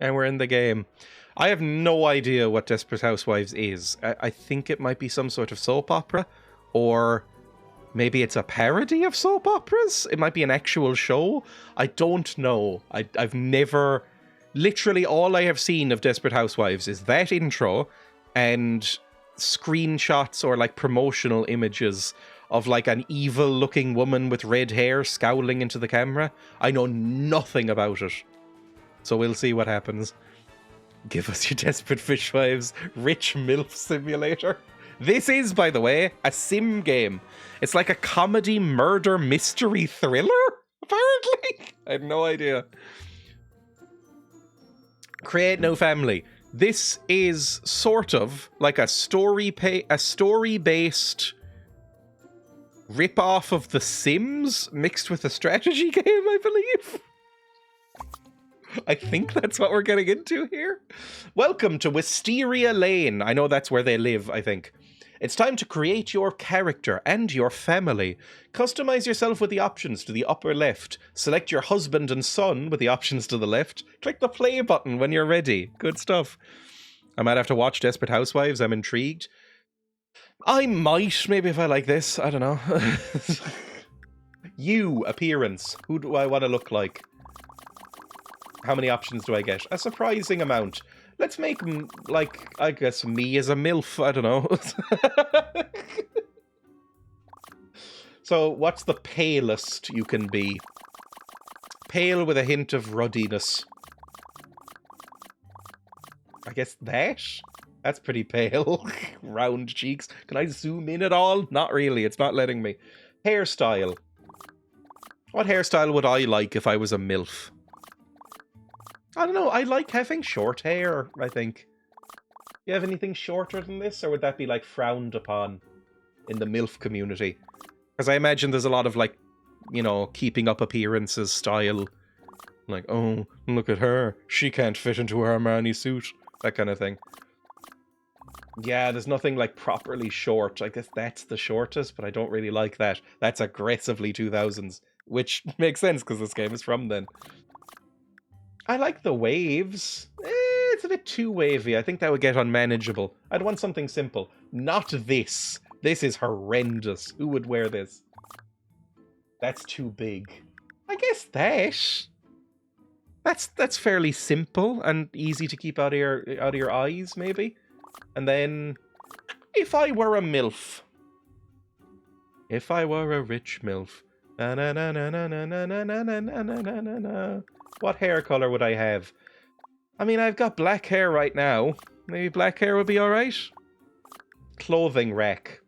And we're in the game. I have no idea what Desperate Housewives is. I think it might be some sort of soap opera, or maybe it's a parody of soap operas. It might be an actual show. I don't know. I've never... Literally all I have seen of Desperate Housewives is that intro and screenshots or like promotional images of like an evil looking woman with red hair scowling into the camera. I know nothing about it. So we'll see what happens. Give us your Desperate Fishwives Rich MILF Simulator. This is, by the way, a sim game. It's like a comedy murder mystery thriller, apparently. I had no idea. Create no family. This is sort of like a story-based rip-off of The Sims mixed with a strategy game, I believe. I think that's what we're getting into here. Welcome to Wisteria Lane. I know that's where they live, I think. It's time to create your character and your family. Customize yourself with the options to the upper left. Select your husband and son with the options to the left. Click the play button when you're ready. Good stuff. I might have to watch Desperate Housewives. I'm intrigued. I might, maybe if I like this. I don't know. You, appearance. Who do I want to look like? How many options do I get? A surprising amount. Let's make, like, I guess me as a MILF. I don't know. So, what's the palest you can be? Pale with a hint of ruddiness. I guess that? That's pretty pale. Round cheeks. Can I zoom in at all? Not really. It's not letting me. Hairstyle. What hairstyle would I like if I was a MILF? I don't know, I like having short hair, I think. You have anything shorter than this, or would that be, like, frowned upon in the MILF community? Because I imagine there's a lot of, like, you know, keeping up appearances style. Like, oh, look at her. She can't fit into her Armani suit. That kind of thing. Yeah, there's nothing, like, properly short. I guess that's the shortest, but I don't really like that. That's aggressively 2000s. Which makes sense, because this game is from then. I like the waves. It's a bit too wavy. I think that would get unmanageable. I'd want something simple. Not this. This is horrendous. Who would wear this? That's too big. I guess that's fairly simple and easy to keep out of your eyes, maybe. And then, if I were a MILF. If I were a rich MILF. Na na na na na na na na na na na na na na. What hair color would I have? I mean, I've got black hair right now. Maybe black hair would be alright? Clothing rack.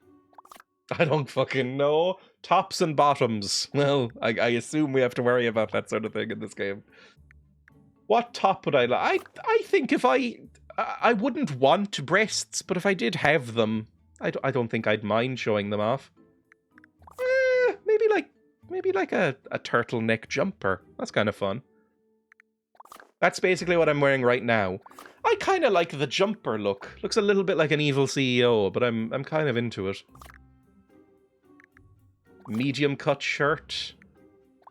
I don't fucking know. Tops and bottoms. Well, I assume we have to worry about that sort of thing in this game. What top would I like? I think if I wouldn't want breasts, but if I did have them, I don't think I'd mind showing them off. Maybe like a turtleneck jumper. That's kind of fun. That's basically what I'm wearing right now. I kind of like the jumper look. Looks a little bit like an evil CEO, but I'm kind of into it. Medium cut shirt.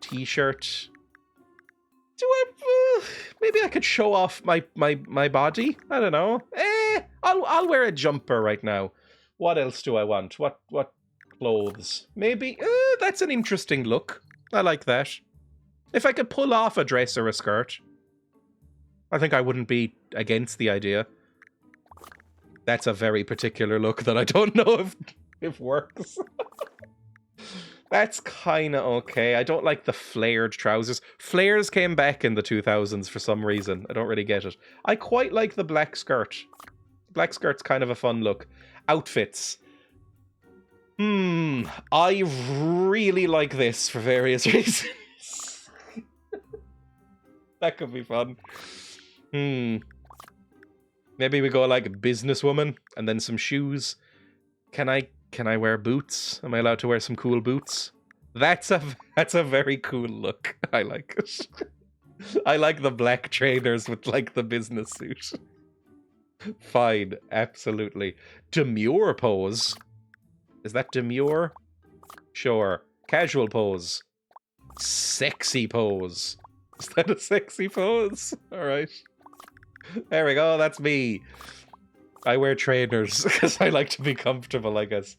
T-shirt. Maybe I could show off my body. I don't know. I'll wear a jumper right now. What else do I want? What clothes? Maybe. That's an interesting look. I like that. If I could pull off a dress or a skirt, I think I wouldn't be against the idea. That's a very particular look that I don't know if works. That's kind of okay. I don't like the flared trousers. Flares came back in the 2000s for some reason. I don't really get it. I quite like the black skirt. Black skirt's kind of a fun look. Outfits. I really like this for various reasons. That could be fun. Maybe we go like a businesswoman and then some shoes. Can I wear boots? Am I allowed to wear some cool boots? That's a very cool look. I like it. I like the black trainers with like the business suit. Fine, absolutely. Demure pose. Is that demure? Sure. Casual pose. Sexy pose. Is that a sexy pose? Alright. There we go, that's me. I wear trainers because I like to be comfortable, I guess.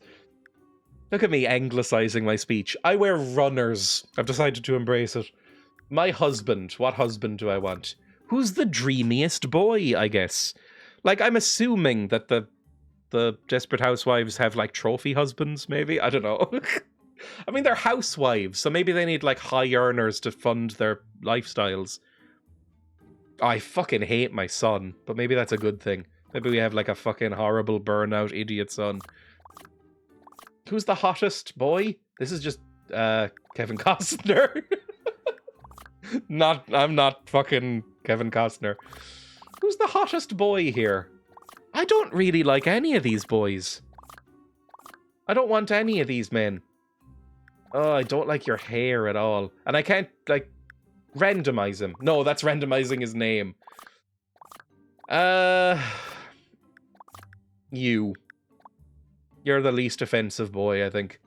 Look at me anglicizing my speech. I wear runners. I've decided to embrace it. My husband. What husband do I want? Who's the dreamiest boy, I guess? Like, I'm assuming that the Desperate Housewives have, like, trophy husbands, maybe? I don't know. I mean, they're housewives, so maybe they need, like, high earners to fund their lifestyles. I fucking hate my son, but maybe that's a good thing. Maybe we have, like, a fucking horrible burnout idiot son. Who's the hottest boy? This is just, Kevin Costner. I'm not fucking Kevin Costner. Who's the hottest boy here? I don't really like any of these boys. I don't want any of these men. Oh, I don't like your hair at all. And I can't, like, randomize him. No, that's randomizing his name. You. You're the least offensive boy, I think.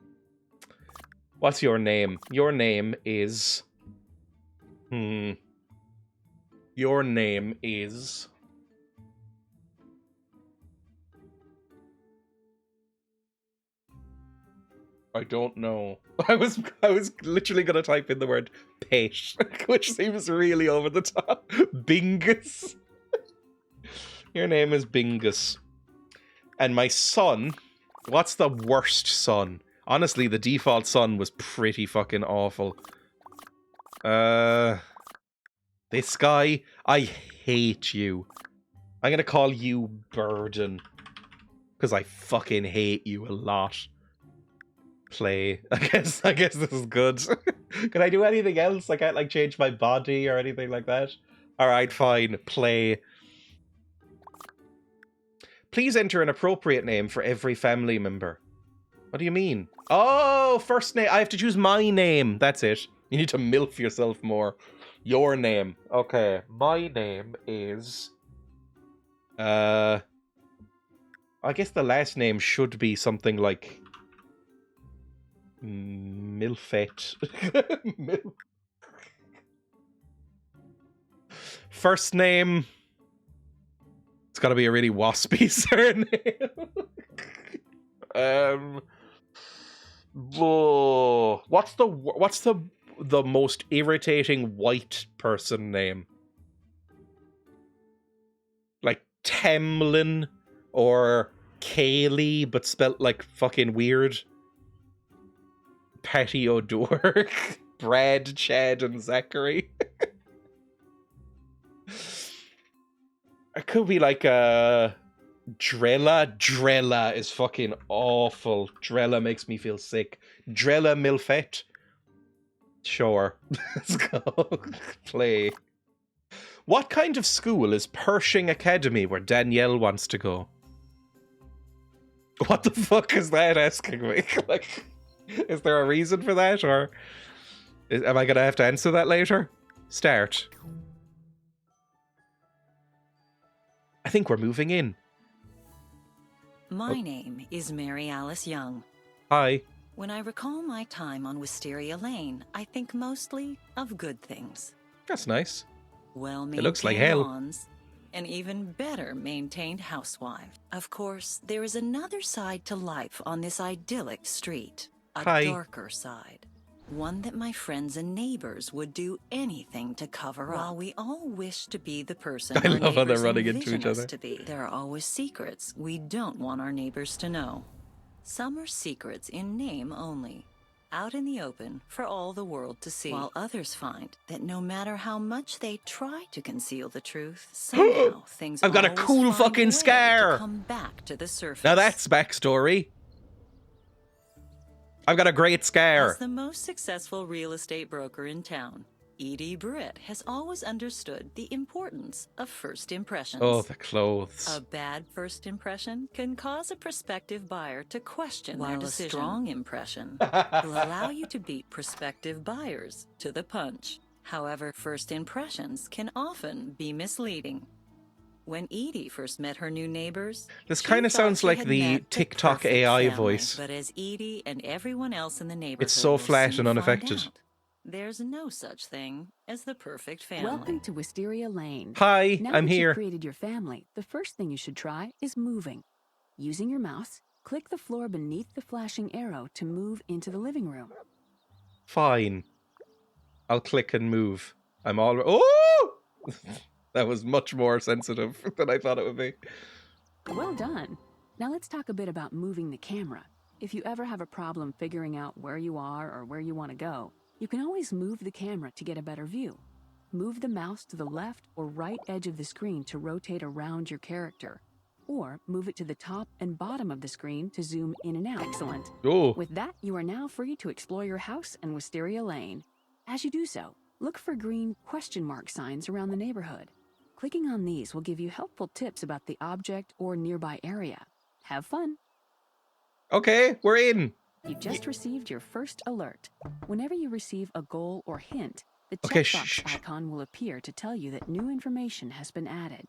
What's your name? Your name is... Your name is... I don't know. I was literally gonna type in the word pet, which seems really over the top. Bingus. Your name is Bingus. And my son, what's the worst son? Honestly, the default son was pretty fucking awful. This guy, I hate you. I'm gonna call you Burden. Because I fucking hate you a lot. Play. I guess this is good. Can I do anything else? I can't, like, change my body or anything like that. Alright, fine. Play. Please enter an appropriate name for every family member. What do you mean? Oh, first name. I have to choose my name. That's it. You need to milf yourself more. Your name. Okay. My name is... I guess the last name should be something like... Milfet. First name... It's gotta be a really waspy surname. What's the most irritating white person name? Like Temlin or Kaylee, but spelt like fucking weird. Patty O'Dour, Brad, Chad, and Zachary. It could be like Drella. Drella is fucking awful. Drella makes me feel sick. Drella Milfet. Sure. Let's go. Play. What kind of school is Pershing Academy where Danielle wants to go? What the fuck is that asking me? Like, is there a reason for that, or am I gonna have to answer that later? Start. I think we're moving in. My name is Mary Alice Young. Hi. When I recall my time on Wisteria Lane, I think mostly of good things. That's nice. Well-maintained It looks like hell. lawns, and even better maintained housewives. Of course, there is another side to life on this idyllic street. A Hi. darker side. One that my friends and neighbors would do anything to cover up. While we all wish to be the person I our love how they're neighbors running into envision each us other. to be, there are always secrets we don't want our neighbors to know. Some are secrets in name only, out in the open for all the world to see. While others find that no matter how much they try to conceal the truth, somehow things I've got a always cool find fucking a way scar. to come back to the surface. Now that's backstory. I've got a great scare. As the most successful real estate broker in town, Edie Britt has always understood the importance of first impressions. Oh, the clothes. A bad first impression can cause a prospective buyer to question their decision. While a strong impression will allow you to beat prospective buyers to the punch. However, first impressions can often be misleading. When Edie first met her new neighbors, This she kind of thought sounds she like had the met TikTok perfect AI family. voice. But as Edie and everyone else in the neighborhood It's so will flat soon and find unaffected. out, There's no such thing as the perfect family. Welcome to Wisteria Lane. Hi, Now I'm that here. you've created your family, the first thing you should try is moving. Using your mouse, click the floor beneath the flashing arrow to move into the living room. Fine. I'll click and move. I'm all... Oh! That was much more sensitive than I thought it would be. Well done. Now let's talk a bit about moving the camera. If you ever have a problem figuring out where you are or where you want to go, you can always move the camera to get a better view. Move the mouse to the left or right edge of the screen to rotate around your character. Or move it to the top and bottom of the screen to zoom in and out. Excellent. Oh. With that, you are now free to explore your house and Wisteria Lane. As you do so, look for green question mark signs around the neighborhood. Clicking on these will give you helpful tips about the object or nearby area. Have fun. Okay, we're in. You just received your first alert. Whenever you receive a goal or hint, the Okay, checkbox icon will appear to tell you that new information has been added.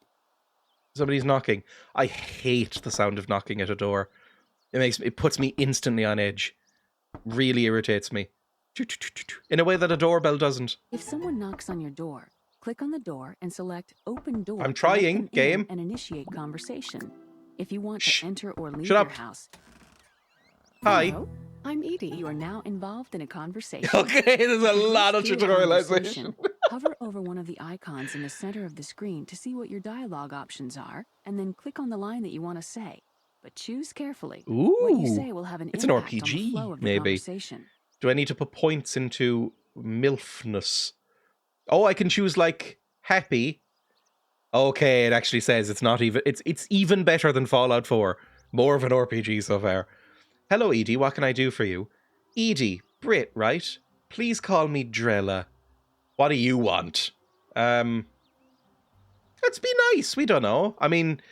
Somebody's knocking. I hate the sound of knocking at a door. It puts me instantly on edge. Really irritates me. In a way that a doorbell doesn't. If someone knocks on your door, click on the door and select Open Door. I'm to let trying, them in game. And initiate conversation. If you want to enter or leave Shut your up. house. Hi. Hello, I'm Edie. You are now involved in a conversation. Okay, there's a If you lot of wish to hear a tutorialization. conversation, hover over one of the icons in the center of the screen to see what your dialogue options are, and then click on the line that you want to say. But choose carefully. What you Ooh. say will have an It's an impact on the RPG, flow of the maybe. conversation. Do I need to put points into MILFness? Oh, I can choose like happy. Okay, it actually says it's not even. It's even better than Fallout 4. More of an RPG so far. Hello, Edie. What can I do for you? Edie, Brit, right? Please call me Dreya. What do you want? Let's be nice. We don't know. I mean,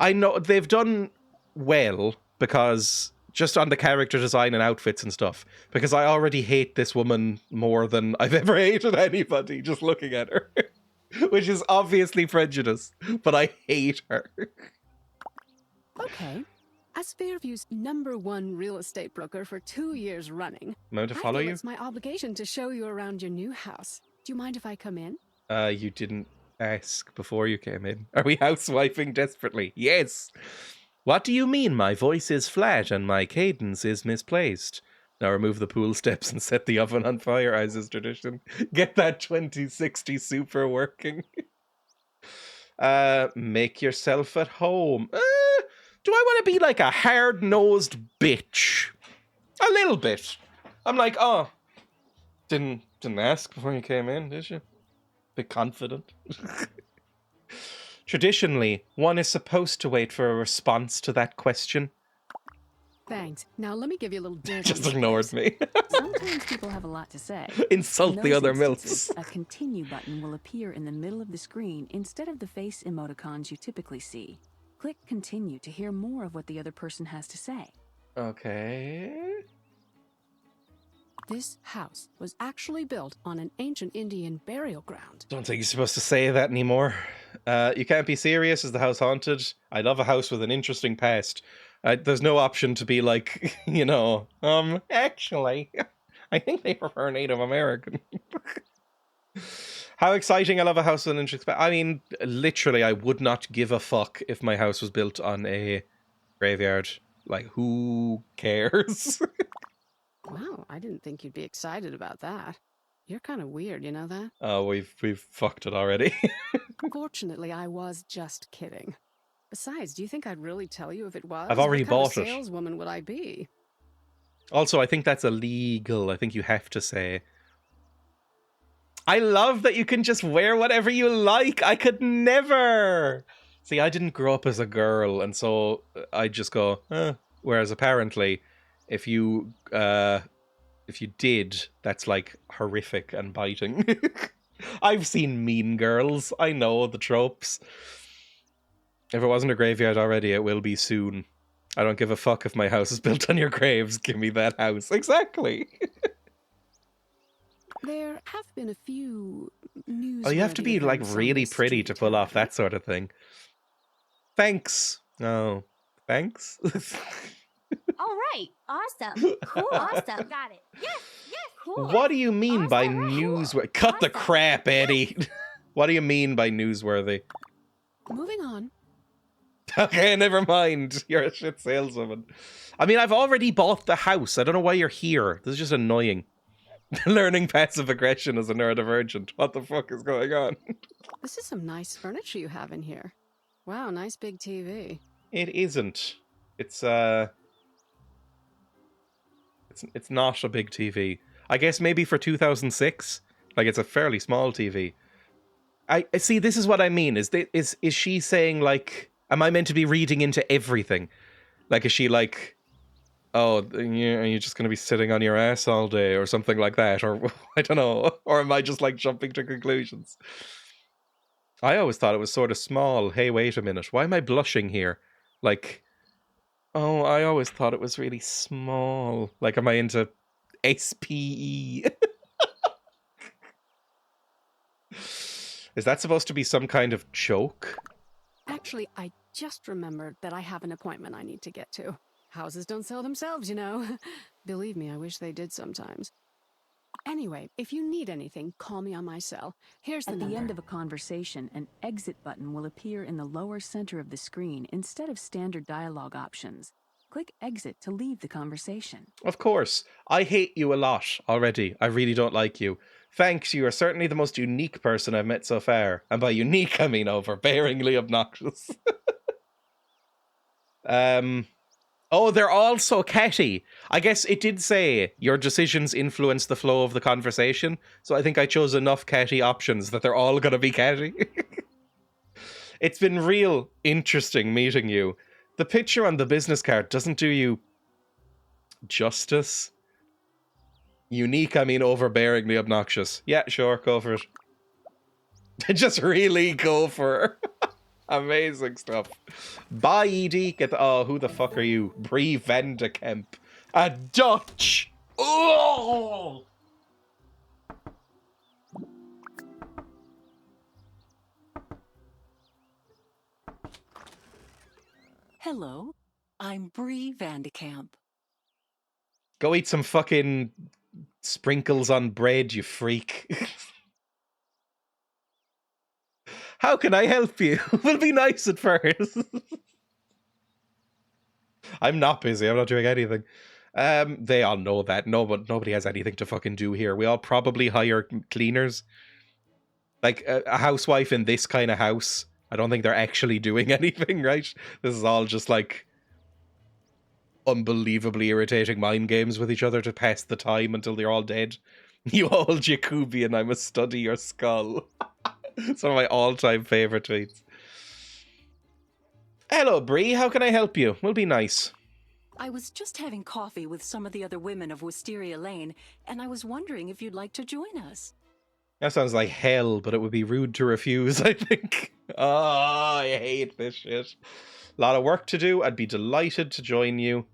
I know they've done well because just on the character design and outfits and stuff. Because I already hate this woman more than I've ever hated anybody just looking at her. Which is obviously prejudice, but I hate her. Okay. As Fairview's #1 real estate broker for 2 years running, Am I to I follow feel you? it's my obligation to show you around your new house. Do you mind if I come in? You didn't ask before you came in. Are we housewifing desperately? Yes. What do you mean my voice is flat and my cadence is misplaced? Now remove the pool steps and set the oven on fire, as is tradition. Get that 2060 super working. Make yourself at home. Do I want to be like a hard-nosed bitch? A little bit. I'm like, oh, didn't ask before you came in, did you? Bit confident. Traditionally, one is supposed to wait for a response to that question. Thanks. Now let me give you a little dirt. Just on ignored this. me. Sometimes people have a lot to say. Insult In the those other instances, MILFs. A continue button will appear in the middle of the screen instead of the face emoticons you typically see. Click continue to hear more of what the other person has to say. Okay. This house was actually built on an ancient Indian burial ground. Don't think you're supposed to say that anymore. You can't be serious. Is the house haunted? I love a house with an interesting past. There's no option to be like, actually, I think they prefer Native American. How exciting. I love a house with an interesting past. I mean, literally, I would not give a fuck if my house was built on a graveyard. Like, who cares? Wow, I didn't think you'd be excited about that. You're kind of weird, you know that? Oh, we've fucked it already. Fortunately, I was just kidding. Besides, do you think I'd really tell you if it was? I've already what kind bought of it. saleswoman would I be? Also, I think that's illegal. I think you have to say. I love that you can just wear whatever you like. I could never. See, I didn't grow up as a girl, and so I just go, Whereas apparently, if you did, that's like horrific and biting. I've seen Mean Girls. I know the tropes. If it wasn't a graveyard already, it will be soon. I don't give a fuck if my house is built on your graves. Give me that house. Exactly. There have been a few news. Oh, you have to be like really pretty to pull off that sort of thing. Thanks. Oh, thanks. All right. Awesome. Cool. Awesome. Got it. Yes. Yes. Cool. What do you mean by Awesome. newsworthy? Cut the Awesome. crap, Eddie. What do you mean by newsworthy? Moving on. Okay, never mind. You're a shit saleswoman. I mean, I've already bought the house. I don't know why you're here. This is just annoying. Learning passive aggression as a neurodivergent. What the fuck is going on? This is some nice furniture you have in here. Wow, nice big TV. It isn't. It's it's not a big TV. I guess maybe for 2006, like it's a fairly small TV. I see. This is what I mean. Is she saying like, am I meant to be reading into everything? Like, is she like, oh, yeah, you're just going to be sitting on your ass all day or something like that? Or I don't know. Or am I just like jumping to conclusions? I always thought it was sort of small. Hey, wait a minute. Why am I blushing here? Like, oh, I always thought it was really small. Like, am I into SPE? Is that supposed to be some kind of joke? Actually, I just remembered that I have an appointment I need to get to. Houses don't sell themselves, you know. Believe me, I wish they did sometimes. Anyway, if you need anything, call me on my cell. Here's the At number. the end of a conversation, an exit button will appear in the lower center of the screen instead of standard dialogue options. Click exit to leave the conversation. Of course. I hate you a lot already. I really don't like you. Thanks, you are certainly the most unique person I've met so far. And by unique, I mean overbearingly obnoxious. Oh, they're all so catty. I guess it did say your decisions influence the flow of the conversation. So I think I chose enough catty options that they're all going to be catty. It's been real interesting meeting you. The picture on the business card doesn't do you justice. Unique, I mean overbearingly obnoxious. Yeah, sure, go for it. Just really go for her. Amazing stuff. Bye, Edie. Get the... Oh, who the fuck are you? Brie Vandekamp. A Dutch! Oh! Hello, I'm Bree Vandekamp. Go eat some fucking sprinkles on bread, you freak. How can I help you? We'll be nice at first. I'm not busy. I'm not doing anything. They all know that. No, but nobody has anything to fucking do here. We all probably hire cleaners. Like a housewife in this kind of house. I don't think they're actually doing anything, right? This is all just like unbelievably irritating mind games with each other to pass the time until they're all dead. You old Jacobian, I must study your skull. It's one of my all-time favorite tweets. Hello, Bree. How can I help you? We'll be nice. I was just having coffee with some of the other women of Wisteria Lane, and I was wondering if you'd like to join us. That sounds like hell, but it would be rude to refuse, I think. Oh, I hate this shit. A lot of work to do. I'd be delighted to join you.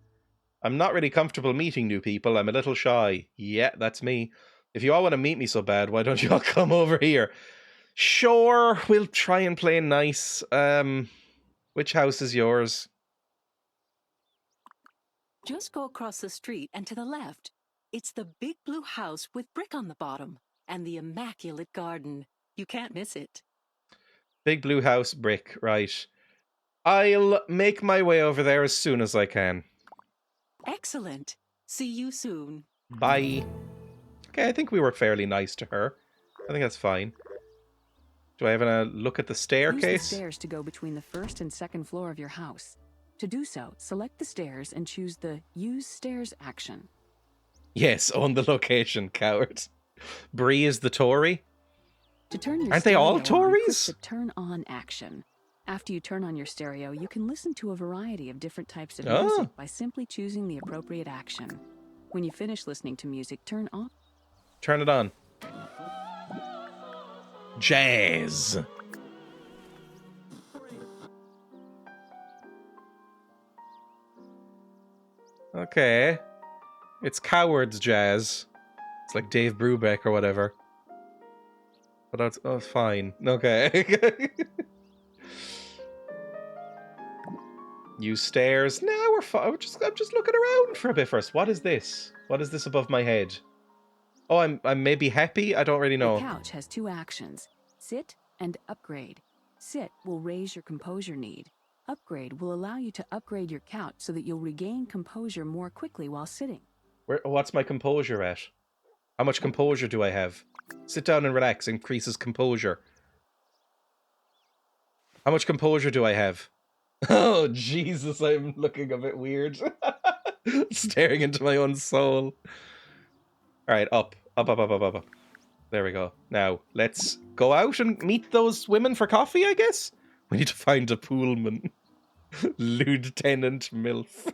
I'm not really comfortable meeting new people. I'm a little shy. Yeah, that's me. If you all want to meet me so bad, why don't you all come over here? Sure, we'll try and play nice. Which house is yours? Just go across the street and to the left. It's the big blue house with brick on the bottom and the immaculate garden. You can't miss it. Big blue house, brick, right. I'll make my way over there as soon as I can. Excellent. See you soon. Bye. Okay, I think we were fairly nice to her. I think that's fine. Do I have a look at the staircase? Use the stairs to go between the first and second floor of your house. To do so, select the stairs and choose the Use Stairs action. Yes, on the location, coward. Bree is the Tory. To turn your Aren't they all stereo on, Tories? click the Turn On action. After you turn on your stereo, you can listen to a variety of different types of music by simply choosing the appropriate action. When you finish listening to music, turn off. Turn it on. Jazz. Okay. It's Coward's Jazz. It's like Dave Brubeck or whatever. But that's fine. Okay. Use stairs. No, we're fine. I'm just looking around for a bit first. What is this? What is this above my head? Oh, I'm maybe happy? I don't really know. The couch has 2 actions. Sit and upgrade. Sit will raise your composure need. Upgrade will allow you to upgrade your couch so that you'll regain composure more quickly while sitting. What's my composure at? How much composure do I have? Sit down and relax. Increases composure. How much composure do I have? Oh, Jesus, I'm looking a bit weird. Staring into my own soul. Alright, up. Up. There we go. Now, let's go out and meet those women for coffee, I guess? We need to find a poolman. Lieutenant MILF.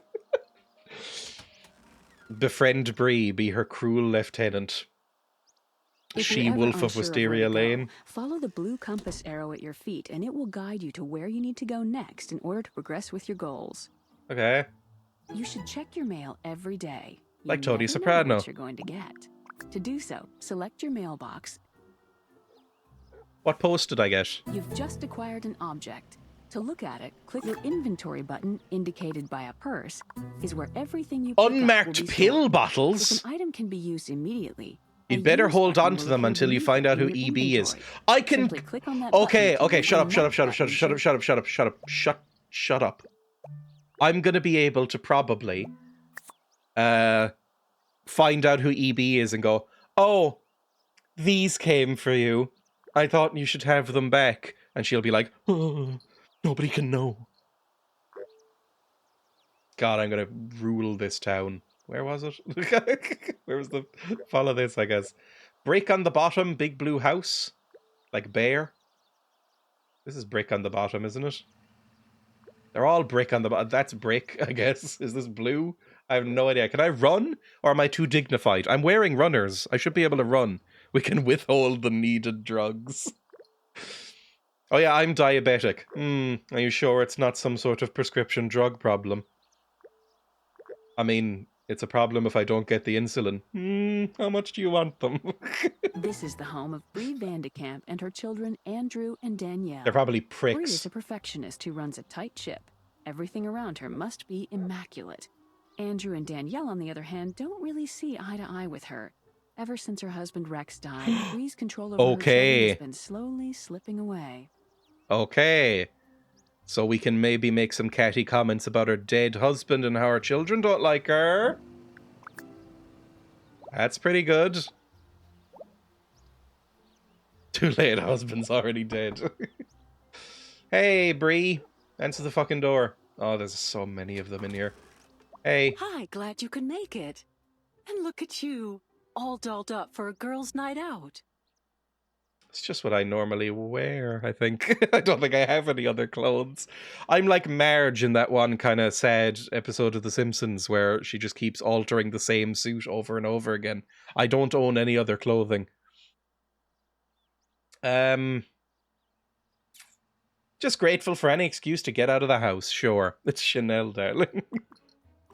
Befriend Bree, be her cruel lieutenant. She-wolf of Wisteria Lane. Follow the blue compass arrow at your feet, and it will guide you to where you need to go next in order to progress with your goals. Okay. You should check your mail every day. Like Tony never know Soprano. what you're going to get. To do so, select your mailbox. What post did I get? You've just acquired an object. To look at it, click the inventory button indicated by a purse, is where everything you pick up will Unmarked be pill stored. bottles? If an item can be used immediately, You'd a better use hold button on to will them appear until you beneath find out who in your EB is. inventory. I can... Simply click on that Okay, button to shut up. open Shut up. I'm gonna be able to probably find out who EB is and go, oh, these came for you. I thought you should have them back. And she'll be like, oh, nobody can know. God, I'm gonna rule this town. Where was it? Where was the... Follow this, I guess. Brick on the bottom, big blue house. Like bear. This is brick on the bottom, isn't it? They're all brick on the bottom. That's brick, I guess. Is this blue? I have no idea. Can I run? Or am I too dignified? I'm wearing runners. I should be able to run. We can withhold the needed drugs. Oh yeah, I'm diabetic. Are you sure it's not some sort of prescription drug problem? I mean, it's a problem if I don't get the insulin. How much do you want them? This is the home of Bree Vandekamp and her children Andrew and Danielle. They're probably Bree pricks. is a perfectionist who runs a tight ship. Everything around her must be immaculate. Andrew and Danielle, on the other hand, don't really see eye to eye with her. Ever since her husband Rex died, Bree's control over her children has been slowly slipping away. Okay. So we can maybe make some catty comments about her dead husband and how her children don't like her. That's pretty good. Too late, husband's already dead. Hey, Bree. Answer the fucking door. Oh, there's so many of them in here. Hey. Hi, glad you could make it. And look at you, all dolled up for a girls' night out. It's just what I normally wear, I think. I don't think I have any other clothes. I'm like Marge in that one kind of sad episode of The Simpsons where she just keeps altering the same suit over and over again. I don't own any other clothing. Just grateful for any excuse to get out of the house, sure. It's Chanel, darling.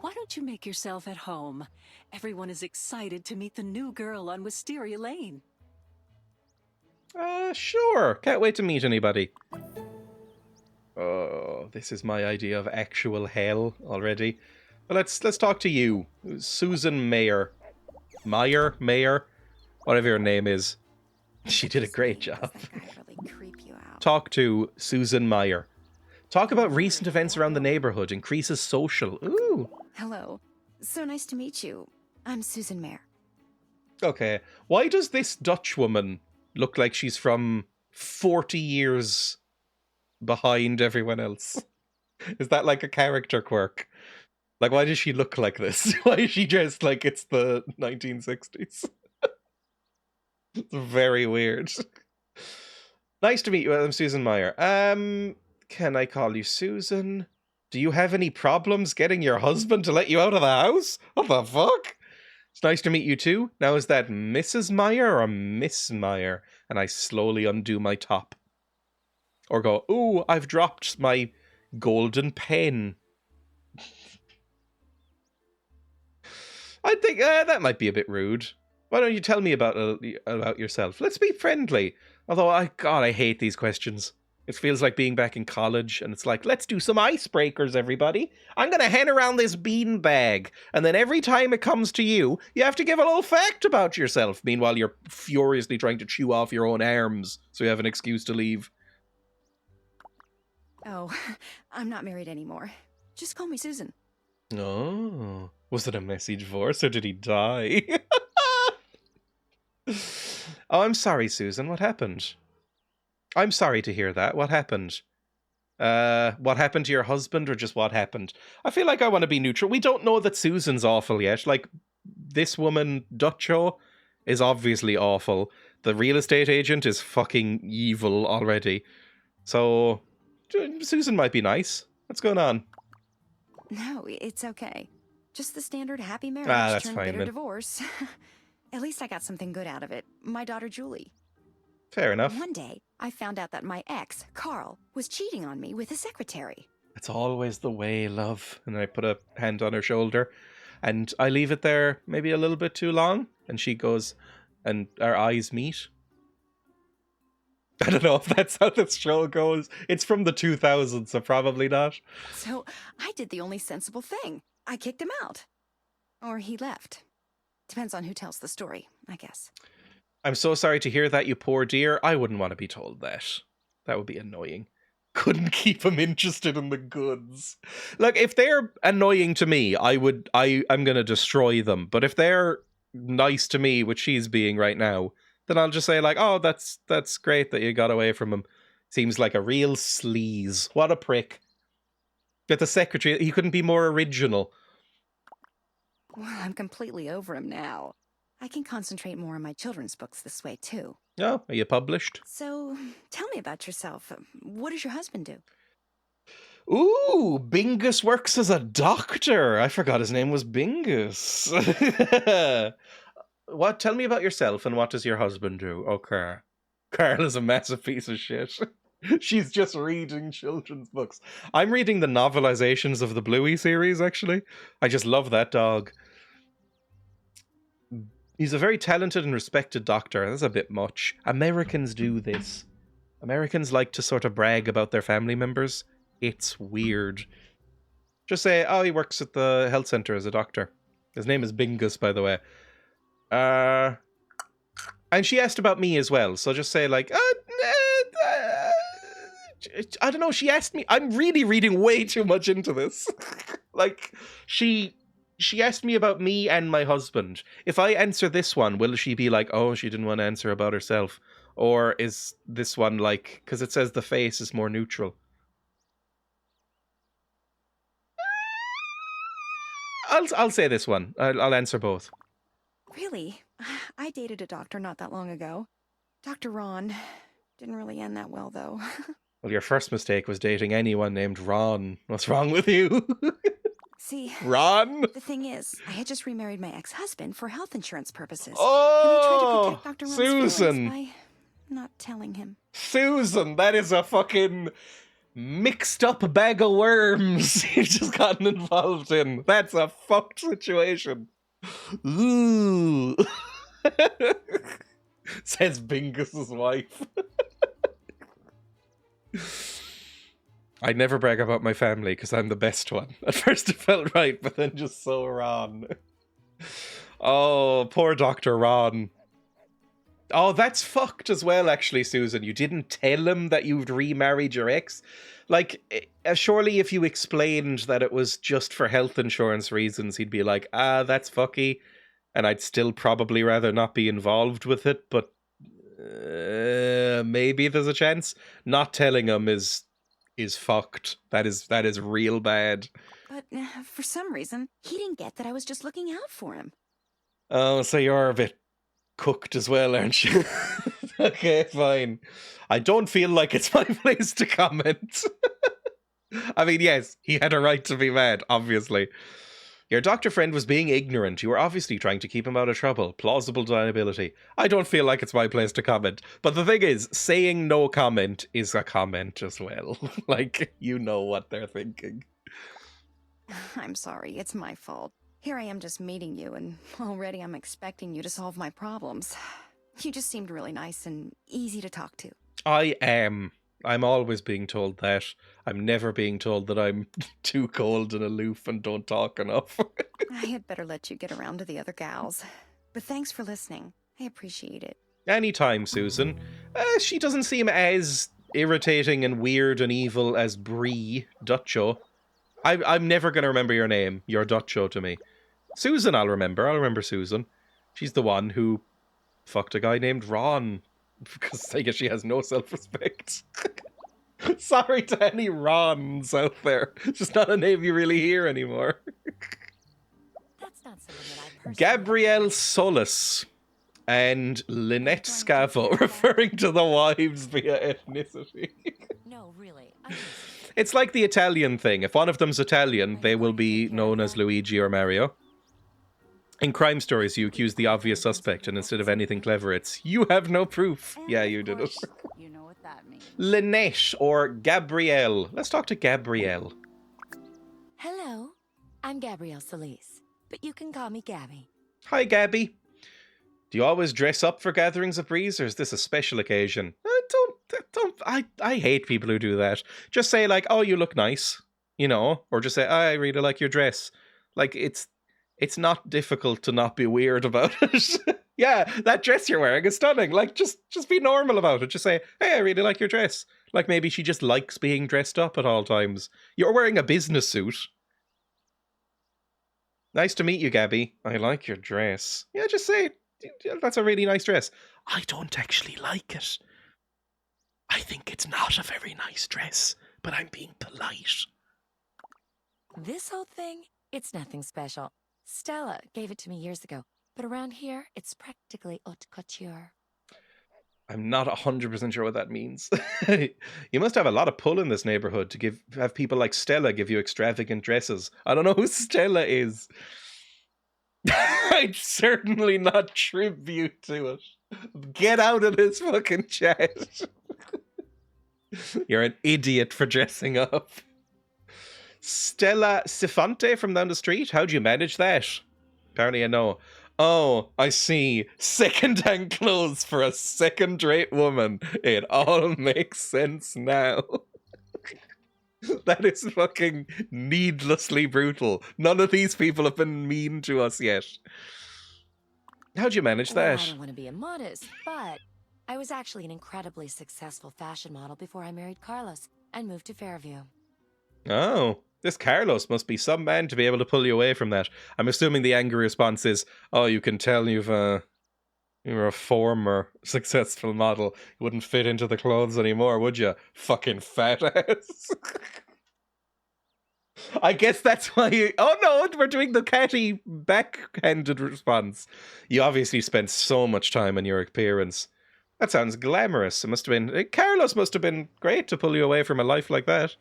Why don't you make yourself at home? Everyone is excited to meet the new girl on Wisteria Lane. Sure. Can't wait to meet anybody. Oh, this is my idea of actual hell already. But let's talk to you, Susan Mayer. Mayer? Whatever your name is. She did a great job. Really creep you out. Talk to Susan Meyer. Talk about recent events around the neighborhood. Increases social. Ooh. Hello. So nice to meet you. I'm Susan Mayer. Okay. Why does this Dutch woman look like she's from 40 years behind everyone else? Is that like a character quirk? Like, why does she look like this? Why is she dressed like it's the 1960s? It's very weird. Nice to meet you. I'm Susan Meyer. Can I call you Susan? Do you have any problems getting your husband to let you out of the house? What the fuck? It's nice to meet you too. Now, is that Mrs. Meyer or Miss Meyer? And I slowly undo my top. Or go, ooh, I've dropped my golden pen. I think that might be a bit rude. Why don't you tell me about yourself? Let's be friendly. Although, God, I hate these questions. It feels like being back in college, and it's like, let's do some icebreakers, everybody. I'm going to hand around this bean bag, and then every time it comes to you, you have to give a little fact about yourself. Meanwhile, you're furiously trying to chew off your own arms, so you have an excuse to leave. Oh, I'm not married anymore. Just call me Susan. Oh, was it a message voice, or did he die? Oh, I'm sorry, Susan. What happened? I'm sorry to hear that. What happened? What happened to your husband, or just what happened? I feel like I want to be neutral. We don't know that Susan's awful yet. Like, this woman, Dutcho, is obviously awful. The real estate agent is fucking evil already. So, Susan might be nice. What's going on? No, it's okay. Just the standard happy marriage That's turned fine, bitter then. divorce. At least I got something good out of it. My daughter, Julie. Fair enough. One day, I found out that my ex, Carl, was cheating on me with his secretary. It's always the way, love. And I put a hand on her shoulder, and I leave it there maybe a little bit too long, and she goes, and our eyes meet. I don't know if that's how this show goes. It's from the 2000s, so probably not. So I did the only sensible thing. I kicked him out. Or he left. Depends on who tells the story, I guess. I'm so sorry to hear that, you poor dear. I wouldn't want to be told that. That would be annoying. Couldn't keep him interested in the goods. Look, if they're annoying to me, I'm gonna destroy them. But if they're nice to me, which she's being right now, then I'll just say like, oh, that's great that you got away from him. Seems like a real sleaze. What a prick. Get the secretary, he couldn't be more original. Well, I'm completely over him now. I can concentrate more on my children's books this way, too. Oh, are you published? So, tell me about yourself. What does your husband do? Ooh, Bingus works as a doctor. I forgot his name was Bingus. What? Tell me about yourself, and what does your husband do? Okay. Carl is a massive piece of shit. She's just reading children's books. I'm reading the novelizations of the Bluey series, actually. I just love that dog. He's a very talented and respected doctor. That's a bit much. Americans do this. Americans like to sort of brag about their family members. It's weird. Just say, oh, he works at the health center as a doctor. His name is Bingus, by the way. And she asked about me as well. So just say like, I don't know. She asked me. I'm really reading way too much into this. Like, she asked me about me and my husband. If I answer this one, will she be like, oh, she didn't want to answer about herself? Or is this one like, because it says the face is more neutral. I'll say this one. I'll answer both. Really? I dated a doctor not that long ago. Dr. Ron. Didn't really end that well, though. Well, your first mistake was dating anyone named Ron. What's wrong with you? See, Ron? the thing is, I had just remarried my ex-husband for health insurance purposes. Oh, and I tried to protect Dr. Ron's Susan. feelings by not telling him. Susan, that is a fucking mixed up bag of worms you've just gotten involved in. That's a fucked situation. Ooh. Says Bingus's wife. I never brag about my family because I'm the best one. At first it felt right, but then just so wrong. Oh, poor Dr. Ron. Oh, that's fucked as well, actually, Susan. You didn't tell him that you'd remarried your ex? Like, surely if you explained that it was just for health insurance reasons, he'd be like, that's fucky. And I'd still probably rather not be involved with it, but maybe there's a chance. Not telling him is fucked. That is real bad. But for some reason, he didn't get that I was just looking out for him. Oh, so you're a bit cooked as well, aren't you? Okay, fine. I don't feel like it's my place to comment. I mean, yes, he had a right to be mad, obviously. Your doctor friend was being ignorant. You were obviously trying to keep him out of trouble. Plausible deniability. I don't feel like it's my place to comment. But the thing is, saying no comment is a comment as well. Like, you know what they're thinking. I'm sorry, it's my fault. Here I am just meeting you, and already I'm expecting you to solve my problems. You just seemed really nice and easy to talk to. I am. I'm always being told that. I'm never being told that I'm too cold and aloof and don't talk enough. I had better let you get around to the other gals. But thanks for listening. I appreciate it. Anytime, Susan. She doesn't seem as irritating and weird and evil as Bree Dutcho. I'm never going to remember your name. You're Dutcho to me. Susan I'll remember Susan. She's the one who fucked a guy named Ron. Because I guess she has no self-respect. Sorry to any Rons out there. It's just not a name you really hear anymore. That's not something that I personally... Gabrielle Solis and Lynette Scavo, referring to the wives via ethnicity. No, really. It's like the Italian thing. If one of them's Italian, they will be known as Luigi or Mario. In crime stories, you accuse the obvious suspect, and instead of anything clever, it's, you have no proof. Yeah, you did it. You know what that means. Lynette or Gabrielle. Let's talk to Gabrielle. Hello, I'm Gabrielle Solis, but you can call me Gabby. Hi, Gabby. Do you always dress up for gatherings of Breeze, or is this a special occasion? I hate people who do that. Just say, like, oh, you look nice, you know, or just say, oh, I really like your dress. Like, it's not difficult to not be weird about it. Yeah, that dress you're wearing is stunning. Like, just be normal about it. Just say, hey, I really like your dress. Like, maybe she just likes being dressed up at all times. You're wearing a business suit. Nice to meet you, Gabby. I like your dress. Yeah, just say, that's a really nice dress. I don't actually like it. I think it's not a very nice dress, but I'm being polite. This whole thing, it's nothing special. Stella gave it to me years ago, but around here, it's practically haute couture. I'm not 100% sure what that means. You must have a lot of pull in this neighborhood to have people like Stella give you extravagant dresses. I don't know who Stella is. I'd certainly not tribute to it. Get out of this fucking chat. You're an idiot for dressing up. Stella Sifante from down the street? How'd you manage that? Apparently I know. Oh, I see. Second-hand clothes for a second-rate woman. It all makes sense now. That is fucking needlessly brutal. None of these people have been mean to us yet. How'd you manage Well, that? I don't want to be immodest, but I was actually an incredibly successful fashion model before I married Carlos and moved to Fairview. Oh, this Carlos must be some man to be able to pull you away from that. I'm assuming the angry response is, oh, you can tell you're a former successful model. You wouldn't fit into the clothes anymore, would you? Fucking fat ass. I guess that's why you... Oh no, we're doing the catty backhanded response. You obviously spent so much time on your appearance. That sounds glamorous. It must have been... Carlos must have been great to pull you away from a life like that.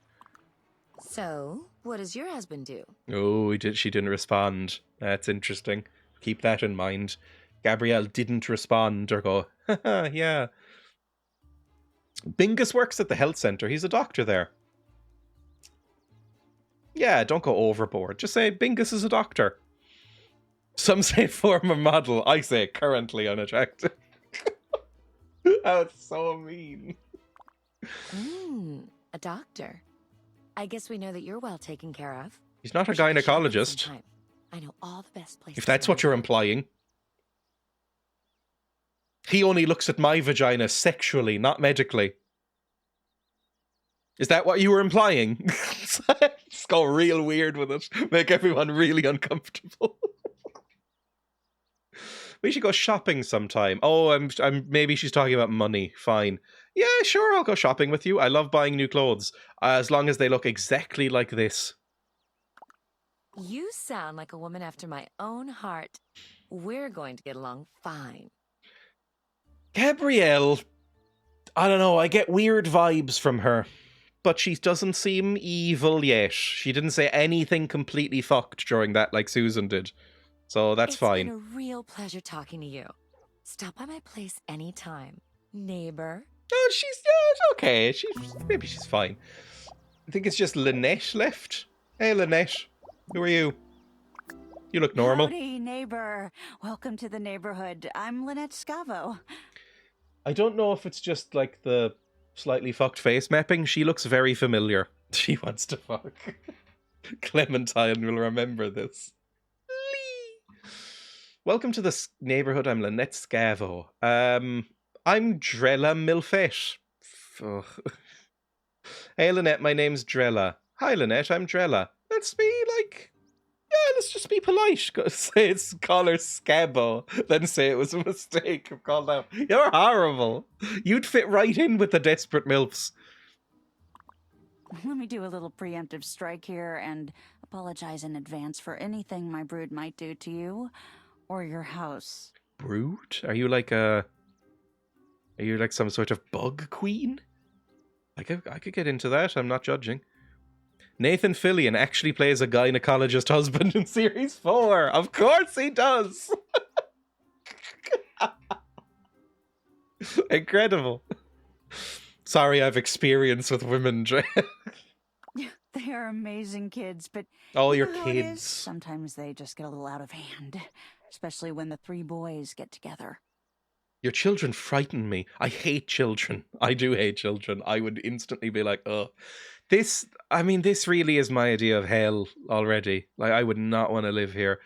So, what does your husband do? Oh, she didn't respond. That's interesting. Keep that in mind. Gabrielle didn't respond or go, haha, yeah. Bingus works at the health centre. He's a doctor there. Yeah, don't go overboard. Just say Bingus is a doctor. Some say former model. I say currently unattractive. Oh, it's so mean. A doctor. I guess we know that you're well taken care of. He's not a We should go shopping gynecologist. sometime. I know all the best places. If that's around what you're here. implying. He only looks at my vagina sexually, not medically. Is that what you were implying? Just go real weird with it. Make everyone really uncomfortable. We should go shopping sometime. Oh, I'm maybe she's talking about money. Fine. Yeah, sure, I'll go shopping with you. I love buying new clothes. As long as they look exactly like this. You sound like a woman after my own heart. We're going to get along fine. Gabrielle, I don't know, I get weird vibes from her. But she doesn't seem evil yet. She didn't say anything completely fucked during that like Susan did. So that's fine. It's been a real pleasure talking to you. Stop by my place anytime, neighbor. Oh, she's okay. Maybe she's fine. I think it's just Lynette left. Hey, Lynette. Who are you? You look normal. Howdy, neighbor. Welcome to the neighborhood. I'm Lynette Scavo. I don't know if it's just like the Slightly fucked face mapping. She looks very familiar. She wants to fuck. Clementine will remember this. Welcome to the neighborhood. I'm Lynette Scavo. I'm Drella Milfet. Ugh. Hey, Lynette, my name's Drella. Hi, Lynette, I'm Drella. Let's be like... Yeah, let's just be polite. Say it's call her Scabo, then say it was a mistake. I've called out. You're horrible. You'd fit right in with the desperate MILFs. Let me do a little preemptive strike here and apologize in advance for anything my brood might do to you or your house. Brood? Are you like some sort of bug queen? I could get into that. I'm not judging. Nathan Fillion actually plays a gynecologist husband in Series 4. Of course he does. Incredible. Sorry, I've experience with women, Dre. They are amazing kids, but All you your know how it is? kids. Sometimes they just get a little out of hand, especially when the 3 boys get together. Your children frighten me. I hate children. I do hate children. I would instantly be like, oh. This really is my idea of hell already. Like, I would not want to live here.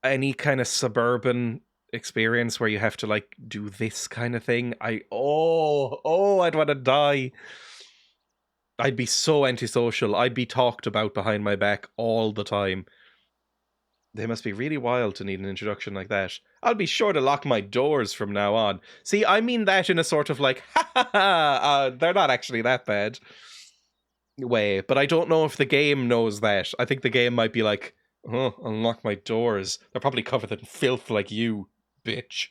Any kind of suburban experience where you have to, like, do this kind of thing, I'd want to die. I'd be so antisocial. I'd be talked about behind my back all the time. They must be really wild to need an introduction like that. I'll be sure to lock my doors from now on. See, I mean that in a sort of like, ha ha ha, they're not actually that bad way. But I don't know if the game knows that. I think the game might be like, oh, unlock my doors. They're probably covered in filth like you, bitch.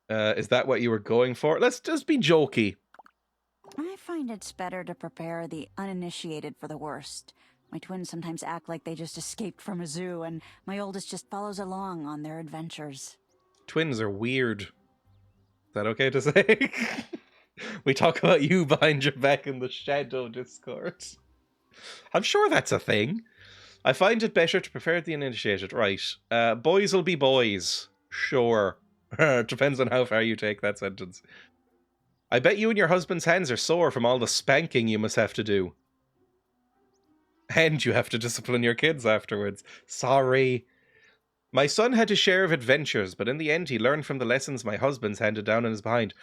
Is that what you were going for? Let's just be jokey. I find it's better to prepare the uninitiated for the worst. My twins sometimes act like they just escaped from a zoo, and my oldest just follows along on their adventures. Twins are weird. Is that okay to say? We talk about you behind your back in the shadow Discord. I'm sure that's a thing. I find it better to prepare the uninitiated. Right. Boys will be boys. Sure. Depends on how far you take that sentence. I bet you and your husband's hands are sore from all the spanking you must have to do. And you have to discipline your kids afterwards. Sorry. My son had his share of adventures, but in the end he learned from the lessons my husband's handed down in his behind.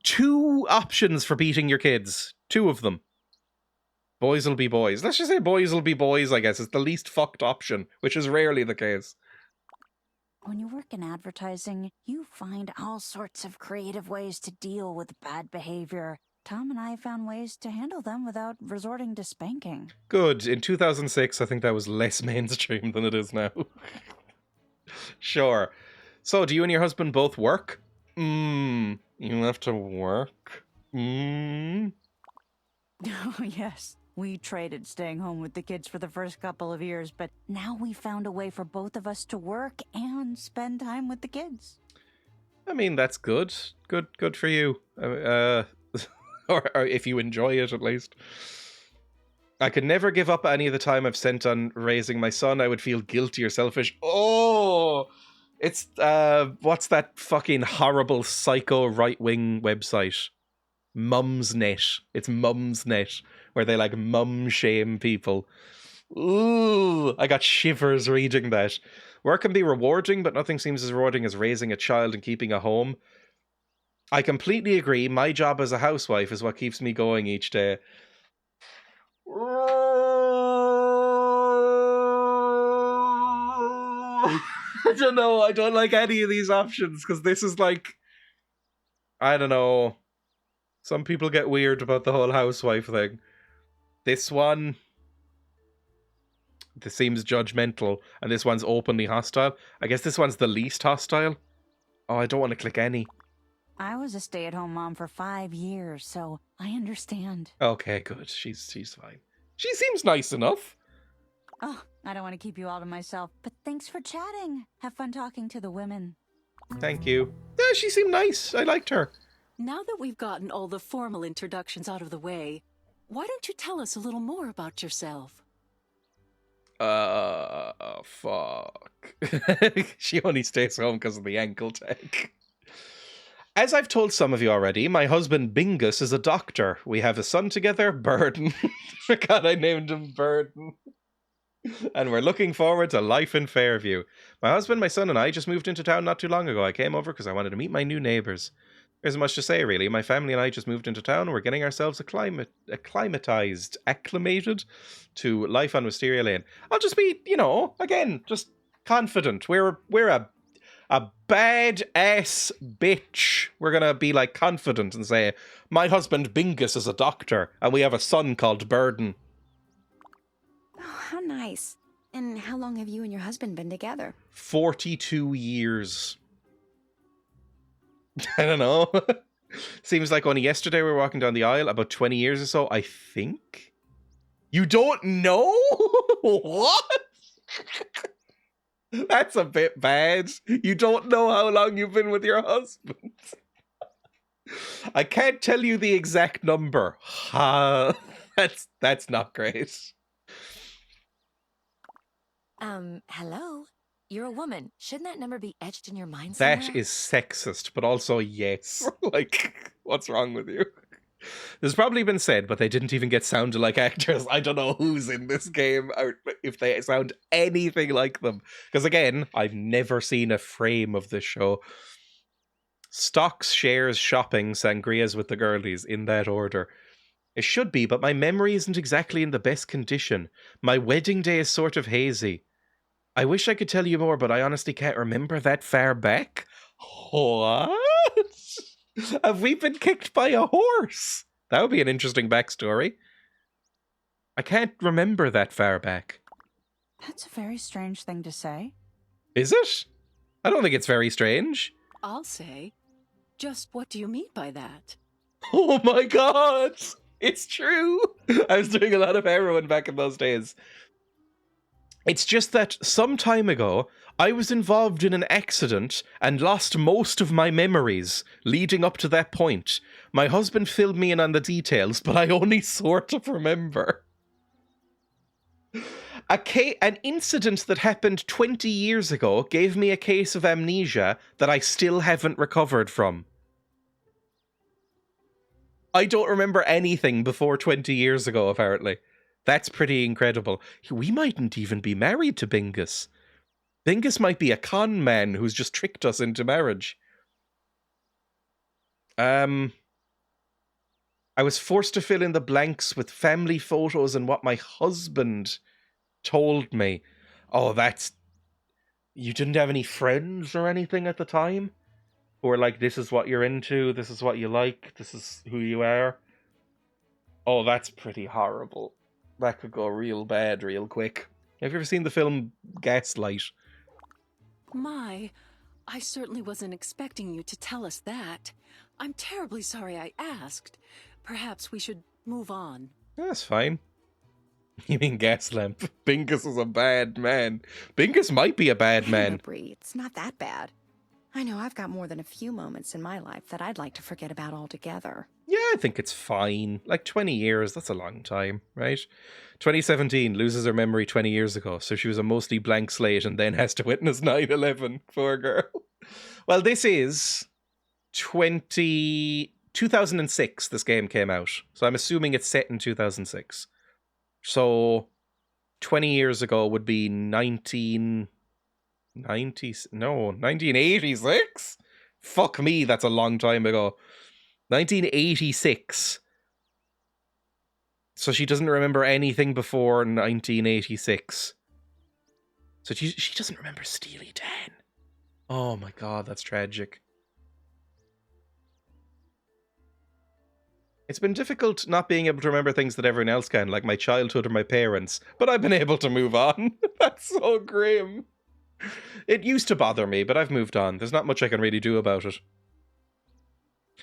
2 options for beating your kids. 2 of them. Boys will be boys. Let's just say boys will be boys, I guess. It's the least fucked option, which is rarely the case. When you work in advertising, you find all sorts of creative ways to deal with bad behavior. Tom and I found ways to handle them without resorting to spanking. Good. In 2006, I think that was less mainstream than it is now. Sure. So, do you and your husband both work? You have to work? Oh, yes. We traded staying home with the kids for the first couple of years, but now we found a way for both of us to work and spend time with the kids. I mean, that's good. Good for you. Or if you enjoy it, at least. I could never give up any of the time I've spent on raising my son. I would feel guilty or selfish. Oh! It's, what's that fucking horrible psycho right-wing website? Mumsnet. It's Mumsnet, where they, like, mum-shame people. Ooh! I got shivers reading that. Work can be rewarding, but nothing seems as rewarding as raising a child and keeping a home. I completely agree. My job as a housewife is what keeps me going each day. I don't know. I don't like any of these options because this is like, I don't know. Some people get weird about the whole housewife thing. This one, this seems judgmental, and this one's openly hostile. I guess this one's the least hostile. Oh, I don't want to click any. I was a stay-at-home mom for 5 years, so I understand. Okay, good. She's fine. She seems nice enough. Oh, I don't want to keep you all to myself, but thanks for chatting. Have fun talking to the women. Thank you. Yeah, she seemed nice. I liked her. Now that we've gotten all the formal introductions out of the way, why don't you tell us a little more about yourself? Fuck. She only stays home because of the ankle tech. As I've told some of you already, my husband Bingus is a doctor. We have a son together, Burden. Forgot I named him Burden. And we're looking forward to life in Fairview. My husband, my son, and I just moved into town not too long ago. I came over because I wanted to meet my new neighbours. There isn't much to say, really. My family and I just moved into town. We're getting ourselves acclimated to life on Wisteria Lane. I'll just be, again, just confident. We're a bad-ass bitch. We're going to be, confident and say, my husband Bingus is a doctor, and we have a son called Burden. Oh, how nice. And how long have you and your husband been together? 42 years. I don't know. Seems like only yesterday we were walking down the aisle, about 20 years or so, I think. You don't know? What? That's a bit bad. You don't know how long you've been with your husband. I can't tell you the exact number. That's not great. Hello? You're a woman. Shouldn't that number be etched in your mind somewhere? That is sexist, but also yes. What's wrong with you? There's probably been said, but they didn't even get sound-alike actors. I don't know who's in this game, or if they sound anything like them. Because again, I've never seen a frame of this show. Stocks, shares, shopping, sangrias with the girlies, in that order. It should be, but my memory isn't exactly in the best condition. My wedding day is sort of hazy. I wish I could tell you more, but I honestly can't remember that far back. What? Have we been kicked by a horse? That would be an interesting backstory. I can't remember that far back. That's a very strange thing to say. Is it? I don't think it's very strange. I'll say, just what do you mean by that? Oh my god! It's true! I was doing a lot of heroin back in those days. It's just that some time ago, I was involved in an accident and lost most of my memories leading up to that point. My husband filled me in on the details, but I only sort of remember. An incident that happened 20 years ago gave me a case of amnesia that I still haven't recovered from. I don't remember anything before 20 years ago, apparently. That's pretty incredible. We mightn't even be married to Bingus. Bingus might be a con man who's just tricked us into marriage. I was forced to fill in the blanks with family photos and what my husband told me. Oh, you didn't have any friends or anything at the time? Who were like, this is what you're into, this is what you like, this is who you are? Oh, that's pretty horrible. That could go real bad real quick. Have you ever seen the film Gaslight? My, I certainly wasn't expecting you to tell us that. I'm terribly sorry I asked. Perhaps we should move on. That's fine. You mean Gaslamp? Bingus is a bad man. Bingus might be a bad man. Bree, it's not that bad. I know I've got more than a few moments in my life that I'd like to forget about altogether. Yeah, I think it's fine. 20 years, that's a long time, right? 2017, loses her memory 20 years ago, so she was a mostly blank slate and then has to witness 9/11. Poor girl. Well, this is 2006 this game came out, so I'm assuming it's set in 2006. So 20 years ago would be 1986? Fuck me, that's a long time ago. 1986. So she doesn't remember anything before 1986. So she doesn't remember Steely Dan. Oh my god, that's tragic. It's been difficult not being able to remember things that everyone else can, like my childhood or my parents, but I've been able to move on. That's so grim. It used to bother me, but I've moved on. There's not much I can really do about it.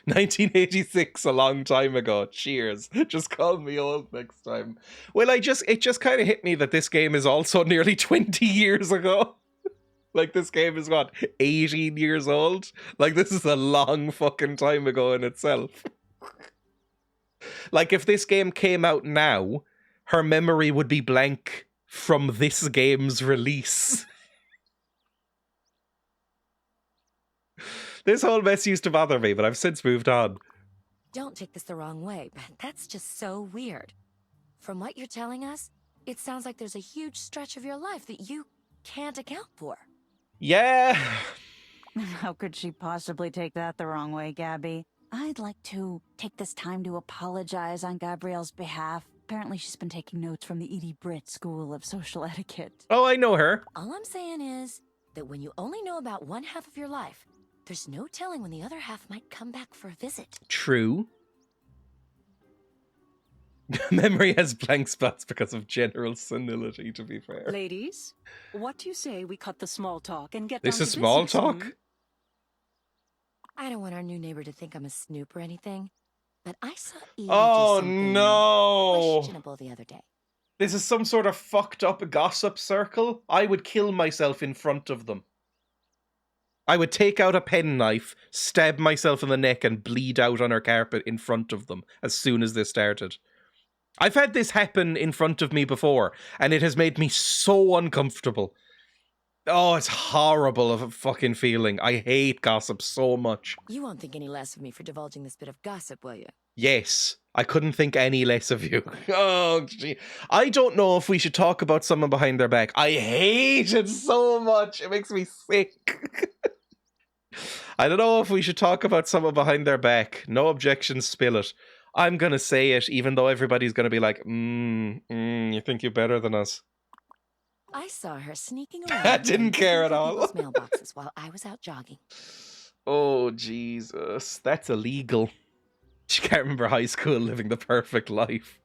1986, a long time ago. Cheers. Just call me old next time. Well, it just kind of hit me that this game is also nearly 20 years ago. This game is what, 18 years old? This is a long fucking time ago in itself. If this game came out now, her memory would be blank from this game's release. This whole mess used to bother me, but I've since moved on. Don't take this the wrong way, but that's just so weird. From what you're telling us, it sounds like there's a huge stretch of your life that you can't account for. Yeah. How could she possibly take that the wrong way, Gabby? I'd like to take this time to apologize on Gabrielle's behalf. Apparently she's been taking notes from the Edie Britt School of Social Etiquette. Oh, I know her. All I'm saying is that when you only know about one half of your life, there's no telling when the other half might come back for a visit. True. Memory has blank spots because of general senility, to be fair. Ladies, what do you say we cut the small talk and get This down is to small business, talk? hmm? I don't want our new neighbor to think I'm a snoop or anything, but I saw Edie Oh, do something no. questionable the other day. This is some sort of fucked up gossip circle. I would kill myself in front of them. I would take out a penknife, stab myself in the neck, and bleed out on her carpet in front of them as soon as this started. I've had this happen in front of me before, and it has made me so uncomfortable. Oh, it's horrible of a fucking feeling. I hate gossip so much. You won't think any less of me for divulging this bit of gossip, will you? Yes, I couldn't think any less of you. Oh, gee. I don't know if we should talk about someone behind their back. I hate it so much. It makes me sick. I don't know if we should talk about someone behind their back. No objections, spill it. I'm going to say it, even though everybody's going to be like, you think you're better than us. I saw her sneaking around. I didn't care at all. People's mailboxes while I was out jogging. Oh, Jesus. That's illegal. She can't remember high school living the perfect life.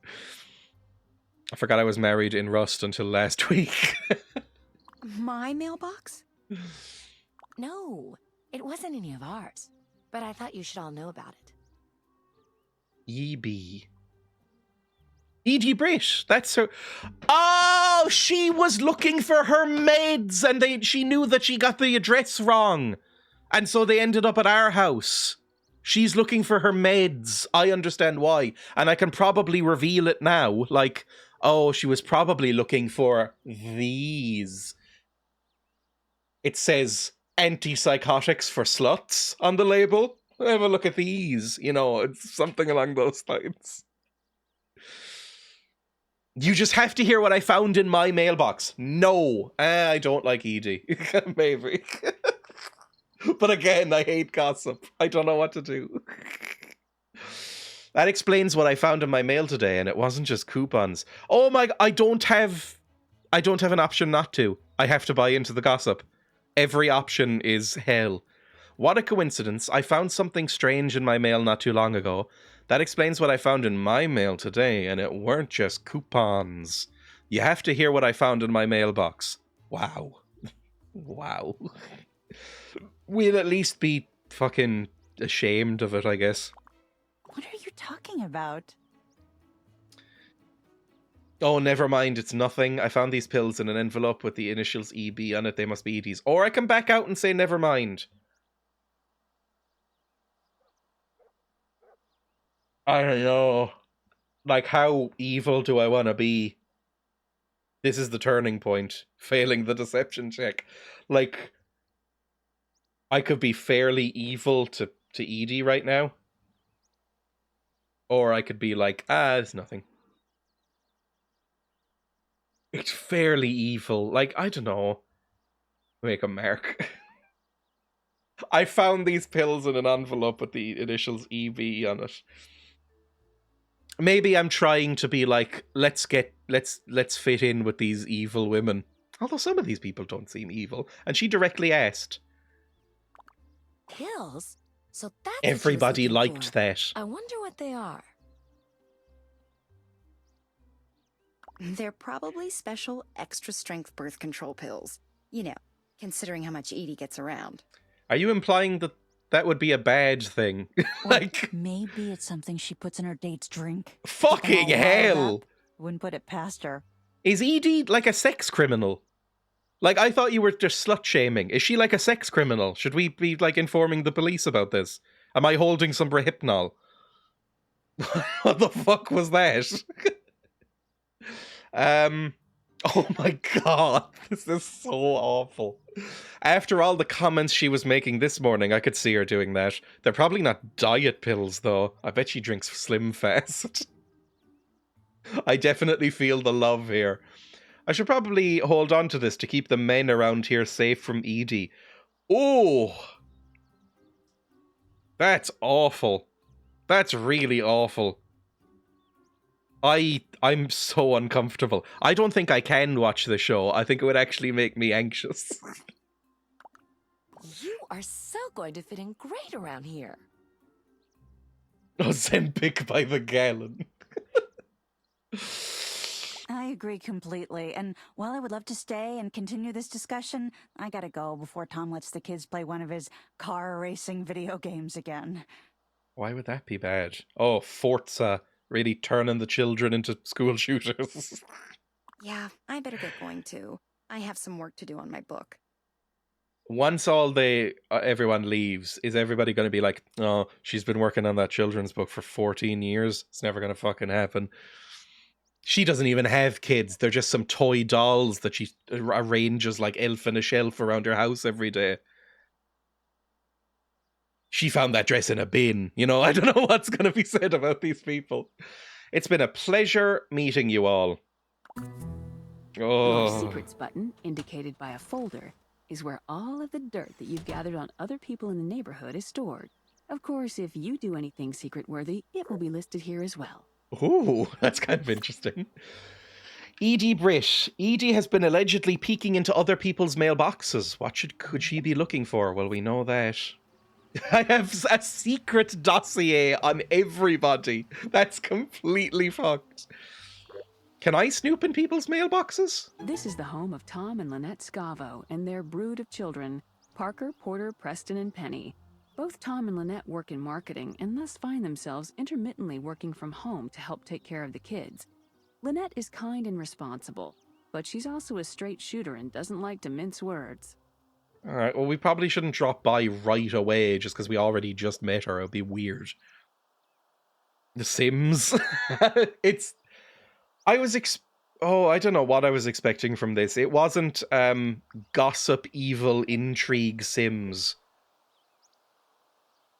I forgot I was married in Rust until last week. My mailbox? No, it wasn't any of ours. But I thought you should all know about it. EB. Edie Britt, that's her. Oh, she was looking for her meds and she knew that she got the address wrong. And so they ended up at our house. She's looking for her meds. I understand why. And I can probably reveal it now. Like, oh, she was probably looking for these. It says antipsychotics for sluts on the label. Have a look at these. You know, it's something along those lines. You just have to hear what I found in my mailbox. No, I don't like Edie. Maybe. But again, I hate gossip. I don't know what to do. That explains what I found in my mail today, and it wasn't just coupons. Oh my, I don't have an option not to. I have to buy into the gossip. Every option is hell. What a coincidence. I found something strange in my mail not too long ago. That explains what I found in my mail today, and it weren't just coupons. You have to hear what I found in my mailbox. Wow. Wow. We'll at least be fucking ashamed of it, I guess. What are you talking about? Oh, never mind, it's nothing. I found these pills in an envelope with the initials EB on it. They must be Edie's. Or I can back out and say never mind. I don't know. Like, how evil do I want to be? This is the turning point. Failing the deception check. Like, I could be fairly evil to Edie right now. Or I could be like, it's nothing. It's fairly evil. Like, I don't know. Make a mark. I found these pills in an envelope with the initials EB on it. Maybe I'm trying to be like, let's fit in with these evil women. Although some of these people don't seem evil. And she directly asked. Pills? So that's Everybody what she was looking liked for. that. I wonder what they are. They're probably special extra strength birth control pills. You know, considering how much Edie gets around. Are you implying that that would be a bad thing? Like, Maybe it's something she puts in her date's drink. fucking Get them all riled hell. up. Wouldn't put it past her. Is Edie like a sex criminal? Like, I thought you were just slut-shaming. Is she like a sex criminal? Should we be, like, informing the police about this? Am I holding some Rohypnol? What the fuck was that? Oh my god, this is so awful. After all the comments she was making this morning, I could see her doing that. They're probably not diet pills, though. I bet she drinks Slim Fast. I definitely feel the love here. I should probably hold on to this to keep the men around here safe from Edie. Oh, that's awful. That's really awful. I'm so uncomfortable. I don't think I can watch the show. I think it would actually make me anxious. You are so going to fit in great around here. Ozempic by the gallon. I agree completely. And while I would love to stay and continue this discussion, I gotta go before Tom lets the kids play one of his car racing video games again. Why would that be bad? Oh, Forza. Really turning the children into school shooters. Yeah, I better get going too. I have some work to do on my book. Once everyone leaves, is everybody going to be like, oh, she's been working on that children's book for 14 years. It's never going to fucking happen. She doesn't even have kids. They're just some toy dolls that she arranges like elf in a shelf around her house every day. She found that dress in a bin. You know, I don't know what's going to be said about these people. It's been a pleasure meeting you all. Your Oh. secrets button, indicated by a folder, is where all of the dirt that you've gathered on other people in the neighborhood is stored. Of course, if you do anything secret-worthy, it will be listed here as well. Ooh, that's kind of interesting. Edie Britt. Edie has been allegedly peeking into other people's mailboxes. What could she be looking for? Well, we know that. I have a secret dossier on everybody. That's completely fucked. Can I snoop in people's mailboxes? This is the home of Tom and Lynette Scavo and their brood of children, Parker, Porter, Preston, and Penny. Both Tom and Lynette work in marketing and thus find themselves intermittently working from home to help take care of the kids. Lynette is kind and responsible, but she's also a straight shooter and doesn't like to mince words. All right, well, we probably shouldn't drop by right away just because we already just met her. It would be weird. The Sims. I don't know what I was expecting from this. It wasn't gossip, evil, intrigue Sims.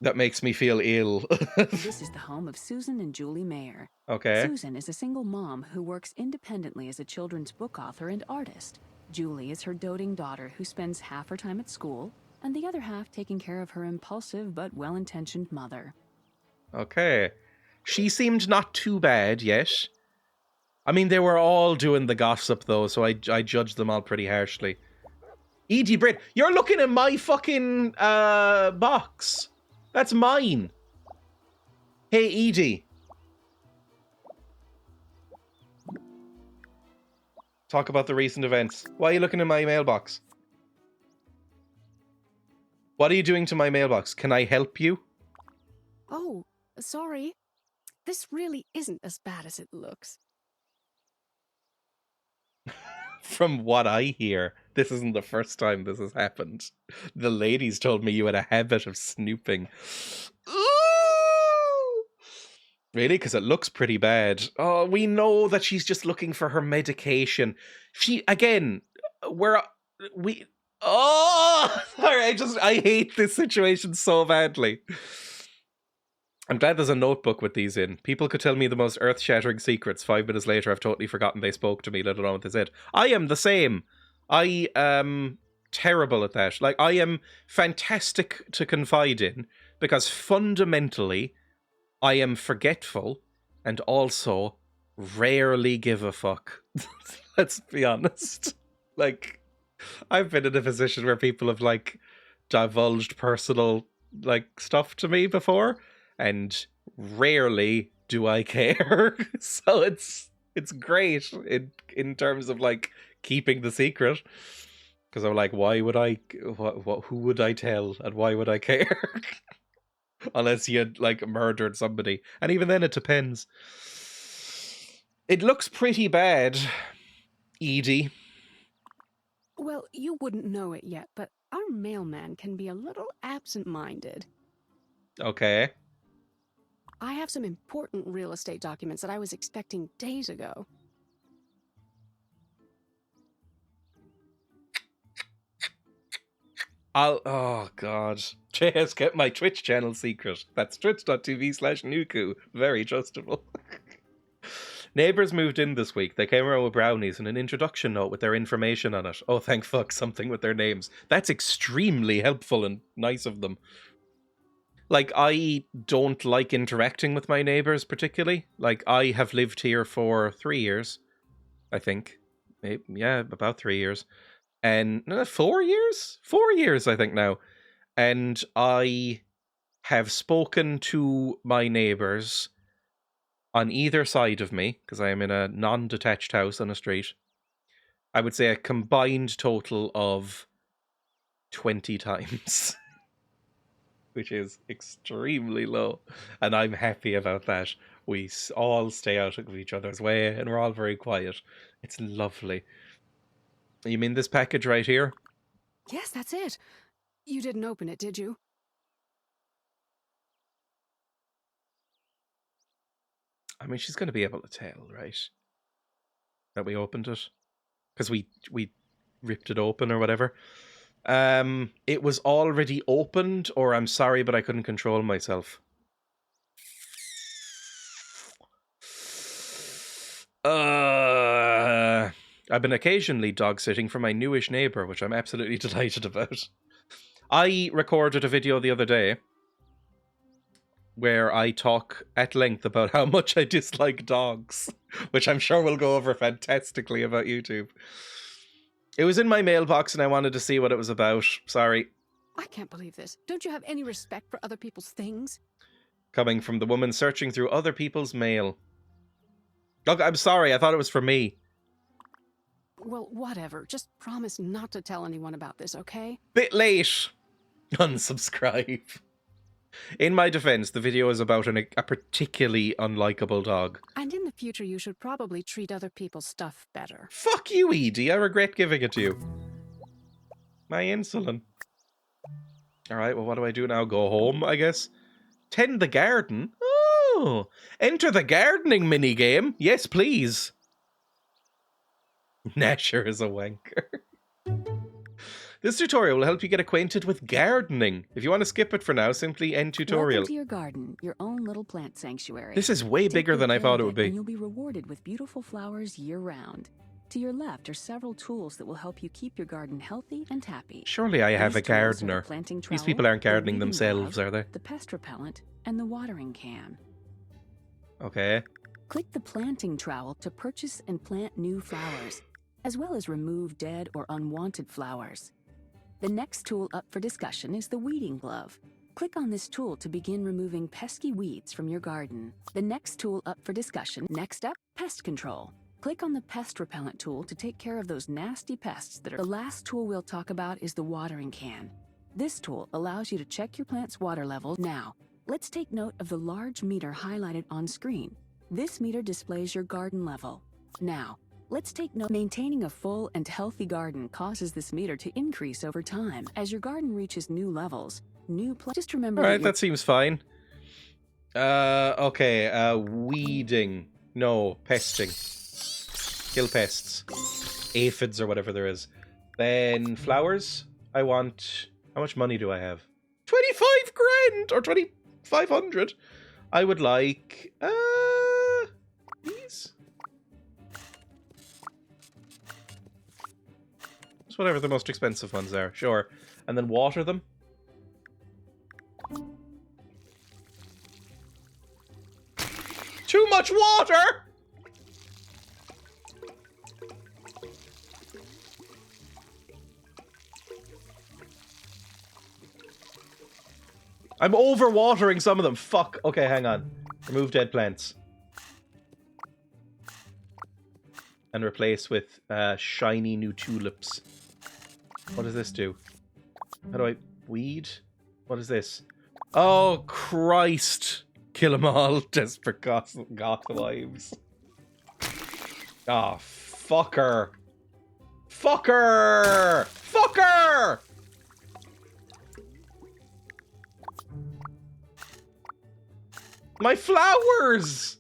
That makes me feel ill. This is the home of Susan and Julie Mayer. Okay. Susan is a single mom who works independently as a children's book author and artist. Julie is her doting daughter who spends half her time at school and the other half taking care of her impulsive but well-intentioned mother. Okay. She seemed not too bad yet. I mean, they were all doing the gossip, though, so I judged them all pretty harshly. Edie Britt, you're looking at my fucking box. That's mine. Hey, Edie. Talk about the recent events. Why are you looking in my mailbox? What are you doing to my mailbox? Can I help you? Oh, sorry. This really isn't as bad as it looks. From what I hear, this isn't the first time this has happened. The ladies told me you had a habit of snooping. Ooh! Really? Because it looks pretty bad. Oh, we know that she's just looking for her medication. Sorry, I hate this situation so badly. I'm glad there's a notebook with these in. People could tell me the most earth-shattering secrets. 5 minutes later, I've totally forgotten they spoke to me, let alone what they said. I am the same. I am terrible at that. Like, I am fantastic to confide in, because fundamentally, I am forgetful, and also rarely give a fuck. Let's be honest. Like, I've been in a position where people have, like, divulged personal, like, stuff to me before, and rarely do I care. So it's great in terms of like keeping the secret, because I'm like, why would I? Who would I tell, and why would I care? Unless you had like murdered somebody, and even then it depends. It looks pretty bad, Edie. Well, you wouldn't know it yet, but our mailman can be a little absent-minded. Okay. I have some important real estate documents that I was expecting days ago. Oh god. Just kept my Twitch channel secret. That's twitch.tv/Nuku. Very trustable. Neighbours moved in this week. They came around with brownies and an introduction note with their information on it. Oh, thank fuck, something with their names. That's extremely helpful and nice of them. Like, I don't like interacting with my neighbours particularly. Like, I have lived here for 3 years, I think. Yeah, about 3 years. And 4 years? 4 years, I think now. And I have spoken to my neighbours on either side of me, because I am in a non-detached house on a street. I would say a combined total of 20 times, which is extremely low. And I'm happy about that. We all stay out of each other's way, and we're all very quiet. It's lovely. You mean this package right here? Yes, that's it. You didn't open it, did you? I mean, she's going to be able to tell, right? That we opened it. Because we ripped it open or whatever. It was already opened, or I'm sorry, but I couldn't control myself. I've been occasionally dog-sitting for my newish neighbour, which I'm absolutely delighted about. I recorded a video the other day where I talk at length about how much I dislike dogs, which I'm sure will go over fantastically about YouTube. It was in my mailbox and I wanted to see what it was about. Sorry. I can't believe this. Don't you have any respect for other people's things? Coming from the woman searching through other people's mail. Look, I'm sorry. I thought it was for me. Well, whatever. Just promise not to tell anyone about this, okay? Bit late. Unsubscribe. In my defense, the video is about a particularly unlikable dog. And in the future, you should probably treat other people's stuff better. Fuck you, Edie. I regret giving it to you. My insulin. Alright, well, what do I do now? Go home, I guess? Tend the garden? Oh! Enter the gardening minigame. Yes, please. Nasher is a wanker. This tutorial will help you get acquainted with gardening. If you want to skip it for now, simply end tutorial. Welcome to your garden, your own little plant sanctuary. This is way bigger than I thought it would be. And you'll be rewarded with beautiful flowers year-round. To your left are several tools that will help you keep your garden healthy and happy. Surely I have a gardener. These people aren't gardening themselves, are they? The pest repellent and the watering can. Okay. Click the planting trowel to purchase and plant new flowers, as well as remove dead or unwanted flowers. The next tool up for discussion is the weeding glove. Click on this tool to begin removing pesky weeds from your garden. The next tool up for discussion, next up, pest control. Click on the pest repellent tool to take care of those nasty pests that are... The last tool we'll talk about is the watering can. This tool allows you to check your plant's water level. Now, let's take note of the large meter highlighted on screen. This meter displays your garden level. Now, let's take note. Maintaining a full and healthy garden causes this meter to increase over time. As your garden reaches new levels, just remember... Alright, that seems fine. Okay, weeding. No, pesting. Kill pests. Aphids or whatever there is. Then flowers. I want... How much money do I have? 25 grand! Or 2,500. I would like... these? Just whatever the most expensive ones are. Sure. And then water them. Too much water! I'm overwatering some of them. Fuck. Okay, hang on. Remove dead plants. And replace with shiny new tulips. What does this do? How do I... Weed? What is this? Oh, Christ. Kill them all. Desperate goth wives. Ah, fucker. Fucker! Fucker! My flowers!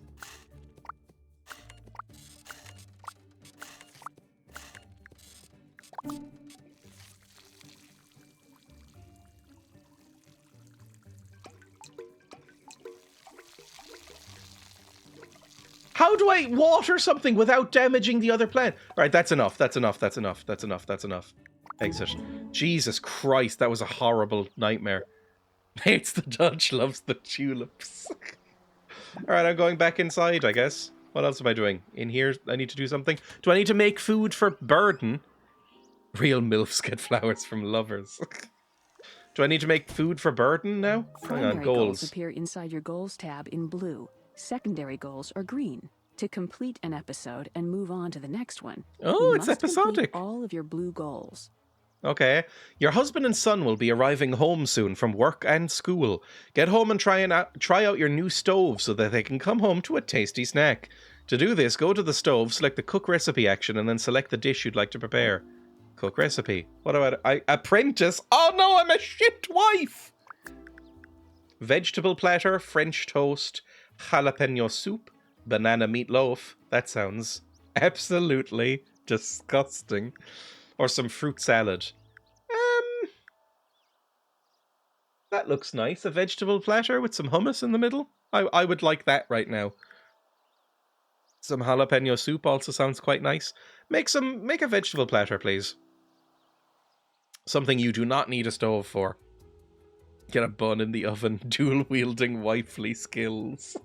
How do I water something without damaging the other plant? All right, that's enough. That's enough. That's enough. That's enough. That's enough. Exit. Jesus Christ, that was a horrible nightmare. Hates the Dutch, loves the tulips. All right, I'm going back inside, I guess. What else am I doing? In here, I need to do something. Do I need to make food for Burden? Real MILFs get flowers from lovers. Do I need to make food for Burden now? Hang on, Primary goals appear inside your goals tab in blue. Secondary goals are green. To complete an episode and move on to the next one, oh, it's episodic. All of your blue goals. Okay. Your husband and son will be arriving home soon from work and school. Get home and try out your new stove so that they can come home to a tasty snack. To do this, go to the stove, select the cook recipe action, and then select the dish you'd like to prepare. Cook recipe. What about apprentice? Oh no, I'm a shit wife! Vegetable platter, French toast, jalapeno soup, banana meatloaf. That sounds absolutely disgusting. Or some fruit salad. That looks nice. A vegetable platter with some hummus in the middle. I would like that right now. Some jalapeno soup also sounds quite nice. Make a vegetable platter, please. Something you do not need a stove for. Get a bun in the oven. Dual-wielding wifely skills.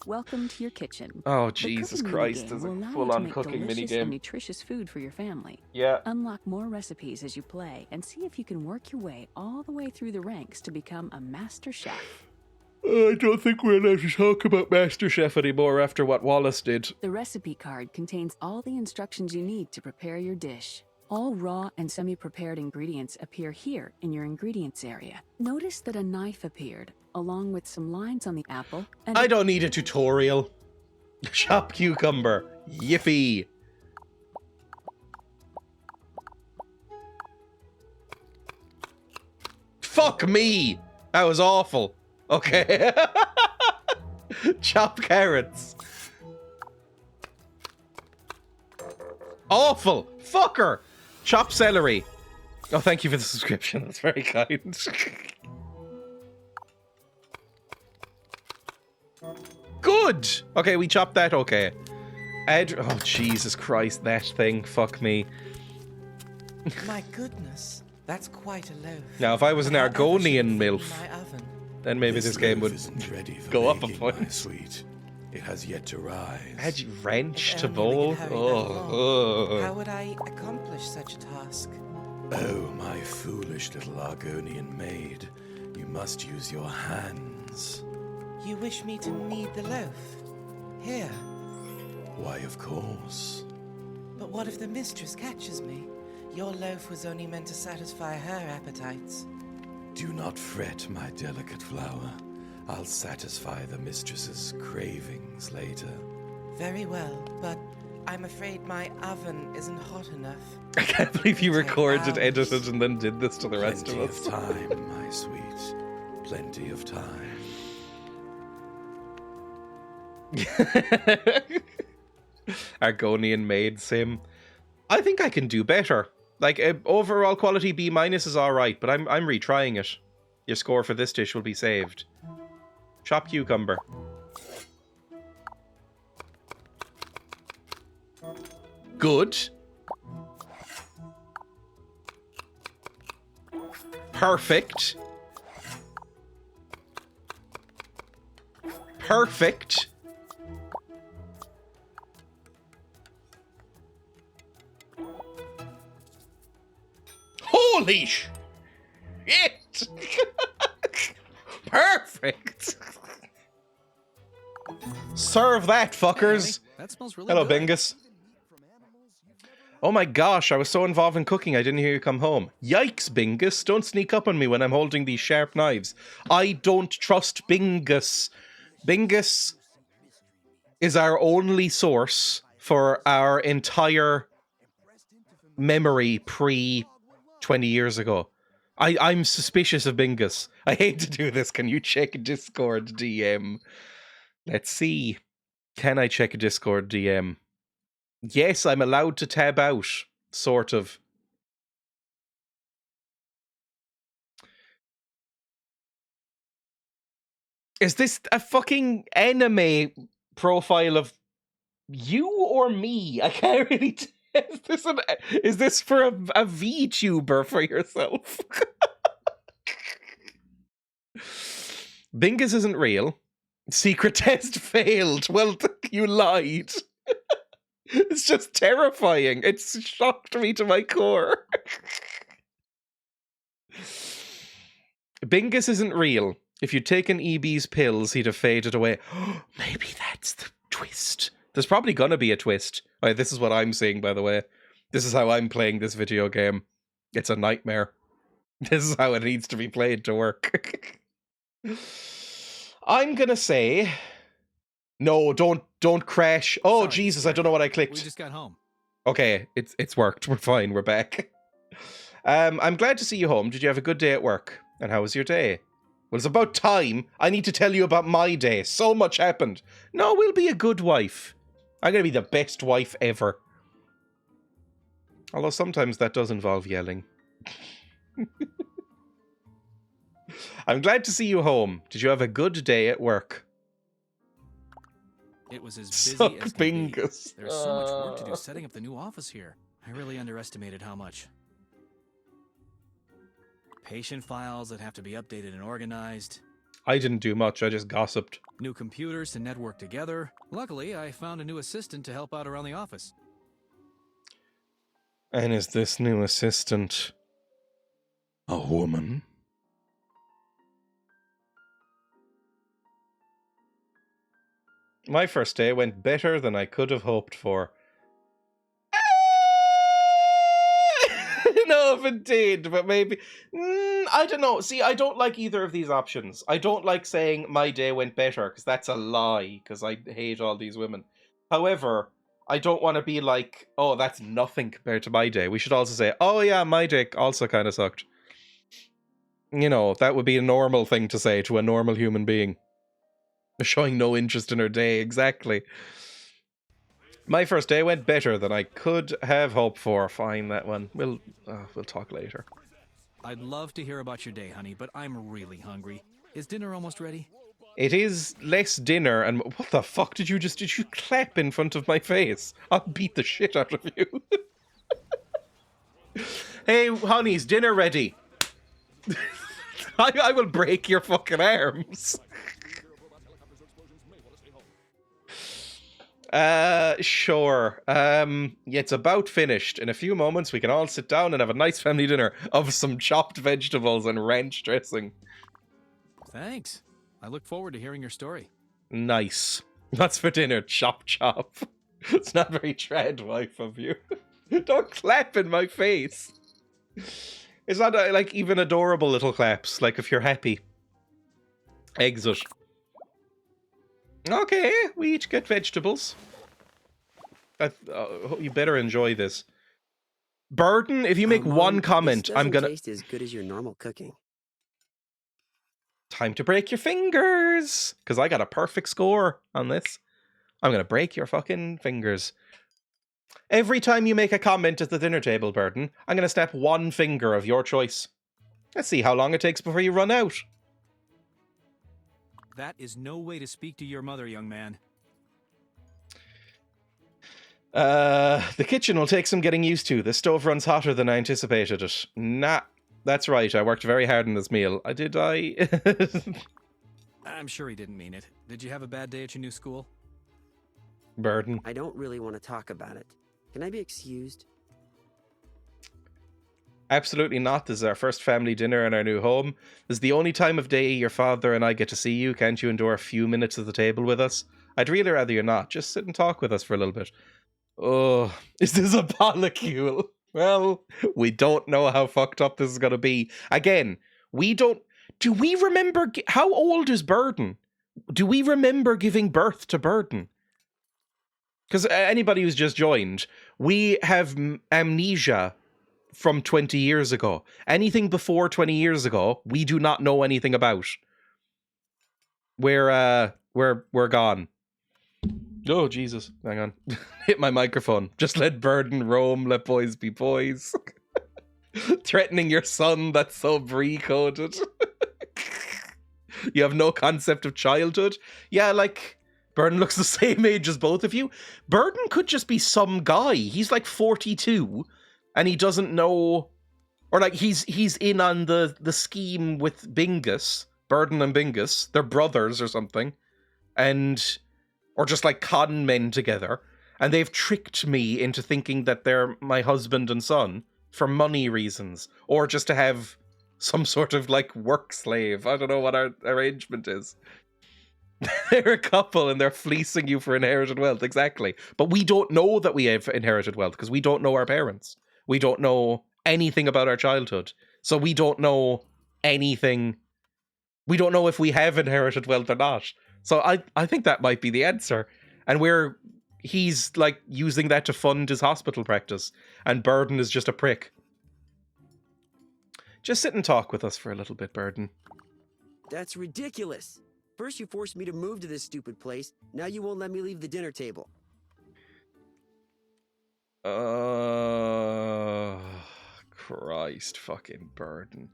Welcome to your kitchen. Oh, Jesus Christ. There's a full-on cooking minigame. And nutritious food for your family. Yeah. Unlock more recipes as you play and see if you can work your way all the way through the ranks to become a master chef. I don't think we're allowed to talk about Master Chef anymore after what Wallace did. The recipe card contains all the instructions you need to prepare your dish. All raw and semi-prepared ingredients appear here in your ingredients area. Notice that a knife appeared, along with some lines on the apple. And I don't need a tutorial. Chop cucumber. Yippee. Fuck me. That was awful. Okay. Chop carrots. Awful. Fucker. Chop celery. Oh, thank you for the subscription. That's very kind. Good. Okay, we chopped that. Okay. Oh, Jesus Christ. That thing. Fuck me. My goodness. That's quite a loaf. Now, if I was an Argonian MILF, then maybe this game would go up a point. Sweet. It has yet to rise. Had you wrench to bowl? Oh. How would I accomplish such a task? Oh, my foolish little Argonian maid. You must use your hands. You wish me to knead the loaf? Here. Why, of course. But what if the mistress catches me? Your loaf was only meant to satisfy her appetites. Do not fret, my delicate flower. I'll satisfy the mistress's cravings later. Very well, but I'm afraid my oven isn't hot enough. I can't believe you recorded, edited, and then did this to the rest of us. Plenty of time, my sweet. Plenty of time. Argonian maid sim. I think I can do better. Like, overall quality B- is alright, but I'm retrying it. Your score for this dish will be saved. Chop cucumber. Good. Perfect. Perfect. Holy shit! Perfect! Serve that, fuckers! That smells really Hello, good. Bingus. Oh my gosh, I was so involved in cooking I didn't hear you come home. Yikes, Bingus. Don't sneak up on me when I'm holding these sharp knives. I don't trust Bingus. Bingus is our only source for our entire memory pre 20 years ago. I'm suspicious of Bingus. I hate to do this. Can you check Discord DM? Let's see. Can I check a Discord DM? Yes, I'm allowed to tab out. Sort of. Is this a fucking anime profile of you or me? I can't really tell. Is this for a VTuber for yourself? Bingus isn't real. Secret test failed. Well, you lied. It's just terrifying. It's shocked me to my core. Bingus isn't real. If you'd taken EB's pills, he'd have faded away. Maybe that's the twist. There's probably gonna be a twist. This is what I'm seeing, by the way. This is how I'm playing this video game. It's a nightmare. This is how it needs to be played to work. I'm gonna say... No, don't crash. Oh, sorry, Jesus, I don't know what I clicked. We just got home. Okay, it's worked. We're fine. We're back. I'm glad to see you home. Did you have a good day at work? And how was your day? Well, it's about time. I need to tell you about my day. So much happened. No, we'll be a good wife. I'm going to be the best wife ever. Although sometimes that does involve yelling. I'm glad to see you home. Did you have a good day at work? It was as busy Suck as can be. Bingus. There's so much work to do setting up the new office here. I really underestimated how much. Patient files that have to be updated and organized. I didn't do much. I just gossiped. New computers to network together. Luckily, I found a new assistant to help out around the office. And is this new assistant a woman? My first day went better than I could have hoped for. No, if it did, but maybe... I don't know. See, I don't like either of these options. I don't like saying my day went better, because that's a lie, because I hate all these women. However, I don't want to be like, oh, that's nothing compared to my day. We should also say, oh yeah, my day also kind of sucked. You know, that would be a normal thing to say to a normal human being. Showing no interest in her day, exactly. My first day went better than I could have hoped for. Fine, that one. We'll talk later. I'd love to hear about your day, honey, but I'm really hungry. Is dinner almost ready? It is less dinner, and what the fuck did you clap in front of my face? I'll beat the shit out of you. Hey, honeys, dinner ready. I will break your fucking arms. Sure. Yeah, it's about finished. In a few moments, we can all sit down and have a nice family dinner of some chopped vegetables and ranch dressing. Thanks. I look forward to hearing your story. Nice. What's for dinner? Chop chop. It's not very trad wife of you. Don't clap in my face. It's not like even adorable little claps, like if you're happy. Exit. Okay, we each get vegetables. You better enjoy this. Burden, if you make one comment, I'm gonna... taste as good as your normal cooking. Time to break your fingers! Because I got a perfect score on this. I'm gonna break your fucking fingers. Every time you make a comment at the dinner table, Burden, I'm gonna snap one finger of your choice. Let's see how long it takes before you run out. That is no way to speak to your mother, young man. The kitchen will take some getting used to. The stove runs hotter than I anticipated it. Nah, that's right. I worked very hard on this meal. Did I? I'm sure he didn't mean it. Did you have a bad day at your new school? Burden. I don't really want to talk about it. Can I be excused? Absolutely not. This is our first family dinner in our new home. This is the only time of day your father and I get to see you. Can't you endure a few minutes at the table with us? I'd really rather you're not. Just sit and talk with us for a little bit. Oh, is this a polycule? Well, we don't know how fucked up this is going to be. Again, we don't... Do we remember... How old is Burden? Do we remember giving birth to Burden? Because anybody who's just joined, we have amnesia from 20 years ago. Anything before 20 years ago, we do not know anything about. We're gone. Oh, Jesus. Hang on. Hit my microphone. Just let burden roam, let boys be boys. Threatening your son, that's so Brie-coded. You have no concept of childhood? Yeah, like, Burden looks the same age as both of you. Burden could just be some guy. He's like 42 and he doesn't know, or like he's in on the scheme with Bingus, Burden and Bingus. They're brothers or something. Or just like con men together. And they've tricked me into thinking that they're my husband and son for money reasons. Or just to have some sort of like work slave. I don't know what our arrangement is. They're a couple and they're fleecing you for inherited wealth. Exactly. But we don't know that we have inherited wealth because we don't know our parents. We don't know anything about our childhood. So we don't know anything. We don't know if we have inherited wealth or not. So I think that might be the answer. And he's like using that to fund his hospital practice. And Burden is just a prick. Just sit and talk with us for a little bit, Burden. That's ridiculous. First you forced me to move to this stupid place. Now you won't let me leave the dinner table. Christ fucking Burden.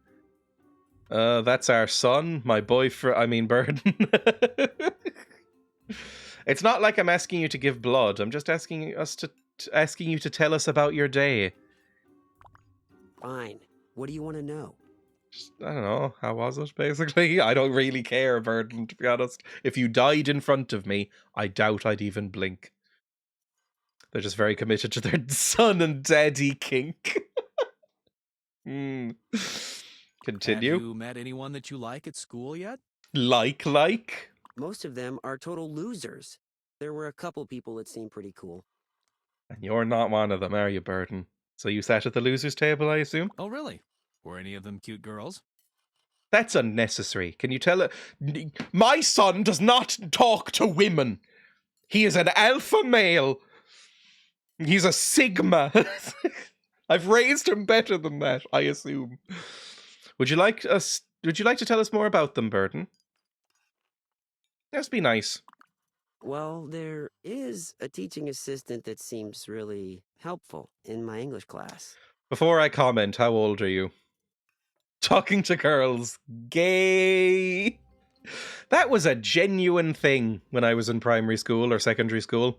That's our son, my boyfriend, Burden. It's not like I'm asking you to give blood. I'm just asking you to tell us about your day. Fine. What do you want to know? I don't know. How was it, basically? I don't really care, Burden, to be honest. If you died in front of me, I doubt I'd even blink. They're just very committed to their son and daddy kink. Continue. Have you met anyone that you like at school yet? Like? Most of them are total losers. There were a couple people that seemed pretty cool. And you're not one of them, are you, Burden? So you sat at the losers' table, I assume? Oh, really? Were any of them cute girls? That's unnecessary. Can you tell it? My son does not talk to women. He is an alpha male. He's a sigma. I've raised him better than that, I assume. Would you like to tell us more about them, Burden? Let's be nice. Well, there is a teaching assistant that seems really helpful in my English class. Before I comment, how old are you? Talking to girls. Gay. That was a genuine thing when I was in primary school or secondary school.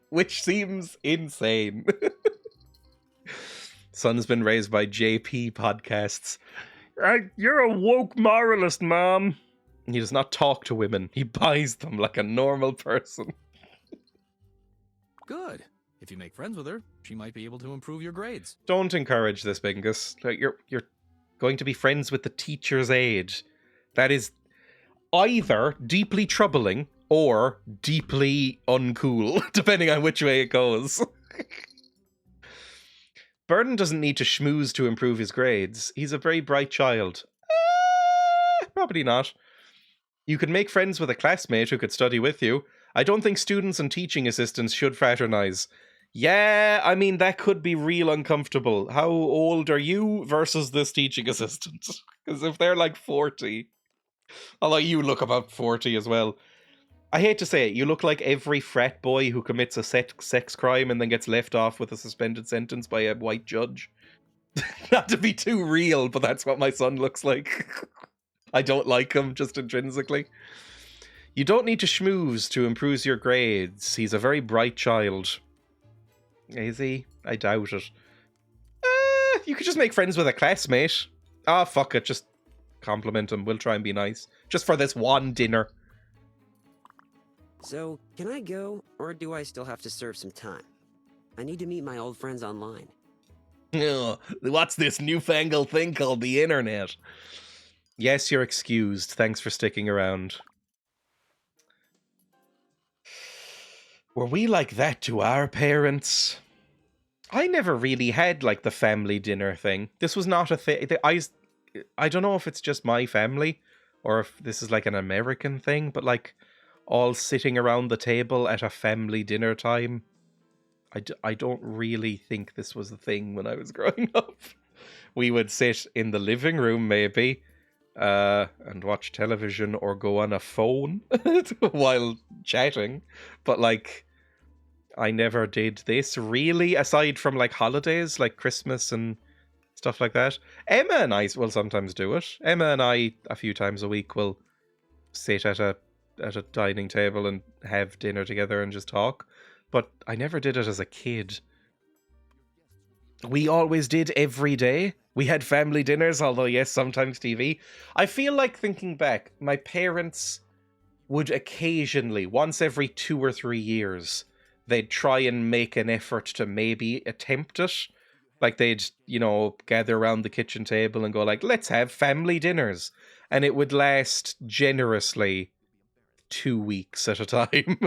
Which seems insane. Son's been raised by JP podcasts. You're a woke moralist, Mom. He does not talk to women. He buys them like a normal person. Good. If you make friends with her, she might be able to improve your grades. Don't encourage this, Bingus. You're going to be friends with the teacher's aide. That is either deeply troubling or deeply uncool, depending on which way it goes. Burden doesn't need to schmooze to improve his grades. He's a very bright child. Probably not. You can make friends with a classmate who could study with you. I don't think students and teaching assistants should fraternize. Yeah, that could be real uncomfortable. How old are you versus this teaching assistant? Because if they're like 40, although you look about 40 as well. I hate to say it, you look like every frat boy who commits a sex crime and then gets left off with a suspended sentence by a white judge. Not to be too real, but that's what my son looks like. I don't like him, just intrinsically. You don't need to schmooze to improve your grades. He's a very bright child. Is he? I doubt it. You could just make friends with a classmate. Fuck it, just compliment him. We'll try and be nice. Just for this one dinner. So, can I go, or do I still have to serve some time? I need to meet my old friends online. What's this newfangled thing called the internet? Yes, you're excused. Thanks for sticking around. Were we like that to our parents? I never really had like the family dinner thing. This was not a thing. I don't know if it's just my family or if this is like an American thing, but like all sitting around the table at a family dinner time. I don't really think this was a thing when I was growing up. We would sit in the living room maybe and watch television or go on a phone while chatting. But like, I never did this really, aside from like holidays, like Christmas and stuff like that. Emma and I will sometimes do it. Emma and I, a few times a week, will sit at a at a dining table and have dinner together and just talk. But I never did it as a kid. We always did every day. We had family dinners, although yes, sometimes TV. I feel like, thinking back, my parents would occasionally, once every 2 or 3 years, they'd try and make an effort to maybe attempt it. Like they'd, gather around the kitchen table and go like, let's have family dinners. And it would last generously 2 weeks at a time.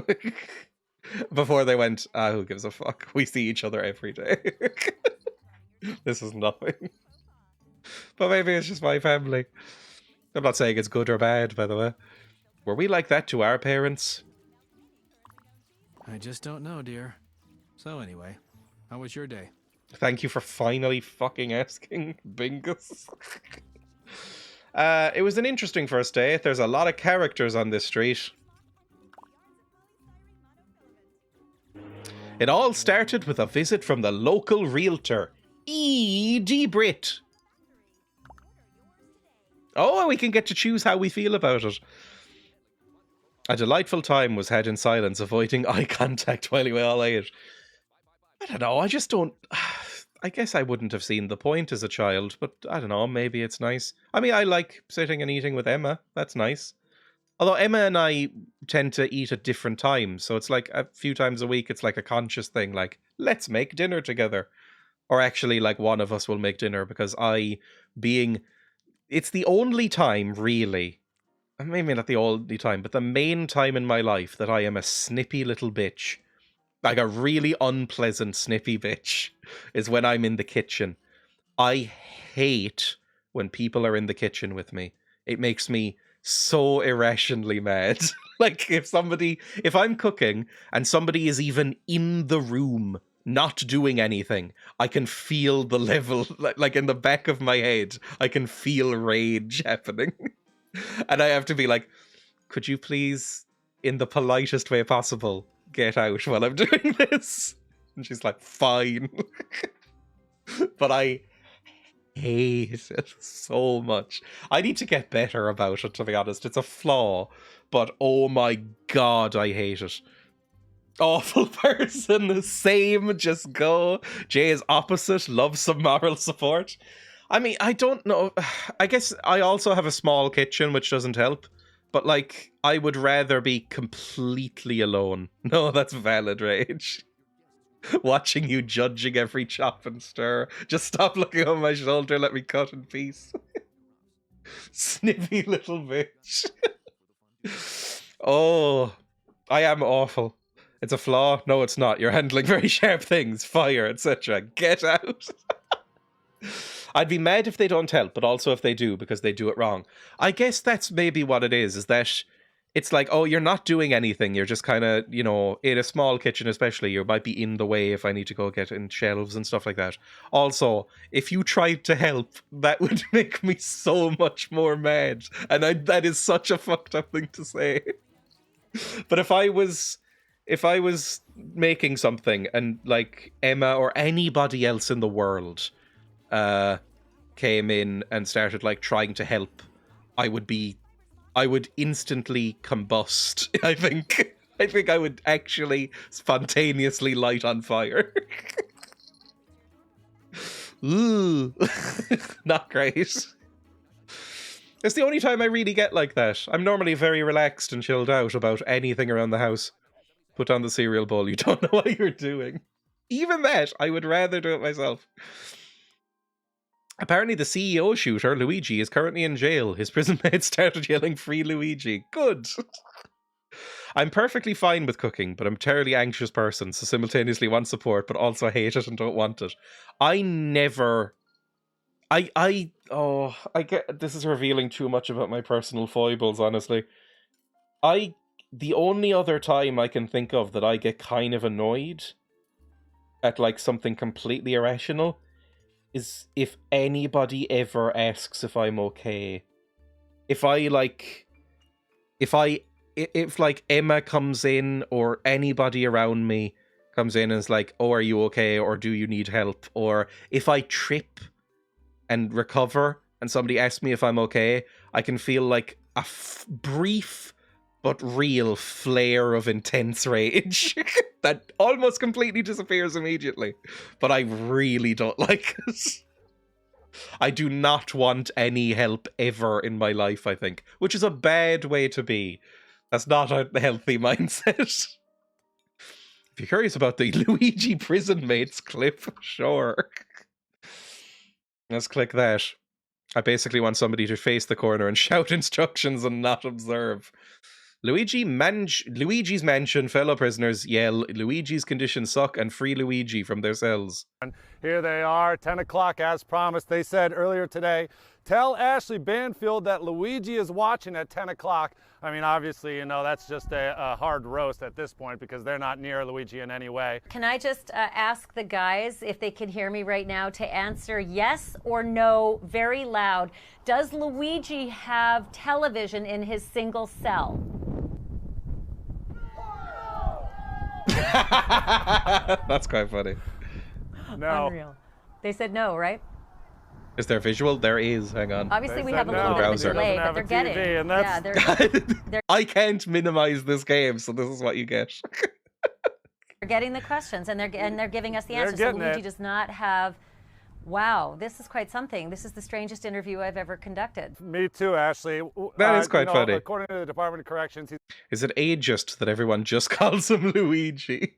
Before they went, who gives a fuck? We see each other every day. This is nothing. But maybe it's just my family. I'm not saying it's good or bad, by the way. Were we like that to our parents? I just don't know, dear. So anyway, how was your day? Thank you for finally fucking asking, Bingus. It was an interesting first day. There's a lot of characters on this street. It all started with a visit from the local realtor, E.D. Britt. Oh, we can get to choose how we feel about it. A delightful time was had in silence, avoiding eye contact while we all ate. I don't know, I just don't... I guess I wouldn't have seen the point as a child, but I don't know, maybe it's nice. I mean, I like sitting and eating with Emma. That's nice. Although Emma and I tend to eat at different times, so it's like a few times a week, it's like a conscious thing, like, let's make dinner together. Or actually, like, one of us will make dinner, because it's the only time, really, maybe not the only time, but the main time in my life that I am a snippy little bitch. Like a really unpleasant snippy bitch is when I'm in the kitchen. I hate when people are in the kitchen with me. It makes me so irrationally mad. Like if I'm cooking and somebody is even in the room not doing anything, I can feel the level, like in the back of my head, I can feel rage happening. And I have to be like, could you please, in the politest way possible, get out while I'm doing this? And she's like, fine. But I hate it so much. I need to get better about it, to be honest. It's a flaw, but oh my god, I hate it. Awful person, same, just go. Jay is opposite, loves some moral support. I mean, I don't know. I guess I also have a small kitchen, which doesn't help. But, like, I would rather be completely alone. No, that's valid rage. Watching you judging every chop and stir. Just stop looking over my shoulder, let me cut in peace. Snippy little bitch. Oh, I am awful. It's a flaw? No, it's not. You're handling very sharp things. Fire, etc. Get out. I'd be mad if they don't help, but also if they do, because they do it wrong. I guess that's maybe what it is that it's like, oh, you're not doing anything. You're just kind of, in a small kitchen especially, you might be in the way if I need to go get in shelves and stuff like that. Also, if you tried to help, that would make me so much more mad. And that is such a fucked up thing to say. But if I was making something and, like, Emma or anybody else in the world came in and started like trying to help, I would instantly combust. I think I would actually spontaneously light on fire. Ooh, not great. It's the only time I really get like that. I'm normally very relaxed and chilled out about anything around the house. Put on the cereal bowl, you don't know what you're doing. Even that, I would rather do it myself. Apparently the CEO shooter, Luigi, is currently in jail. His prison mates started yelling, "Free Luigi." Good. I'm perfectly fine with cooking, but I'm a terribly anxious person, so simultaneously want support, but also hate it and don't want it. This is revealing too much about my personal foibles, honestly. The only other time I can think of that I get kind of annoyed at, like, something completely irrational is if anybody ever asks if I'm okay. If Emma comes in or anybody around me comes in and is like, oh, are you okay? Or do you need help? Or if I trip and recover and somebody asks me if I'm okay, I can feel like a brief but real flare of intense rage that almost completely disappears immediately. But I really don't like it. I do not want any help ever in my life, I think, which is a bad way to be. That's not a healthy mindset. If you're curious about the Luigi prison mates clip, sure. Let's click that. I basically want somebody to face the corner and shout instructions and not observe. Luigi's mansion, fellow prisoners yell, Luigi's conditions suck and free Luigi from their cells. Here they are, 10 o'clock as promised. They said earlier today, tell Ashley Banfield that Luigi is watching at 10 o'clock. I mean, obviously, you know, that's just a hard roast at this point because they're not near Luigi in any way. Can I just ask the guys if they can hear me right now to answer yes or no very loud? Does Luigi have television in his single cell? That's quite funny. No. Unreal. They said no, right? Is there visual? There is. Hang on. Obviously, we have a little bit of a delay, but they're getting. Yeah, they're I can't minimize this game, so this is what you get. they're getting the questions, and they're giving us the answers. So Luigi does not have. Wow, this is quite something. This is the strangest interview I've ever conducted. Me too, Ashley. That is quite funny. According to the Department of Corrections, is it ageist that everyone just calls him Luigi?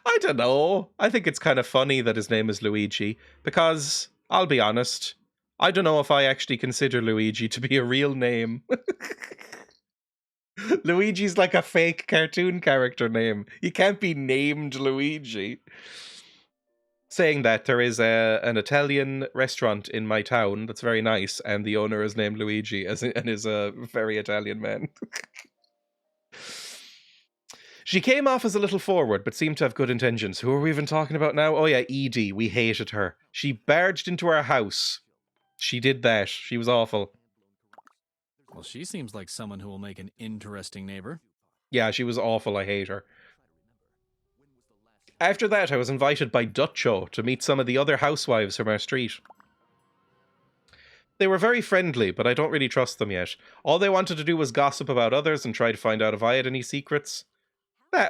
I don't know. I think it's kind of funny that his name is Luigi, because, I'll be honest, I don't know if I actually consider Luigi to be a real name. Luigi's like a fake cartoon character name. You can't be named Luigi. Saying that, there is an Italian restaurant in my town that's very nice, and the owner is named Luigi and is a very Italian man. She came off as a little forward, but seemed to have good intentions. Who are we even talking about now? Oh yeah, Edie. We hated her. She barged into our house. She did that. She was awful. Well, she seems like someone who will make an interesting neighbor. Yeah, she was awful. I hate her. After that, I was invited by Dutcho to meet some of the other housewives from our street. They were very friendly, but I don't really trust them yet. All they wanted to do was gossip about others and try to find out if I had any secrets.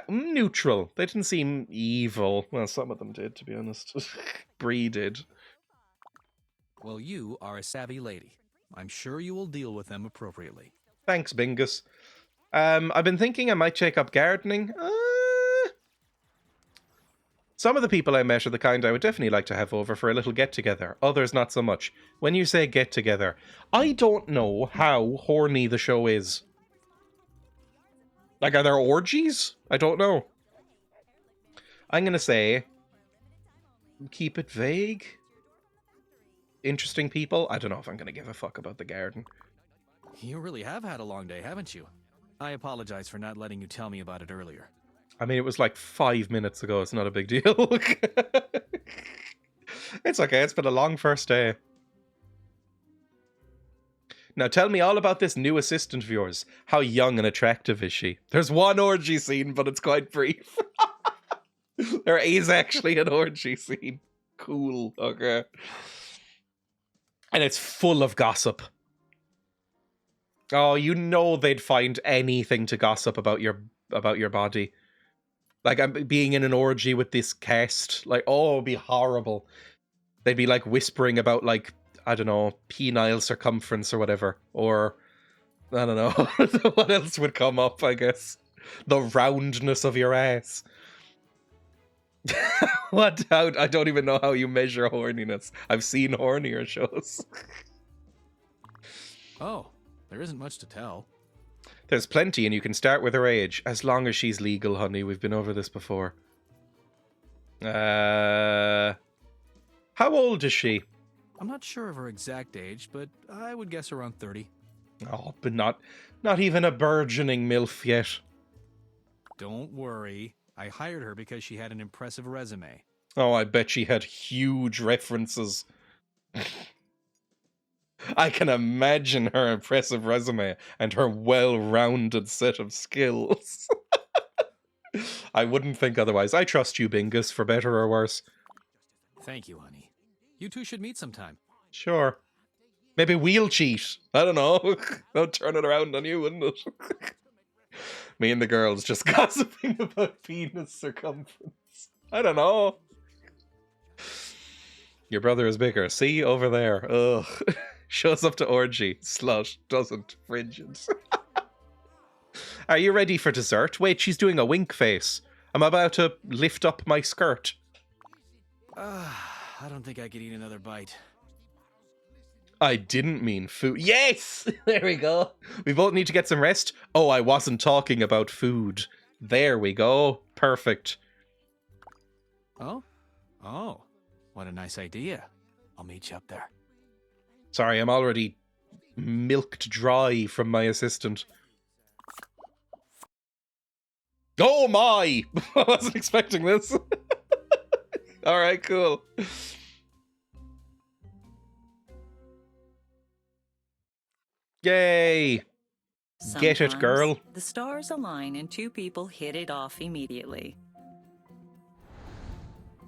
Neutral. They didn't seem evil. Well, some of them did, to be honest. Bree did. Well, you are a savvy lady. I'm sure you will deal with them appropriately. Thanks, Bingus. I've been thinking I might take up gardening. Some of the people I met are the kind I would definitely like to have over for a little get-together. Others, not so much. When you say get-together, I don't know how horny the show is. Like, are there orgies? I don't know. I'm going to say, keep it vague. Interesting people. I don't know if I'm going to give a fuck about the garden. You really have had a long day, haven't you? I apologize for not letting you tell me about it earlier. I mean, it was like 5 minutes ago. It's not a big deal. It's okay. It's been a long first day. Now tell me all about this new assistant of yours. How young and attractive is she? There's one orgy scene, but it's quite brief. There is actually an orgy scene. Cool. Okay. And it's full of gossip. Oh, you know they'd find anything to gossip about your body. Like, I'm being in an orgy with this cast. Like, oh, it'd be horrible. They'd be, like, whispering about, like, I don't know, penile circumference or whatever. Or, I don't know. What else would come up, I guess? The roundness of your ass. What? How? I don't even know how you measure horniness. I've seen hornier shows. Oh, there isn't much to tell. There's plenty, and you can start with her age. As long as she's legal, honey. We've been over this before. How old is she? I'm not sure of her exact age, but I would guess around 30. Oh, but not even a burgeoning MILF yet. Don't worry. I hired her because she had an impressive resume. Oh, I bet she had huge references. I can imagine her impressive resume and her well-rounded set of skills. I wouldn't think otherwise. I trust you, Bingus, for better or worse. Thank you, honey. You two should meet sometime. Sure. Maybe we'll cheat. I don't know. I'll turn it around on you, wouldn't it? Me and the girls just gossiping about penis circumference. I don't know. Your brother is bigger. See, over there. Ugh. Shows up to orgy. Slut. Doesn't. Frigid. Are you ready for dessert? Wait, she's doing a wink face. I'm about to lift up my skirt. I don't think I could eat another bite. I didn't mean food. Yes! There we go. We both need to get some rest. Oh, I wasn't talking about food. There we go. Perfect. Oh? Oh. What a nice idea. I'll meet you up there. Sorry, I'm already milked dry from my assistant. Oh my! I wasn't expecting this. Alright, cool. Yay! Get it, girl. The stars align and two people hit it off immediately.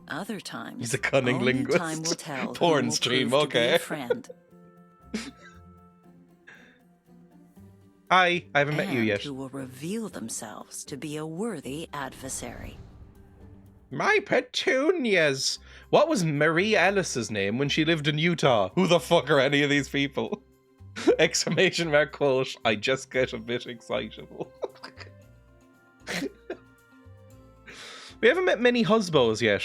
Other times, He's a cunning only linguist. time will tell Porn who will stream, prove to be okay. a friend. Hi, I haven't met you and yet. who will reveal themselves to be a worthy adversary. My petunias! What was Marie Ellis's name when she lived in Utah? Who the fuck are any of these people? Exclamation mark quote, I just get a bit excitable. We haven't met many husbands yet.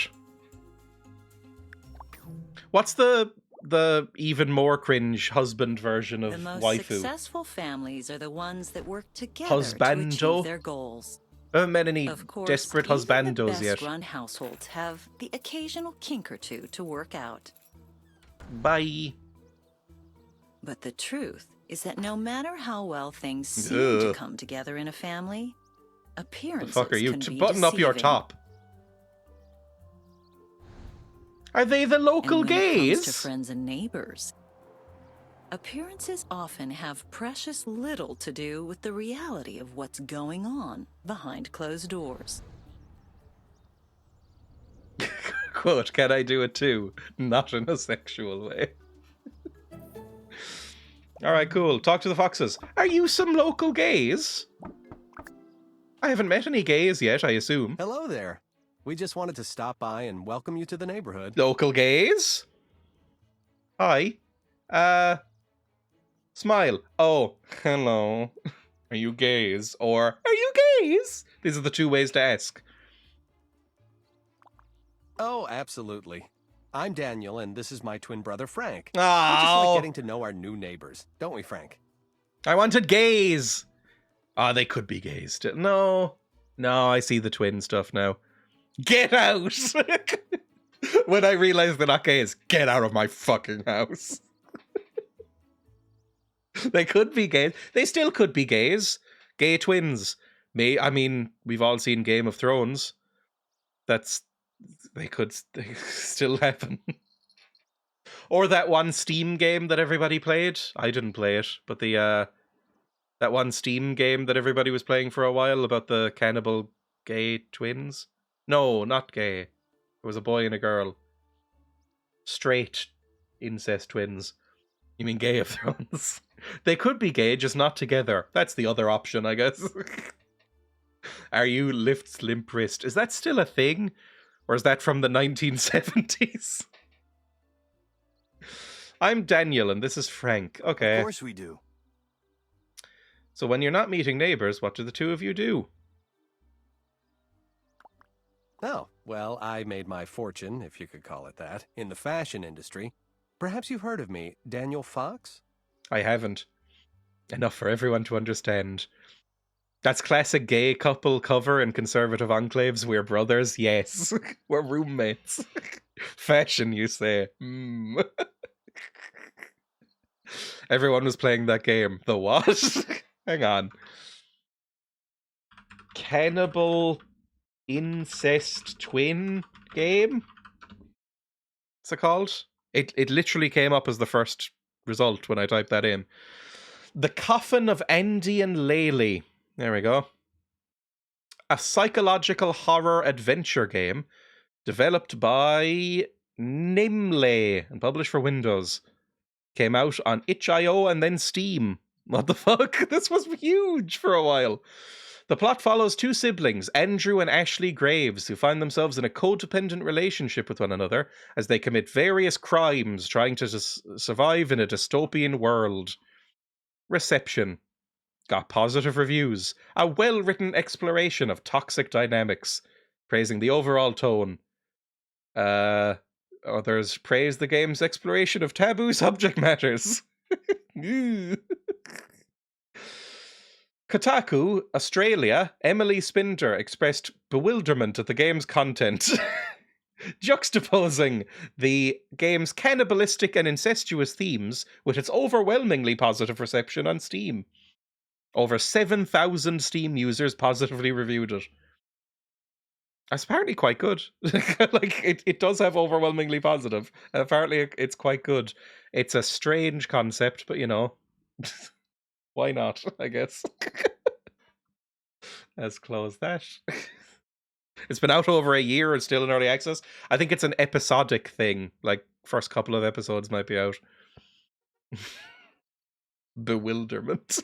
What's the even more cringe husband version of The most waifu? successful families are the ones that work together to Husbando? achieve their goals. I haven't met any Of course, desperate even husbandos the yet. best-run households have the occasional kink or two to work out. Bye. But the truth is that no matter how well things seem to Ugh. come together in a family, The appearances fuck are you? can be Button up your deceiving. top. Are they the local And when it comes to gays? friends and neighbors, appearances often have precious little to do with the reality of what's going on behind closed doors. Quote, can I do it too? Not in a sexual way. Alright, cool. Talk to the foxes. Are you some local gays? I haven't met any gays yet, I assume. Hello there. We just wanted to stop by and welcome you to the neighborhood. Local gays? Hi. Smile. Oh, hello. Are you gays? Or, are you gays? These are the two ways to ask. Oh, absolutely. I'm Daniel, and this is my twin brother, Frank. Oh. We just like getting to know our new neighbors, don't we, Frank? I wanted gays. Ah, they could be gays. No. No, I see the twin stuff now. Get out! When I realize they're not gays, get out of my fucking house. They could be gays. They still could be gays. Gay twins. I mean, we've all seen Game of Thrones. They could still happen. Or that one Steam game that everybody played. I didn't play it, but that one Steam game that everybody was playing for a while about the cannibal gay twins. No, not gay. It was a boy and a girl. Straight incest twins. You mean Game of Thrones? They could be gay, just not together. That's the other option, I guess. Are you Lift's limp wrist? Is that still a thing? Or is that from the 1970s? I'm Daniel, and this is Frank. Okay. Of course we do. So when you're not meeting neighbors, what do the two of you do? Oh, well, I made my fortune, if you could call it that, in the fashion industry. Perhaps you've heard of me, Daniel Fox? I haven't. Enough for everyone to understand. That's classic gay couple cover in conservative enclaves. We're brothers, yes. We're roommates. Fashion, you say. Everyone was playing that game. The what? Hang on. Cannibal incest twin game? What's it called? It literally came up as the first result when I typed that in. The Coffin of Andy and Laylee. There we go. A psychological horror adventure game developed by Nimlay and published for Windows. Came out on itch.io and then Steam. What the fuck? This was huge for a while. The plot follows two siblings, Andrew and Ashley Graves, who find themselves in a codependent relationship with one another as they commit various crimes trying to survive in a dystopian world. Reception. Got positive reviews. A well-written exploration of toxic dynamics, praising the overall tone. Others praise the game's exploration of taboo subject matters. Kotaku, Australia, Emily Spinter expressed bewilderment at the game's content, juxtaposing the game's cannibalistic and incestuous themes with its overwhelmingly positive reception on Steam. Over 7,000 Steam users positively reviewed it. That's apparently quite good. Like, it does have overwhelmingly positive. Apparently, it's quite good. It's a strange concept, but you know, why not, I guess. Let's close that. It's been out over a year and still in early access. I think it's an episodic thing. Like, first couple of episodes might be out. Bewilderment.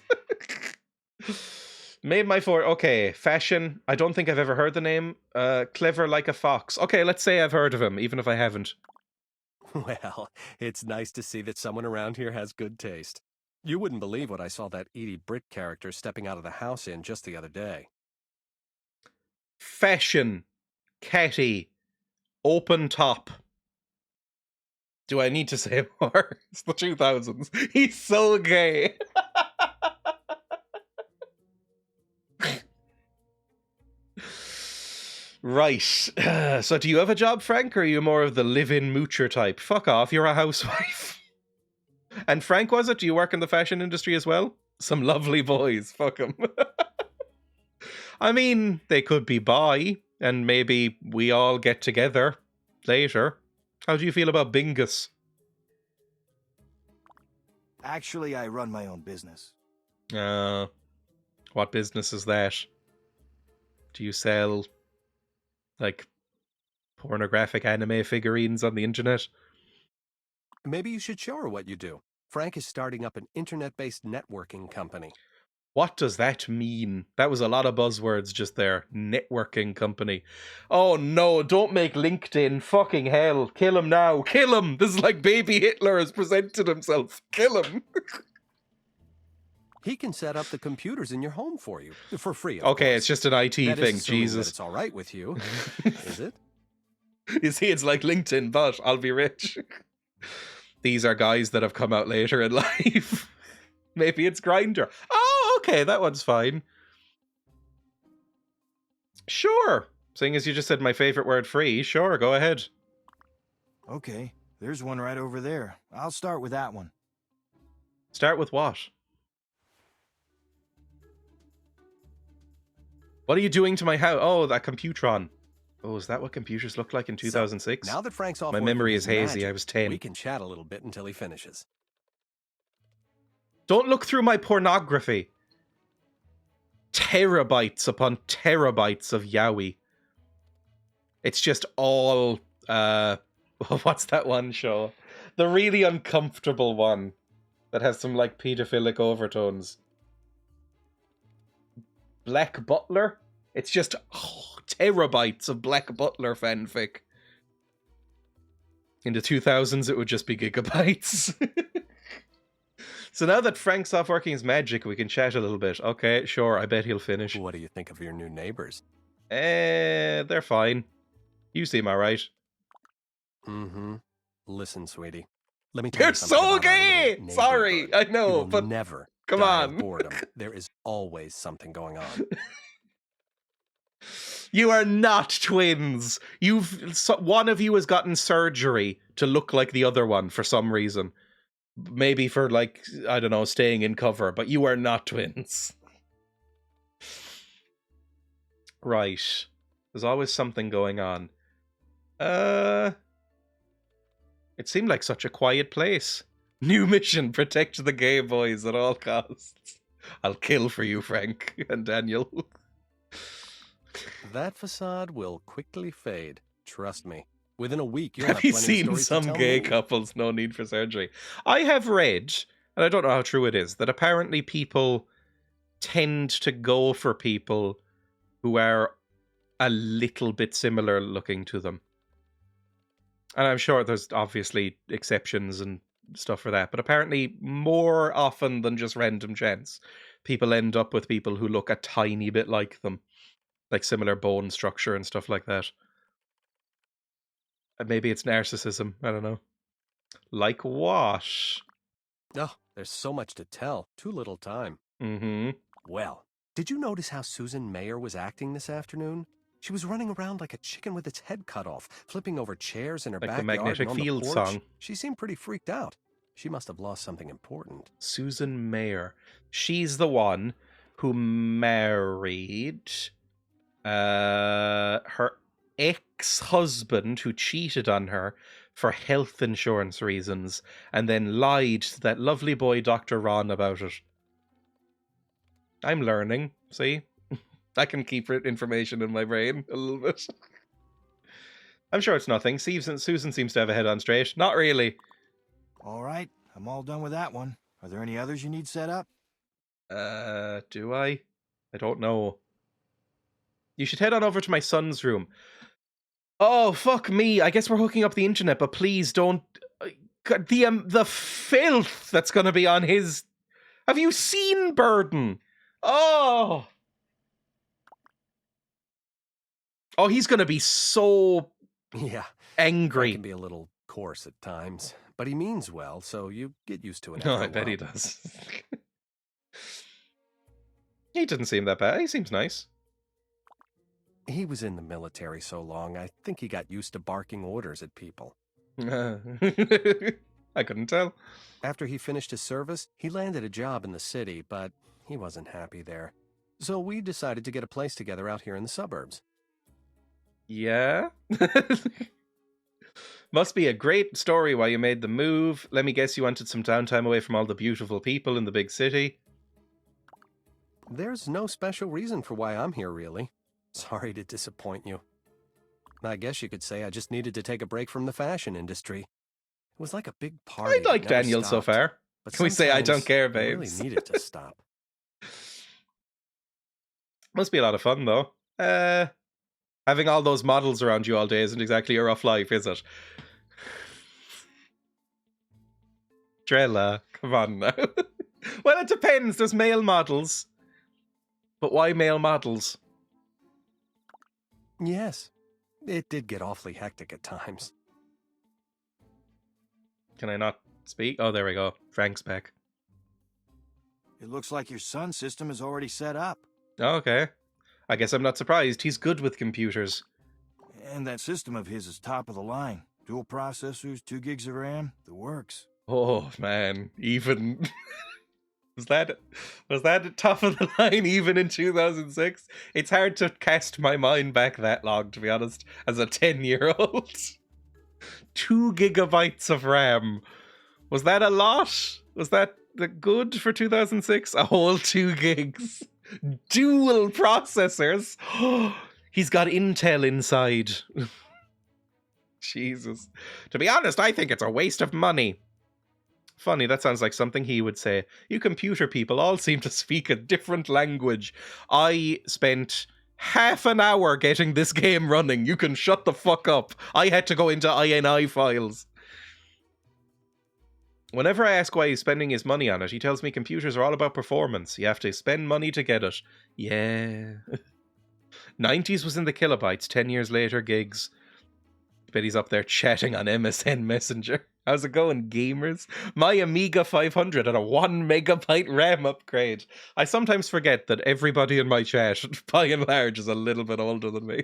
Made my fort. Okay, fashion. I don't think I've ever heard the name. Clever like a fox. Okay, let's say I've heard of him, even if I haven't. Well, it's nice to see that someone around here has good taste. You wouldn't believe what I saw that Edie Britt character stepping out of the house in just the other day. Fashion. Catty. Open top. Do I need to say more? It's the 2000s. He's so gay. Right. So do you have a job, Frank, or are you more of the live-in moocher type? Fuck off, you're a housewife. And Frank, was it? Do you work in the fashion industry as well? Some lovely boys. Fuck them. I mean, they could be bi, and maybe we all get together later. How do you feel about Bingus? Actually, I run my own business. What business is that? Do you sell, like, pornographic anime figurines on the internet? Maybe you should show her what you do. Frank is starting up an internet-based networking company. What does that mean? That was a lot of buzzwords just there. Networking company. Oh no, don't make LinkedIn. Fucking hell. Kill him now. Kill him. This is like baby Hitler has presented himself. Kill him. He can set up the computers in your home for you. For free, of Okay, course. it's just an IT That thing. is assuming Jesus. that it's all right with you. Is it? You see, it's like LinkedIn, but I'll be rich. These are guys that have come out later in life. Maybe it's Grindr. Oh, okay, that one's fine. Sure. Seeing as you just said my favorite word, free, sure, go ahead. Okay, there's one right over there. I'll start with that one. Start with what? What are you doing to my house? Oh, that Computron. Oh, is that what computers looked like in 2006? Now that Frank's off my work memory with is his hazy. magic, I was 10. We can chat a little bit until he finishes. Don't look through my pornography. Terabytes upon terabytes of yaoi. It's just all, what's that one show? The really uncomfortable one that has some, like, pedophilic overtones. Black Butler? It's just terabytes of Black Butler fanfic. In the 2000s, it would just be gigabytes. So now that Frank's off working his magic, we can chat a little bit. Okay, sure, I bet he'll finish. What do you think of your new neighbors? They're fine. You seem alright. Mm-hmm. Listen, sweetie. Let me tell You're you something so about our gay! little Sorry, neighborhood. I know, You will but never come die of on. boredom. There is always something going on. You are not twins. One of you has gotten surgery to look like the other one for some reason. Maybe for, like, I don't know, staying in cover, but you are not twins. Right. There's always something going on. It seemed like such a quiet place. New mission, protect the gay boys at all costs. I'll kill for you, Frank and Daniel. That facade will quickly fade. Trust me. Within a week, you'll Have you plenty of seen stories to some tell gay me. couples? No need for surgery. I have read, and I don't know how true it is, that apparently people tend to go for people who are a little bit similar looking to them. And I'm sure there's obviously exceptions and stuff for that, but apparently more often than just random chance, people end up with people who look a tiny bit like them, like similar bone structure and stuff like that. And maybe it's narcissism, I don't know. Like what? Oh, there's so much to tell. Too little time. Mm-hmm. Well, did you notice how Susan Mayer was acting this afternoon? She was running around like a chicken with its head cut off, flipping over chairs in her Like the backyard Magnetic and on Field the porch. song. She seemed pretty freaked out. She must have lost something important. Susan Mayer. She's the one who married her ex-husband who cheated on her for health insurance reasons and then lied to that lovely boy Dr. Ron about it. I'm learning, see? I can keep information in my brain a little bit. I'm sure it's nothing. Susan seems to have a head on straight. Not really. All right, I'm all done with that one. Are there any others you need set up? Do I? I don't know. You should head on over to my son's room. Oh, fuck me. I guess we're hooking up the internet, but please don't... The filth that's going to be on his... Have you seen Burden? Oh! Oh, he's going to be so... Yeah. Angry. He can be a little coarse at times, but he means well, so you get used to it. No, I bet he does. He doesn't seem that bad. He seems nice. He was in the military so long, I think he got used to barking orders at people. I couldn't tell. After he finished his service, he landed a job in the city, but he wasn't happy there. So we decided to get a place together out here in the suburbs. Yeah? Must be a great story why you made the move. Let me guess you wanted some downtime away from all the beautiful people in the big city. There's no special reason for why I'm here, really. Sorry to disappoint you. I guess you could say I just needed to take a break from the fashion industry. It was like a big party. I like Daniel so far. But can we say I don't care, I babes? really needed to stop. Must be a lot of fun, though. Having all those models around you all day isn't exactly a rough life, is it? Dreya, come on now. Well, it depends. There's male models. But why male models? Yes. It did get awfully hectic at times. Can I not speak? Oh, there we go. Frank's back. It looks like your son's system is already set up. Okay. I guess I'm not surprised. He's good with computers. And that system of his is top of the line. Dual processors, 2 gigs of RAM, the works. Oh, man. Even... Was that top of the line even in 2006? It's hard to cast my mind back that long, to be honest, as a 10-year-old. 2 gigabytes of RAM. Was that a lot? Was that good for 2006? A whole 2 gigs. Dual processors. He's got Intel inside. Jesus. To be honest, I think it's a waste of money. Funny, that sounds like something he would say. You computer people all seem to speak a different language. I spent half an hour getting this game running. You can shut the fuck up. I had to go into INI files. Whenever I ask why he's spending his money on it, he tells me computers are all about performance. You have to spend money to get it. Yeah. 90s was in the kilobytes, 10 years later, gigs. Bet he's up there chatting on MSN Messenger. How's it going, gamers? My Amiga 500 had a 1 megabyte RAM upgrade. I sometimes forget that everybody in my chat, by and large, is a little bit older than me.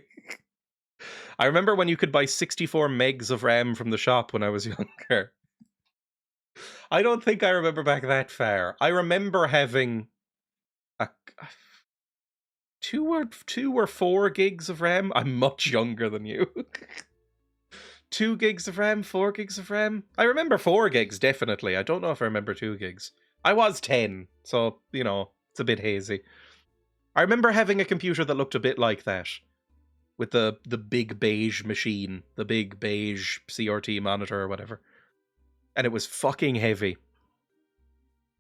I remember when you could buy 64 megs of RAM from the shop when I was younger. I don't think I remember back that far. I remember having a 2 or 4 gigs of RAM. I'm much younger than you. 2 gigs of RAM, 4 gigs of RAM. I remember 4 gigs, definitely. I don't know if I remember 2 gigs. I was 10, so, you know, it's a bit hazy. I remember having a computer that looked a bit like that. With the big beige machine. The big beige CRT monitor or whatever. And it was fucking heavy.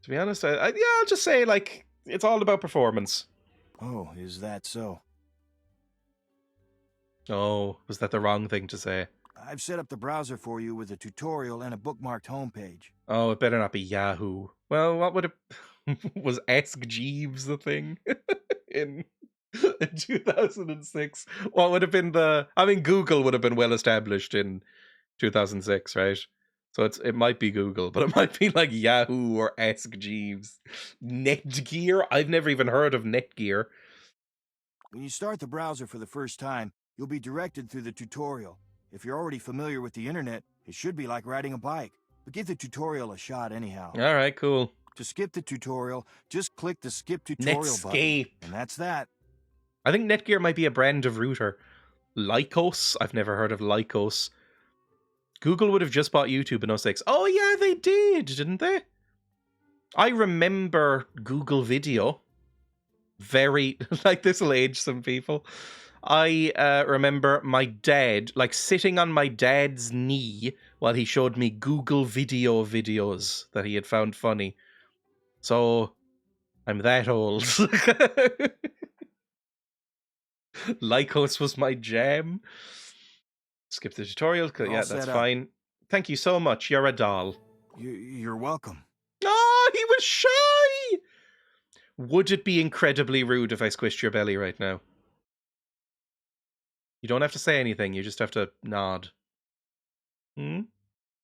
To be honest, I'll just say, like, It's all about performance. Oh, is that so? Oh, was that the wrong thing to say? I've set up the browser for you with a tutorial and a bookmarked homepage. Oh, it better not be Yahoo. Well, what would it... was Ask Jeeves the thing in 2006? What would have been the... I mean, Google would have been well established in 2006, right? So it might be Google, but it might be like Yahoo or Ask Jeeves. Netgear? I've never even heard of Netgear. When you start the browser for the first time, you'll be directed through the tutorial. If you're already familiar with the internet, it should be like riding a bike. But give the tutorial a shot anyhow. All right, cool. To skip the tutorial, just click the skip tutorial Netscape. button. And that's that. I think Netgear might be a brand of router. Lycos? I've never heard of Lycos. Google would have just bought YouTube in 06. Oh yeah, they didn't they? I remember Google Video. Very, like, this will age some people. I remember my dad, like, sitting on my dad's knee while he showed me Google Video videos that he had found funny. So, I'm that old. Lycos was my jam. Skip the tutorial. Yeah, that's fine. Thank you so much. You're a doll. You're welcome. Oh, he was shy! Would it be incredibly rude if I squished your belly right now? You don't have to say anything. You just have to nod.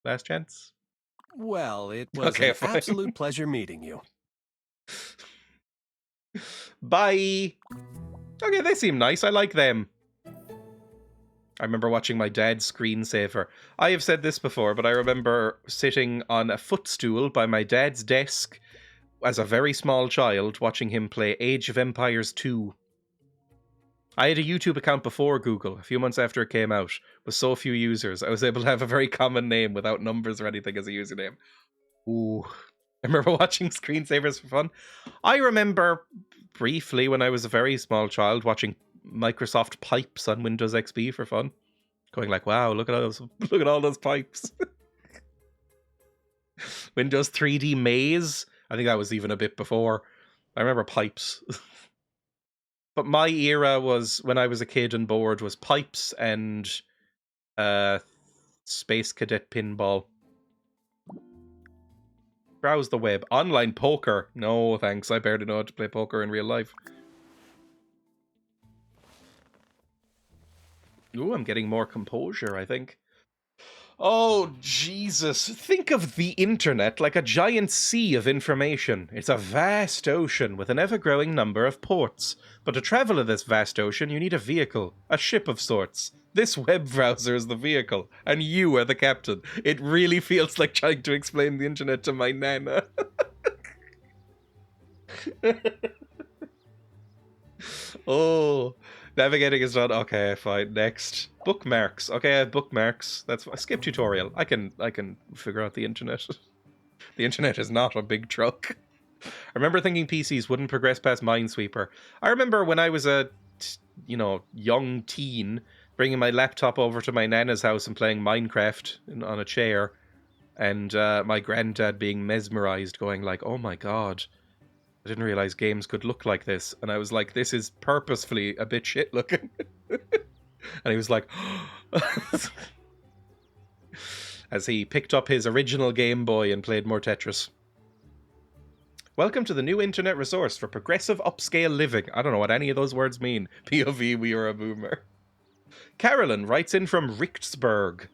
Last chance? Well, it was an absolute pleasure meeting you. Bye! Okay, they seem nice. I like them. I remember watching my dad's screensaver. I have said this before, but I remember sitting on a footstool by my dad's desk as a very small child, watching him play Age of Empires 2. I had a YouTube account before Google, a few months after it came out, with so few users. I was able to have a very common name without numbers or anything as a username. Ooh. I remember watching screensavers for fun. I remember briefly when I was a very small child watching Microsoft pipes on Windows XP for fun. Going like, wow, look at all those pipes. Windows 3D Maze. I think that was even a bit before. I remember pipes. But my era was, when I was a kid and bored, was pipes and Space Cadet Pinball. Browse the web. Online poker. No, thanks. I barely know how to play poker in real life. Ooh, I'm getting more composure, I think. Oh, Jesus. Think of the internet like a giant sea of information. It's a vast ocean with an ever-growing number of ports. But to travel in this vast ocean, you need a vehicle, a ship of sorts. This web browser is the vehicle, and you are the captain. It really feels like trying to explain the internet to my nana. Oh, navigating is not okay. Fine. Next, bookmarks. Okay, I have bookmarks. That's a skip tutorial. I can figure out the internet. The internet is not a big truck. I remember thinking PCs wouldn't progress past Minesweeper. I remember when I was a, young teen, bringing my laptop over to my nana's house and playing Minecraft on a chair, and my granddad being mesmerized, going like, "Oh my god, I didn't realize games could look like this." And I was like, "This is purposefully a bit shit looking." And he was like, as he picked up his original Game Boy and played more Tetris. Welcome to the new internet resource for progressive upscale living. I don't know what any of those words mean. POV, we are a boomer. Carolyn writes in from Richtsburg.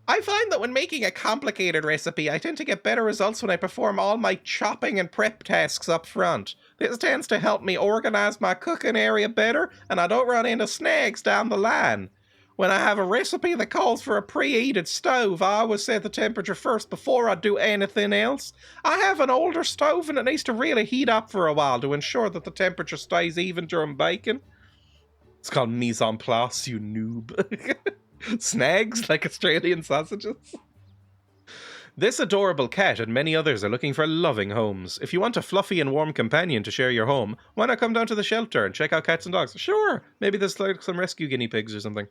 I find that when making a complicated recipe, I tend to get better results when I perform all my chopping and prep tasks up front. This tends to help me organize my cooking area better, and I don't run into snags down the line. When I have a recipe that calls for a preheated stove, I always set the temperature first before I do anything else. I have an older stove and it needs to really heat up for a while to ensure that the temperature stays even during baking. It's called mise en place, you noob. Snags like Australian sausages. This adorable cat and many others are looking for loving homes. If you want a fluffy and warm companion to share your home, why not come down to the shelter and check out cats and dogs? Sure, maybe there's like some rescue guinea pigs or something.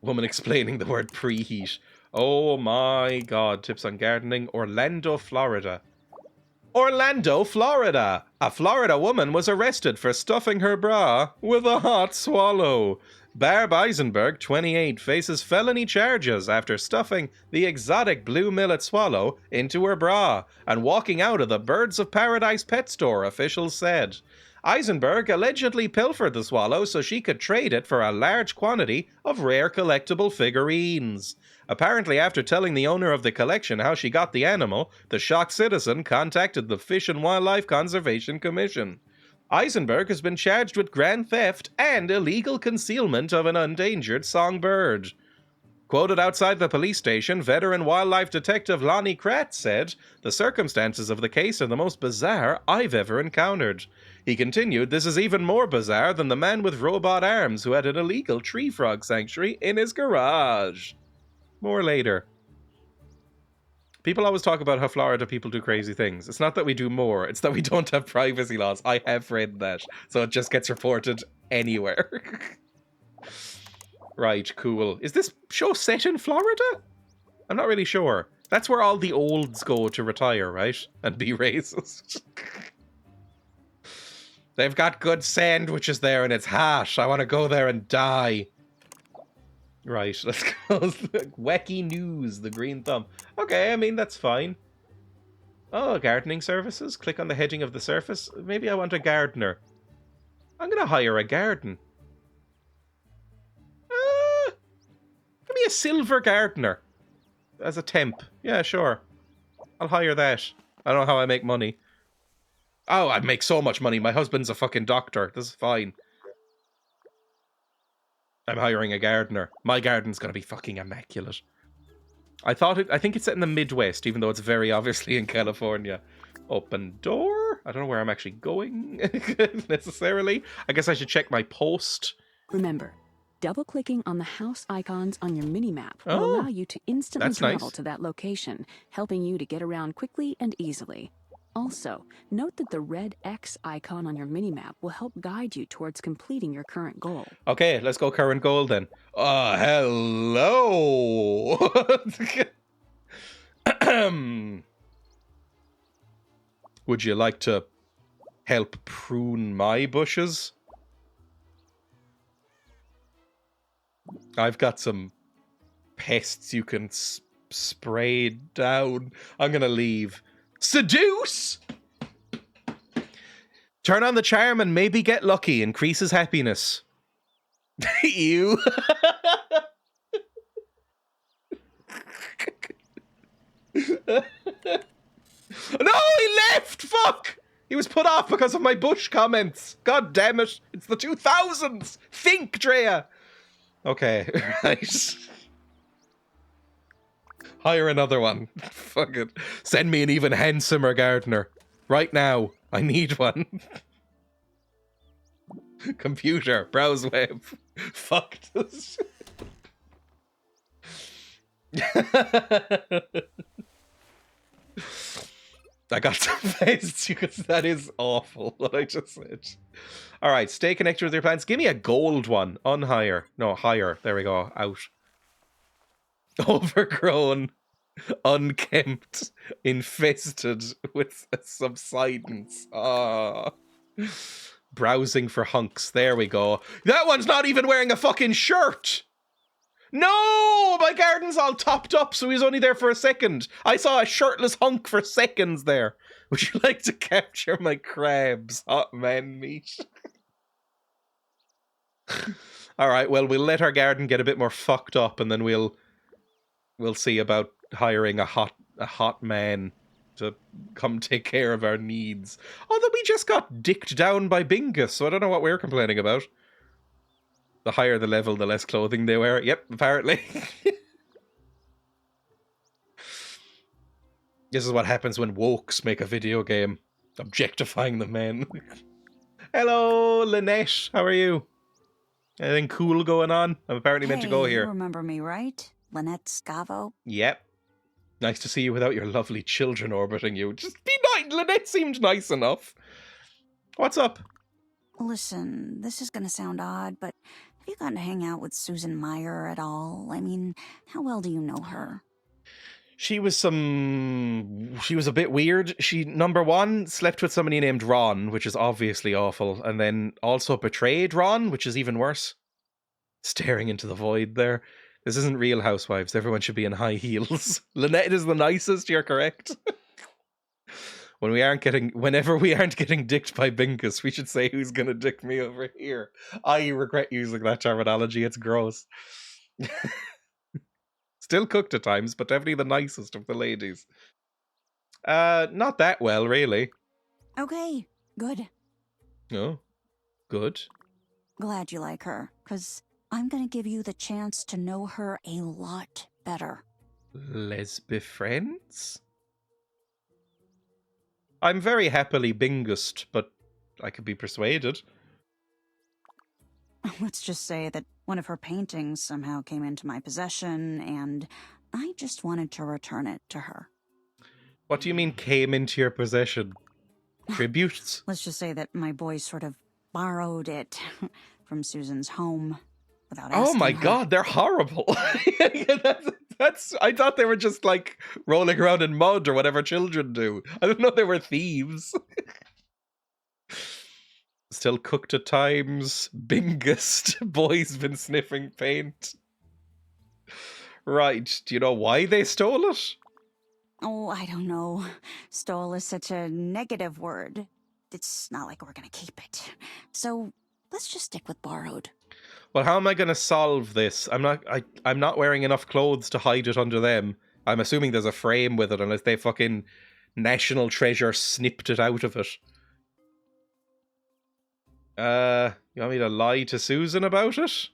Woman explaining the word preheat. Oh my god. Tips on gardening. Orlando, Florida. Orlando, Florida. A Florida woman was arrested for stuffing her bra with a hot swallow. Barb Eisenberg, 28, faces felony charges after stuffing the exotic blue millet swallow into her bra and walking out of the Birds of Paradise pet store, officials said. Eisenberg allegedly pilfered the swallow so she could trade it for a large quantity of rare collectible figurines. Apparently, after telling the owner of the collection how she got the animal, the shocked citizen contacted the Fish and Wildlife Conservation Commission. Eisenberg has been charged with grand theft and illegal concealment of an endangered songbird. Quoted outside the police station, veteran wildlife detective Lonnie Kratz said, "The circumstances of the case are the most bizarre I've ever encountered." He continued, "This is even more bizarre than the man with robot arms who had an illegal tree frog sanctuary in his garage." More later. People always talk about how Florida people do crazy things. It's not that we do more, it's that we don't have privacy laws. I have read that, so it just gets reported anywhere. Right, cool. Is this show set in Florida? I'm not really sure. That's where all the olds go to retire, right? And be racist. They've got good sandwiches there and it's hot. I want to go there and die. Right, let's go. Wacky news, the green thumb. Okay, I mean, that's fine. Oh, gardening services. Click on the heading of the surface. Maybe I want a gardener. I'm going to hire a garden. Give me a silver gardener. As a temp. Yeah, sure. I'll hire that. I don't know how I make money. Oh, I make so much money. My husband's a fucking doctor. This is fine. I'm hiring a gardener. My garden's gonna be fucking immaculate. I think it's set in the Midwest, even though it's very obviously in California. Open door? I don't know where I'm actually going, necessarily. I guess I should check my post. Remember, double-clicking on the house icons on your mini-map will allow you to instantly travel to that location, helping you to get around quickly and easily. Also, note that the red X icon on your minimap will help guide you towards completing your current goal. Okay, let's go current goal then. Hello! Would you like to help prune my bushes? I've got some pests you can spray down. I'm gonna leave. Seduce! Turn on the charm and maybe get lucky. Increases happiness. You. No, he left! Fuck! He was put off because of my Bush comments. God damn it. It's the 2000s. Think, Dreya. Okay, right. Hire another one. Fuck it. Send me an even handsomer gardener. Right now. I need one. Computer. Browse web. Fuck this. I got some face because that is awful what I just said. Alright, stay connected with your plants. Give me a gold one. Unhire. No, hire. There we go. Out. Overgrown, unkempt, infested with subsidence. Ah. Browsing for hunks. There we go. That one's not even wearing a fucking shirt! No! My garden's all topped up, so he's only there for a second. I saw a shirtless hunk for seconds there. Would you like to capture my crabs? Hot man meat. Alright, well, we'll let our garden get a bit more fucked up, and then we'll see about hiring a hot man to come take care of our needs. Although we just got dicked down by Bingus, so I don't know what we're complaining about. The higher the level, the less clothing they wear. Yep, apparently. This is what happens when wokes make a video game. Objectifying the men. Hello, Lynette. How are you? Anything cool going on? I'm apparently meant to go here. You remember me, right? Lynette Scavo? Yep. Nice to see you without your lovely children orbiting you. Just be nice. Lynette seemed nice enough. What's up? Listen, this is gonna sound odd, but have you gotten to hang out with Susan Meyer at all? I mean, how well do you know her? She was a bit weird. She, number one, slept with somebody named Ron, which is obviously awful, and then also betrayed Ron, which is even worse. Staring into the void there. This isn't Real Housewives. Everyone should be in high heels. Lynette is the nicest, you're correct. Whenever we aren't getting dicked by Binkus, we should say who's gonna dick me over here. I regret using that terminology, it's gross. Still cooked at times, but definitely the nicest of the ladies. Not that well, really. Okay, good. Oh, good. Glad you like her, because I'm going to give you the chance to know her a lot better. Let's be friends? I'm very happily Bingused, but I could be persuaded. Let's just say that one of her paintings somehow came into my possession, and I just wanted to return it to her. What do you mean came into your possession? Tributes? Let's just say that my boys sort of borrowed it from Susan's home without asking Oh my her. god, they're horrible. that's I thought they were just like rolling around in mud or whatever children do. I didn't know they were thieves. Still cooked at times. Bingest. Boy's been sniffing paint. Right. Do you know why they stole it? Oh, I don't know. Stole is such a negative word. It's not like we're gonna keep it. So let's just stick with borrowed. Well, how am I going to solve this? I'm not wearing enough clothes to hide it under them. I'm assuming there's a frame with it unless they fucking National Treasure snipped it out of it. You want me to lie to Susan about it?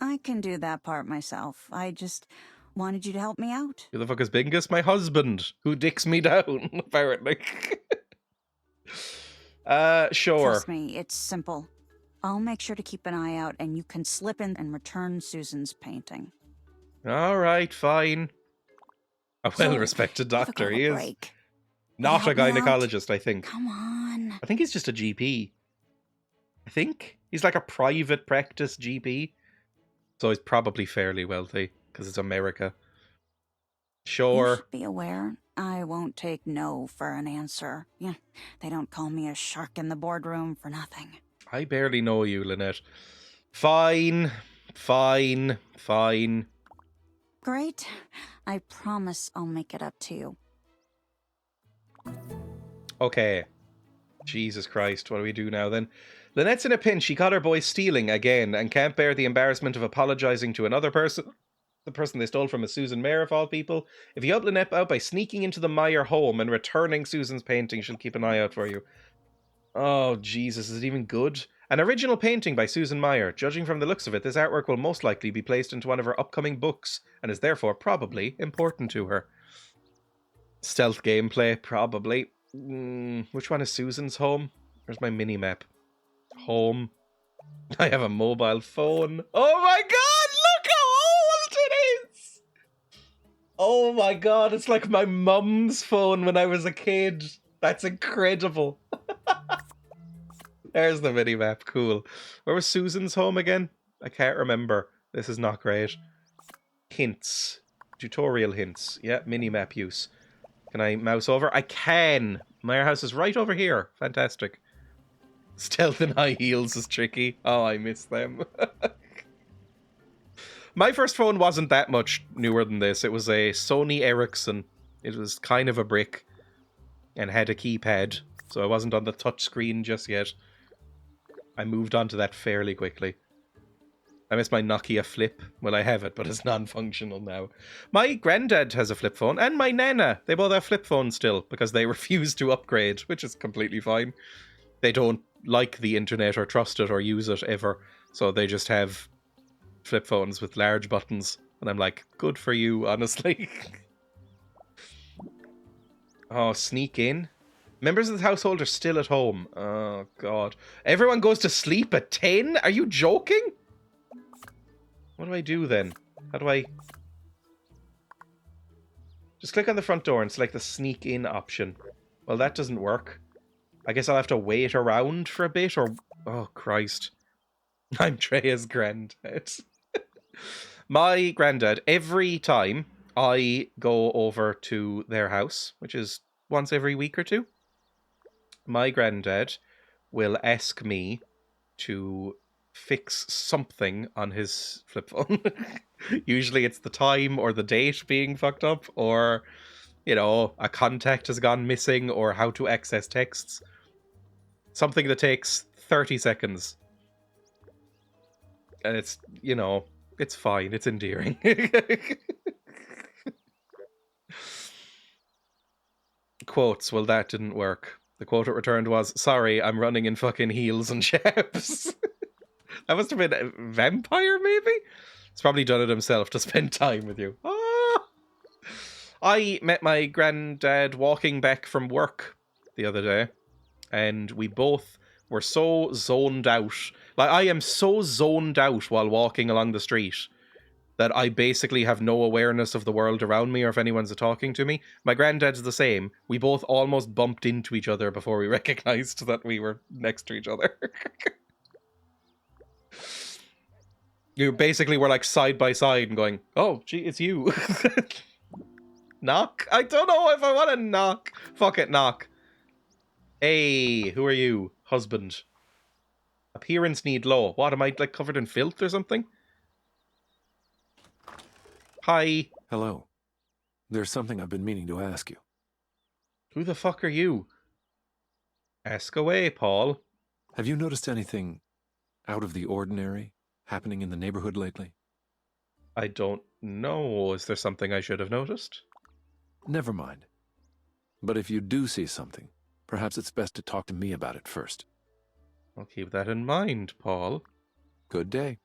I can do that part myself. I just wanted you to help me out. Who the fuck is Bingus? My husband, who dicks me down, apparently. Sure. Trust me, it's simple. I'll make sure to keep an eye out, and you can slip in and return Susan's painting. All right, fine. A well-respected doctor, he is. Break. Not a Help me out. gynecologist, I think. Come on. I think he's just a GP. I think he's like a private practice GP. So he's probably fairly wealthy, because it's America. You Sure. should be aware, I won't take no for an answer. Yeah, they don't call me a shark in the boardroom for nothing. I barely know you, Lynette. Fine. Fine. Fine. Great. I promise I'll make it up to you. Okay. Jesus Christ, what do we do now then? Lynette's in a pinch. She caught her boy stealing again and can't bear the embarrassment of apologizing to another person. The person they stole from is Susan Mayer, of all people. If you help Lynette out by sneaking into the Meyer home and returning Susan's painting, she'll keep an eye out for you. Oh, Jesus, is it even good? An original painting by Susan Meyer. Judging from the looks of it, this artwork will most likely be placed into one of her upcoming books and is therefore probably important to her. Stealth gameplay, probably. Which one is Susan's home? Where's my mini-map? Home. I have a mobile phone. Oh my god, look how old it is! Oh my god, it's like my mum's phone when I was a kid. That's incredible. There's the mini-map, cool. Where was Susan's home again? I can't remember. This is not great. Hints. Tutorial hints. Yeah, mini-map use. Can I mouse over? I can! My house is right over here. Fantastic. Stealth in high heels is tricky. Oh, I miss them. My first phone wasn't that much newer than this. It was a Sony Ericsson. It was kind of a brick and had a keypad, so I wasn't on the touch screen just yet. I moved on to that fairly quickly. I miss my Nokia Flip. Well, I have it, but it's non-functional now. My granddad has a flip phone, and my nana. They both have flip phones still, because they refuse to upgrade, which is completely fine. They don't like the internet or trust it or use it ever, so they just have flip phones with large buttons. And I'm like, good for you, honestly. Oh, sneak in. Members of the household are still at home. Oh, God. Everyone goes to sleep at 10? Are you joking? What do I do then? How do I... Just click on the front door and select the sneak in option. Well, that doesn't work. I guess I'll have to wait around for a bit, or... Oh, Christ. I'm Dreya's granddad. My granddad, every time I go over to their house, which is once every week or two, my granddad will ask me to fix something on his flip phone. Usually it's the time or the date being fucked up, or, you know, a contact has gone missing, or how to access texts. Something that takes 30 seconds. And it's, you know, it's fine. It's endearing. Quotes, well, that didn't work. The quote it returned was, sorry, I'm running in fucking heels and chaps. That must have been a vampire, maybe? He's probably done it himself to spend time with you. Ah! I met my granddad walking back from work the other day, and we both were so zoned out. Like, I am so zoned out while walking along the street that I basically have no awareness of the world around me or if anyone's talking to me. My granddad's the same. We both almost bumped into each other before we recognized that we were next to each other. You basically were like side by side and going, oh, gee, it's you. Knock? I don't know if I want to knock. Fuck it, knock. Hey, who are you? Husband. Appearance need low. What, am I like covered in filth or something? Hi. Hello. There's something I've been meaning to ask you. Who the fuck are you? Ask away, Paul. Have you noticed anything out of the ordinary happening in the neighborhood lately? I don't know. Is there something I should have noticed? Never mind. But if you do see something, perhaps it's best to talk to me about it first. I'll keep that in mind, Paul. Good day.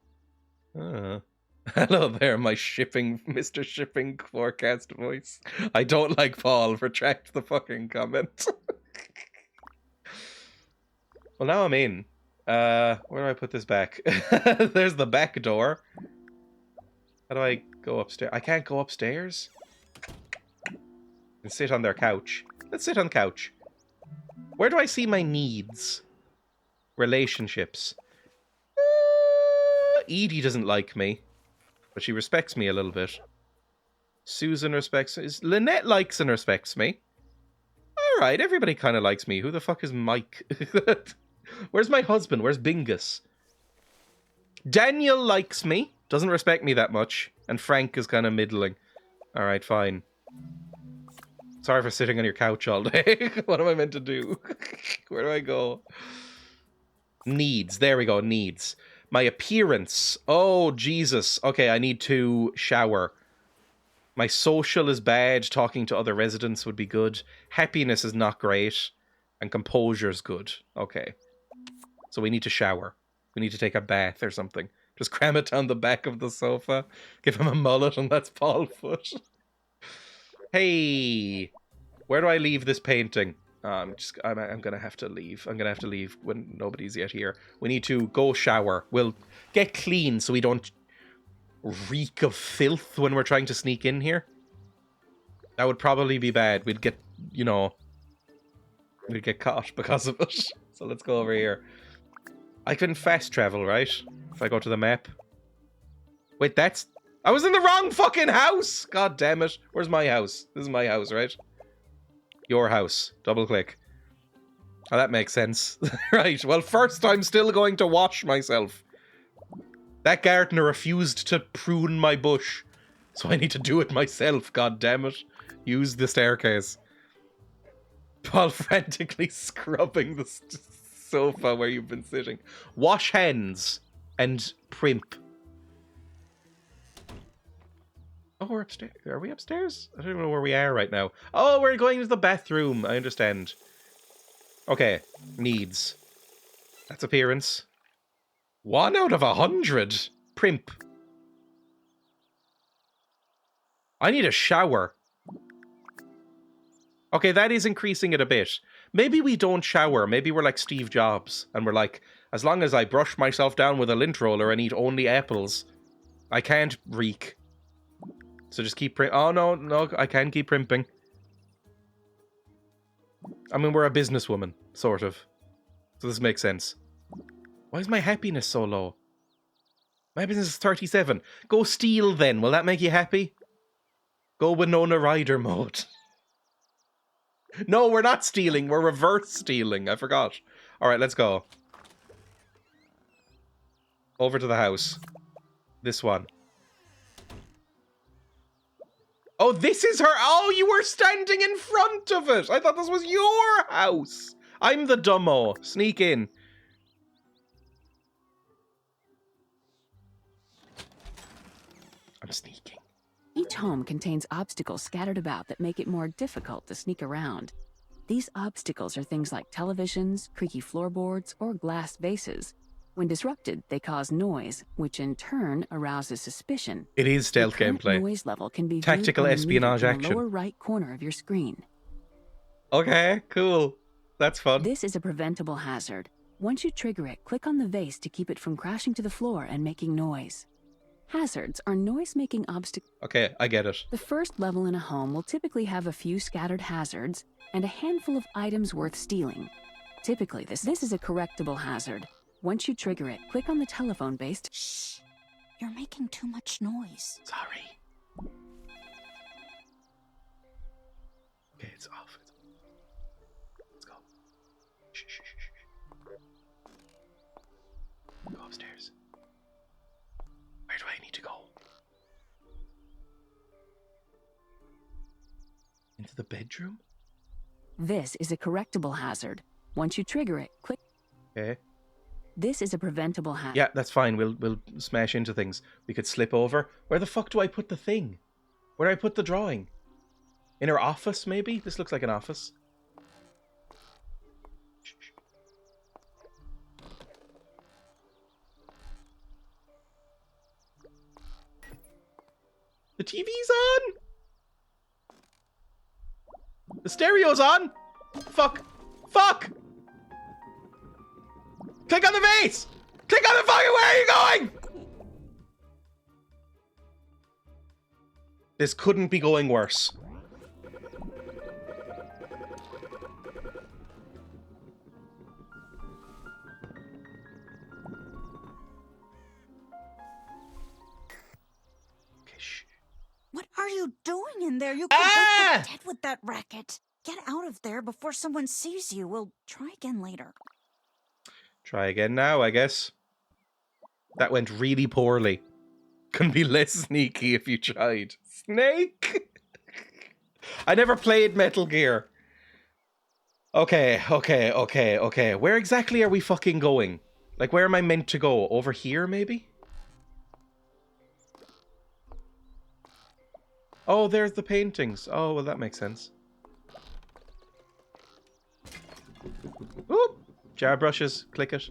Hello there, my Mr. Shipping forecast voice. I don't like Paul. Retract the fucking comment. Well, now I'm in. Where do I put this back? There's the back door. How do I go upstairs? I can't go upstairs? And sit on their couch. Let's sit on the couch. Where do I see my needs? Relationships. Edie doesn't like me, but she respects me a little bit. Susan respects me. Lynette likes and respects me. Alright, everybody kind of likes me. Who the fuck is Mike? Where's my husband? Where's Bingus? Daniel likes me. Doesn't respect me that much. And Frank is kind of middling. Alright, fine. Sorry for sitting on your couch all day. What am I meant to do? Where do I go? Needs. There we go. Needs. My appearance. Oh, Jesus. Okay, I need to shower. My social is bad. Talking to other residents would be good. Happiness is not great. And composure is good. Okay. So we need to shower. We need to take a bath or something. Just cram it down the back of the sofa. Give him a mullet and that's Paul Foot. Hey. Where do I leave this painting? I'm gonna have to leave. I'm gonna have to leave when nobody's yet here. We need to go shower. We'll get clean so we don't reek of filth when we're trying to sneak in here. That would probably be bad. We'd get, you know, we'd get caught because of it. So let's go over here. I can fast travel, right? If I go to the map. Wait, that's... I was in the wrong fucking house! God damn it. Where's my house? This is my house, right? Your house. Double click. Oh, that makes sense. Right, well, first I'm still going to wash myself. That gardener refused to prune my bush. So I need to do it myself, god damn it. Use the staircase. Paul frantically scrubbing the sofa where you've been sitting. Wash hands and primp. Oh, we're upstairs. Are we upstairs? I don't even know where we are right now. Oh, we're going to the bathroom. I understand. Okay. Needs. That's appearance. 1 out of 100. Primp. I need a shower. Okay, that is increasing it a bit. Maybe we don't shower. Maybe we're like Steve Jobs. And we're like, as long as I brush myself down with a lint roller and eat only apples, I can't reek. So just keep oh, no, I can keep primping. I mean, we're a businesswoman, sort of. So this makes sense. Why is my happiness so low? My business is 37. Go steal then. Will that make you happy? Go Winona Ryder mode. No, we're not stealing. We're reverse stealing. I forgot. All right, let's go. Over to the house. This one. Oh, this is her. Oh, you were standing in front of it. I thought this was your house. I'm the dumbo. Sneak in. I'm sneaking. Each home contains obstacles scattered about that make it more difficult to sneak around. These obstacles are things like televisions, creaky floorboards, or glass vases. When disrupted, they cause noise, which in turn arouses suspicion. It is stealth The current gameplay. noise level can be Tactical viewed espionage in the action. lower right corner of your screen. Okay, cool. That's fun. This is a preventable hazard. Once you trigger it, click on the vase to keep it from crashing to the floor and making noise. Hazards are noise-making obstacles. Okay, I get it. The first level in a home will typically have a few scattered hazards and a handful of items worth stealing. Typically, this is a correctable hazard. Once you trigger it, click on the telephone base to... Shh! You're making too much noise. Sorry. Okay, it's off. Let's go. Shh, shh, shh, shh. Go upstairs. Where do I need to go? Into the bedroom? This is a correctable hazard. Once you trigger it, click... Okay. This is a preventable hazard. Yeah, that's fine. We'll smash into things. We could slip over. Where the fuck do I put the thing? Where do I put the drawing? In her office, maybe? This looks like an office. The TV's on! The stereo's on! Fuck! Fuck! Click on the vase! Click on the fucking... Where are you going? This couldn't be going worse. What are you doing in there? You could go dead with that racket. Get out of there before someone sees you. We'll try again later. Try again now, I guess. That went really poorly. Can be less sneaky if you tried. Snake? I never played Metal Gear. Okay. Where exactly are we fucking going? Like, where am I meant to go? Over here, maybe? Oh, there's the paintings. Oh, well, that makes sense. Oop! Jar brushes. Click it.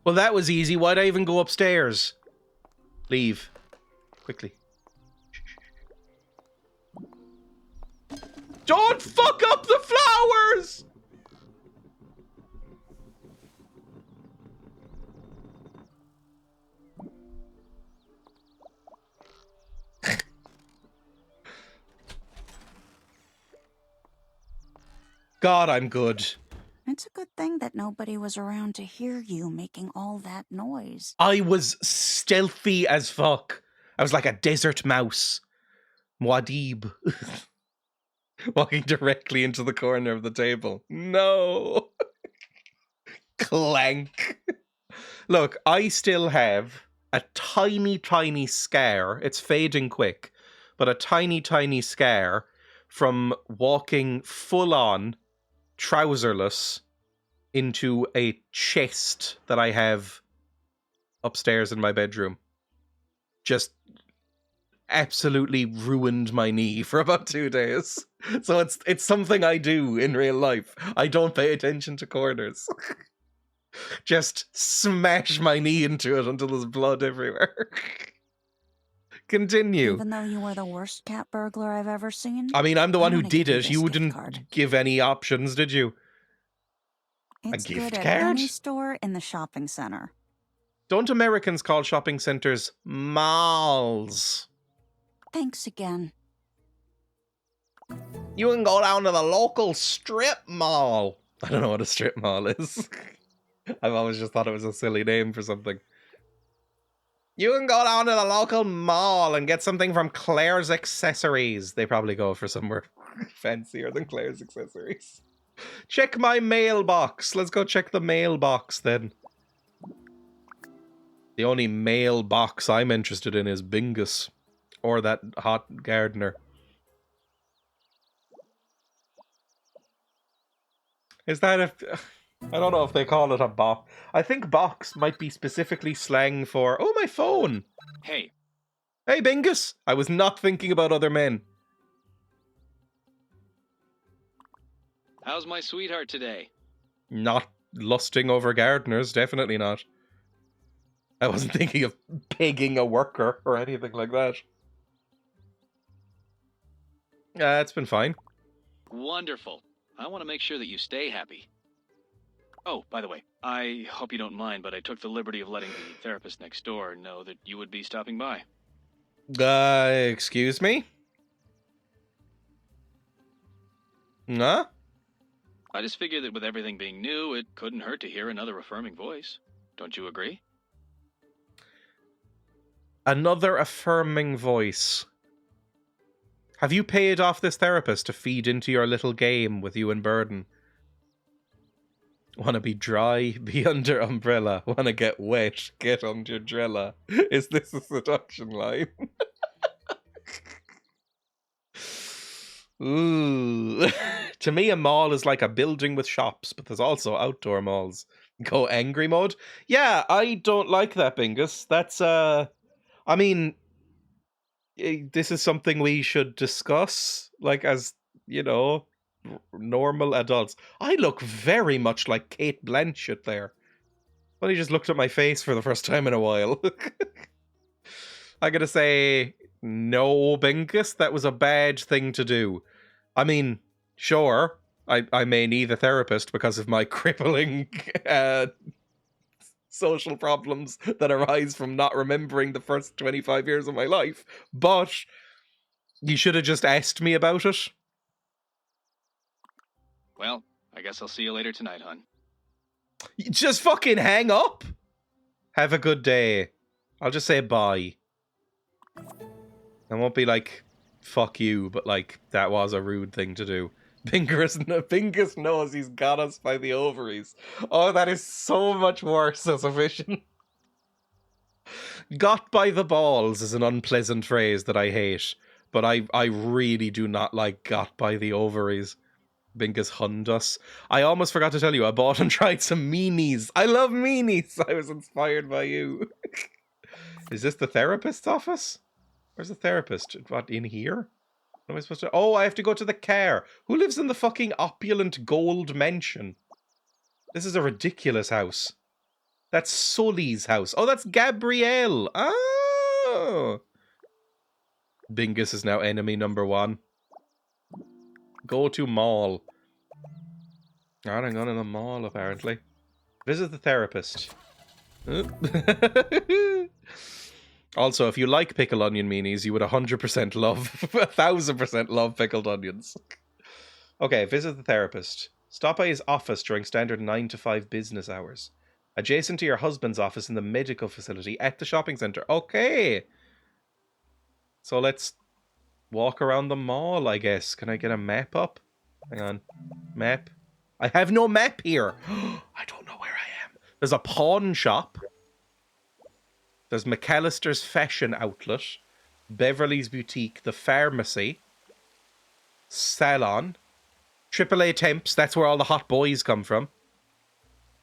Well, that was easy. Why'd I even go upstairs? Leave. Quickly. Don't fuck up the flowers! God, I'm good. It's a good thing that nobody was around to hear you making all that noise. I was stealthy as fuck. I was like a desert mouse. Muad'Dib. Walking directly into the corner of the table. No. Clank. Look, I still have a tiny, tiny scar. It's fading quick. But a tiny, tiny scar from walking full on, trouserless, into a chest that I have upstairs in my bedroom. Just absolutely ruined my knee for about 2 days. So it's something I do in real life. I don't pay attention to corners. Just smash my knee into it until there's blood everywhere. Continue. Even though you were the worst cat burglar I've ever seen. I mean, I'm the one who wanna did give you it. this You gift didn't card. give any options, did you? It's a gift good card? at any store in the shopping center. Don't Americans call shopping centers malls? Thanks again. You can go down to the local strip mall. I don't know what a strip mall is. I've always just thought it was a silly name for something. You can go down to the local mall and get something from Claire's Accessories. They probably go for somewhere fancier than Claire's Accessories. Check my mailbox. Let's go check the mailbox then. The only mailbox I'm interested in is Bingus. Or that hot gardener. Is that a... I don't know if they call it a box. I think box might be specifically slang for... Oh, my phone! Hey. Hey, Bingus! I was not thinking about other men. How's my sweetheart today? Not lusting over gardeners, definitely not. I wasn't thinking of pegging a worker or anything like that. It's been fine. Wonderful. I want to make sure that you stay happy. Oh, by the way, I hope you don't mind, but I took the liberty of letting the therapist next door know that you would be stopping by. Excuse me? Huh? I just figured that with everything being new, it couldn't hurt to hear another affirming voice. Don't you agree? Another affirming voice. Have you paid off this therapist to feed into your little game with you and Burden? Wanna be dry? Be under umbrella. Wanna get wet? Get under Drella. Is this a seduction line? Ooh. To me, a mall is like a building with shops, but there's also outdoor malls. Go angry mode? Yeah, I don't like that, Bingus. That's, I mean, this is something we should discuss, like, as, you know, normal adults. I look very much like Kate Blanchett there. Well, he just looked at my face for the first time in a while. I gotta say, no, Bingus, that was a bad thing to do. I mean, sure, I may need a therapist because of my crippling social problems that arise from not remembering the first 25 years of my life, but you should have just asked me about it. Well, I guess I'll see you later tonight, hon. You just fucking hang up. Have a good day. I'll just say bye. I won't be like, fuck you, but like, that was a rude thing to do. Bingus knows he's got us by the ovaries. Oh, that is so much worse as a vision. Got by the balls is an unpleasant phrase that I hate, but I really do not like got by the ovaries. Bingus hunned us. I almost forgot to tell you, I bought and tried some meanies. I love meanies. I was inspired by you. Is this the therapist's office? Where's the therapist? What, in here? What am I supposed to... Oh, I have to go to the car. Who lives in the fucking opulent gold mansion? This is a ridiculous house. That's Sully's house. Oh, that's Gabrielle. Oh. Bingus is now enemy number 1. Go to mall. Alright, I'm going to the mall, apparently. Visit the therapist. Also, if you like pickle onion meanies, you would 100% love, 1000% love pickled onions. Okay, visit the therapist. Stop by his office during standard 9 to 5 business hours. Adjacent to your husband's office in the medical facility at the shopping centre. Okay. So let's walk around the mall, I guess. Can I get a map up? Hang on. Map. I have no map here. I don't know where I am. There's a pawn shop. There's McAllister's Fashion Outlet. Beverly's Boutique. The Pharmacy. Salon. AAA Temps. That's where all the hot boys come from.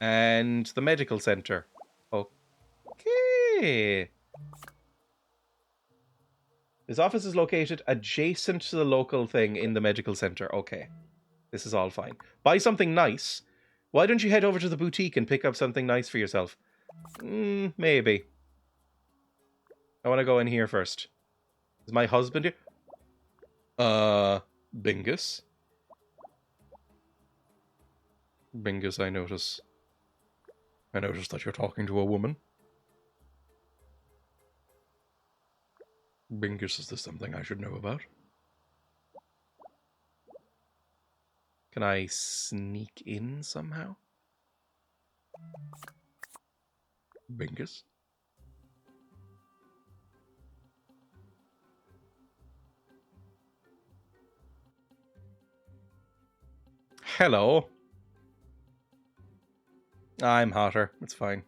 And the medical center. Okay. His office is located adjacent to the local thing in the medical center. Okay. This is all fine. Buy something nice. Why don't you head over to the boutique and pick up something nice for yourself? Maybe. I want to go in here first. Is my husband here? Bingus? Bingus, I notice. I notice that you're talking to a woman. Bingus, is this something I should know about? Can I sneak in somehow? Bingus? Hello. I'm hotter. It's fine.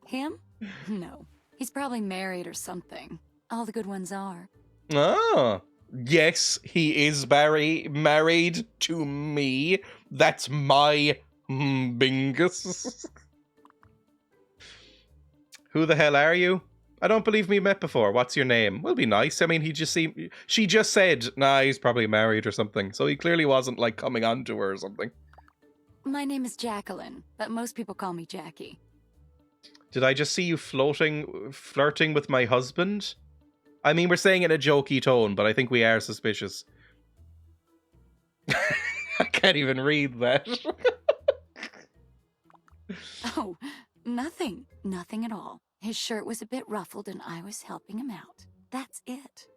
Him? No. He's probably married or something. All the good ones are. Ah, yes, he is married to me. That's my Bingus. Who the hell are you? I don't believe we met before. What's your name? Will be nice. I mean, she just said, nah, he's probably married or something. So he clearly wasn't like coming on to her or something. My name is Jacqueline, but most people call me Jackie. Did I just see you flirting with my husband? I mean, we're saying it in a jokey tone, but I think we are suspicious. I can't even read that. Oh, nothing. Nothing at all. His shirt was a bit ruffled and I was helping him out. That's it.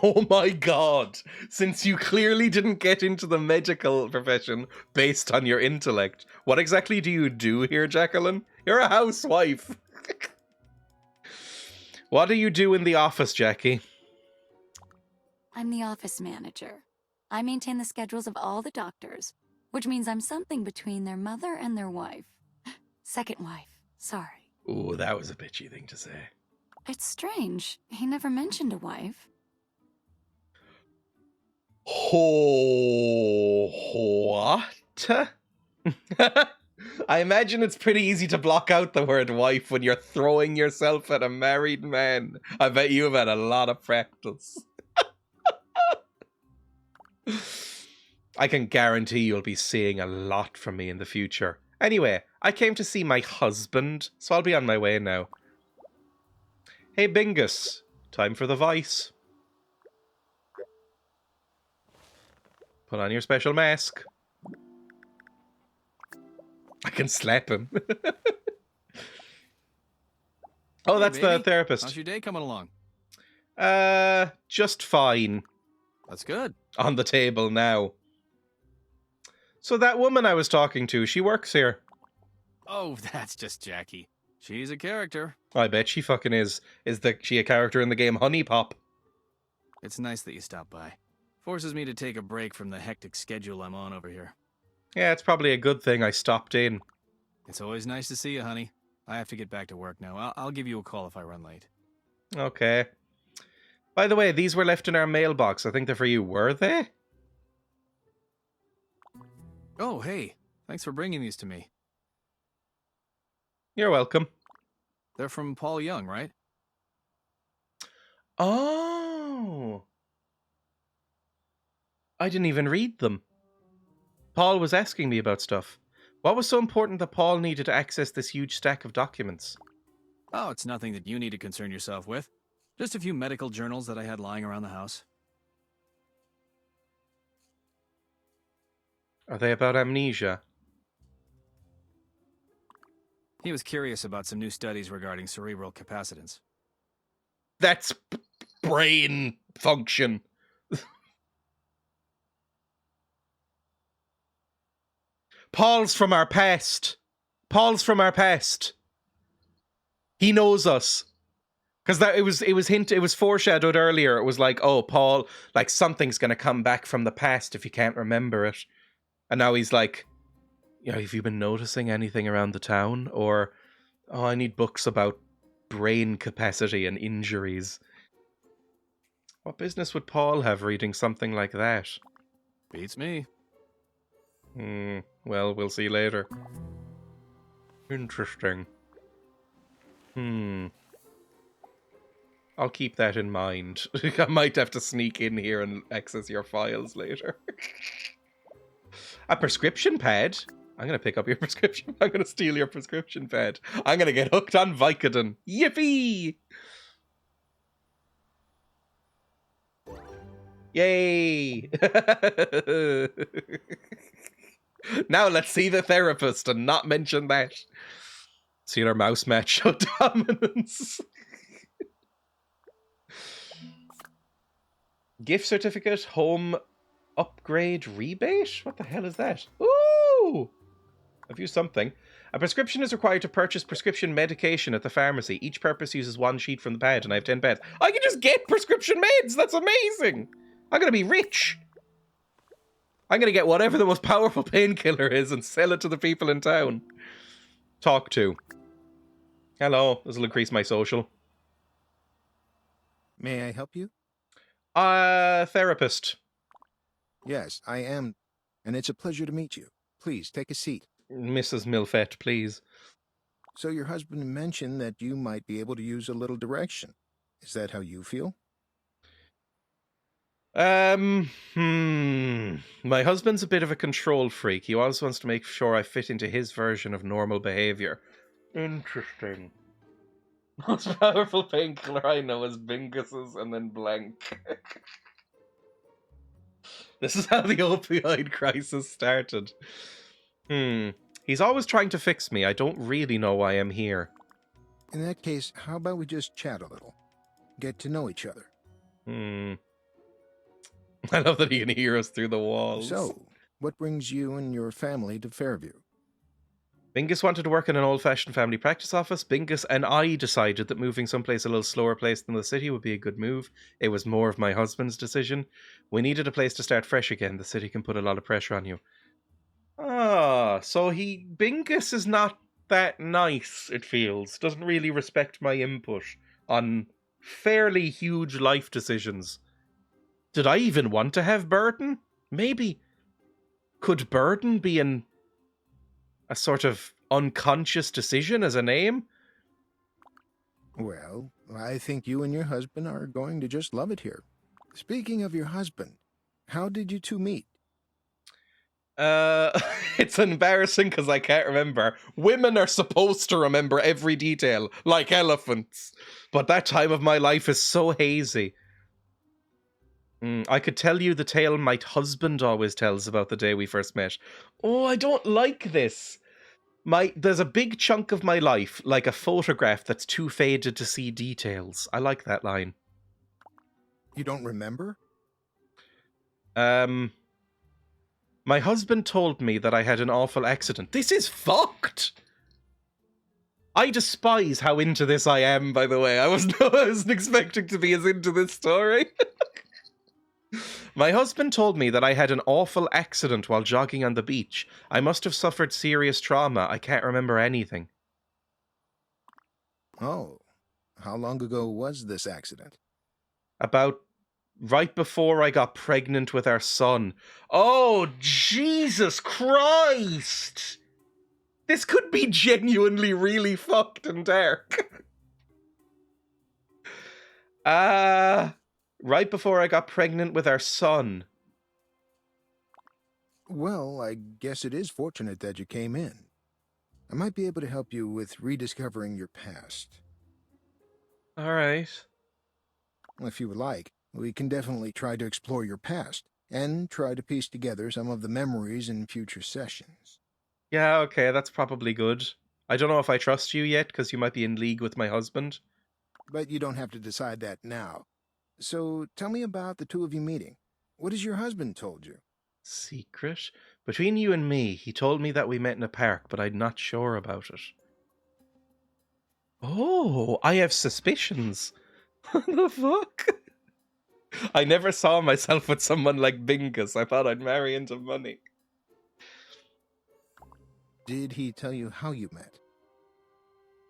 Oh my god. Since you clearly didn't get into the medical profession based on your intellect, what exactly do you do here, Jacqueline? You're a housewife. What do you do in the office, Jackie? I'm the office manager. I maintain the schedules of all the doctors, which means I'm something between their mother and their wife. Second wife. Sorry. Ooh, that was a bitchy thing to say. It's strange. He never mentioned a wife. What? I imagine it's pretty easy to block out the word wife when you're throwing yourself at a married man. I bet you've had a lot of practice. I can guarantee you'll be seeing a lot from me in the future. Anyway, I came to see my husband, so I'll be on my way now. Hey, Bingus. Time for the vice. Put on your special mask. I can slap him. Oh, hey, that's baby. the therapist. How's your day coming along? Just fine. That's good. On the table now. So that woman I was talking to, she works here. Oh, that's just Jackie. She's a character. I bet she fucking is. Is she a character in the game Honey Pop? It's nice that you stopped by. Forces me to take a break from the hectic schedule I'm on over here. Yeah, it's probably a good thing I stopped in. It's always nice to see you, honey. I have to get back to work now. I'll give you a call if I run late. Okay. By the way, these were left in our mailbox. I think they're for you. Were they? Oh, hey. Thanks for bringing these to me. You're welcome. They're from Paul Young, right? Oh. I didn't even read them. Paul was asking me about stuff. What was so important that Paul needed to access this huge stack of documents? Oh, it's nothing that you need to concern yourself with. Just a few medical journals that I had lying around the house. Are they about amnesia? He was curious about some new studies regarding cerebral capacitance. That's brain function. Paul's from our past. Paul's from our past. He knows us. Because it was foreshadowed earlier. It was like, oh, Paul, like something's gonna come back from the past if you can't remember it. And now he's like, you know, have you been noticing anything around the town? Or, oh, I need books about brain capacity and injuries. What business would Paul have reading something like that? Beats me. Well, we'll see later. Interesting. I'll keep that in mind. I might have to sneak in here and access your files later. A prescription pad? I'm going to pick up your prescription. I'm going to steal your prescription pad. I'm going to get hooked on Vicodin. Yippee! Yay! Now let's see the therapist and not mention that. See our mouse match show dominance. Gift certificate, home upgrade rebate? What the hell is that? Ooh! I've used something. A prescription is required to purchase prescription medication at the pharmacy. Each purpose uses one sheet from the pad, and I have 10 pads. I can just get prescription meds! That's amazing! I'm gonna be rich! I'm gonna get whatever the most powerful painkiller is and sell it to the people in town. Talk to. Hello, this will increase my social. May I help you? Therapist. Yes, I am, and it's a pleasure to meet you. Please, take a seat. Mrs. Milfett, please. So your husband mentioned that you might be able to use a little direction. Is that how you feel? My husband's a bit of a control freak. He always wants to make sure I fit into his version of normal behavior. Interesting. Most powerful painkiller I know is Bingus's and then blank. This is how the opioid crisis started. He's always trying to fix me. I don't really know why I'm here. In that case, how about we just chat a little? Get to know each other. I love that he can hear us through the walls. So, what brings you and your family to Fairview? Bingus wanted to work in an old-fashioned family practice office. Bingus and I decided that moving someplace a little slower place than the city would be a good move. It was more of my husband's decision. We needed a place to start fresh again. The city can put a lot of pressure on you. So Bingus is not that nice, it feels. Doesn't really respect my input on fairly huge life decisions. Did I even want to have Burden? Maybe. Could Burden be a sort of unconscious decision as a name? Well, I think you and your husband are going to just love it here. Speaking of your husband, how did you two meet? It's embarrassing because I can't remember. Women are supposed to remember every detail, like elephants. But that time of my life is so hazy. I could tell you the tale my husband always tells about the day we first met. Oh, I don't like this. There's a big chunk of my life, like a photograph that's too faded to see details. I like that line. You don't remember? My husband told me that I had an awful accident. This is fucked! I despise how into this I am, by the way. I wasn't expecting to be as into this story. My husband told me that I had an awful accident while jogging on the beach. I must have suffered serious trauma. I can't remember anything. Oh, how long ago was this accident? About right before I got pregnant with our son. Oh, Jesus Christ! This could be genuinely really fucked and dark. Right before I got pregnant with our son. Well, I guess it is fortunate that you came in. I might be able to help you with rediscovering your past. All right. If you would like, we can definitely try to explore your past and try to piece together some of the memories in future sessions. Yeah, okay, that's probably good. I don't know if I trust you yet, because you might be in league with my husband. But you don't have to decide that now. So tell me about the two of you meeting. What has your husband told you? Secret? Between you and me, he told me that we met in a park, but I'm not sure about it. Oh, I have suspicions. What the fuck? I never saw myself with someone like Bingus. I thought I'd marry into money. Did he tell you how you met?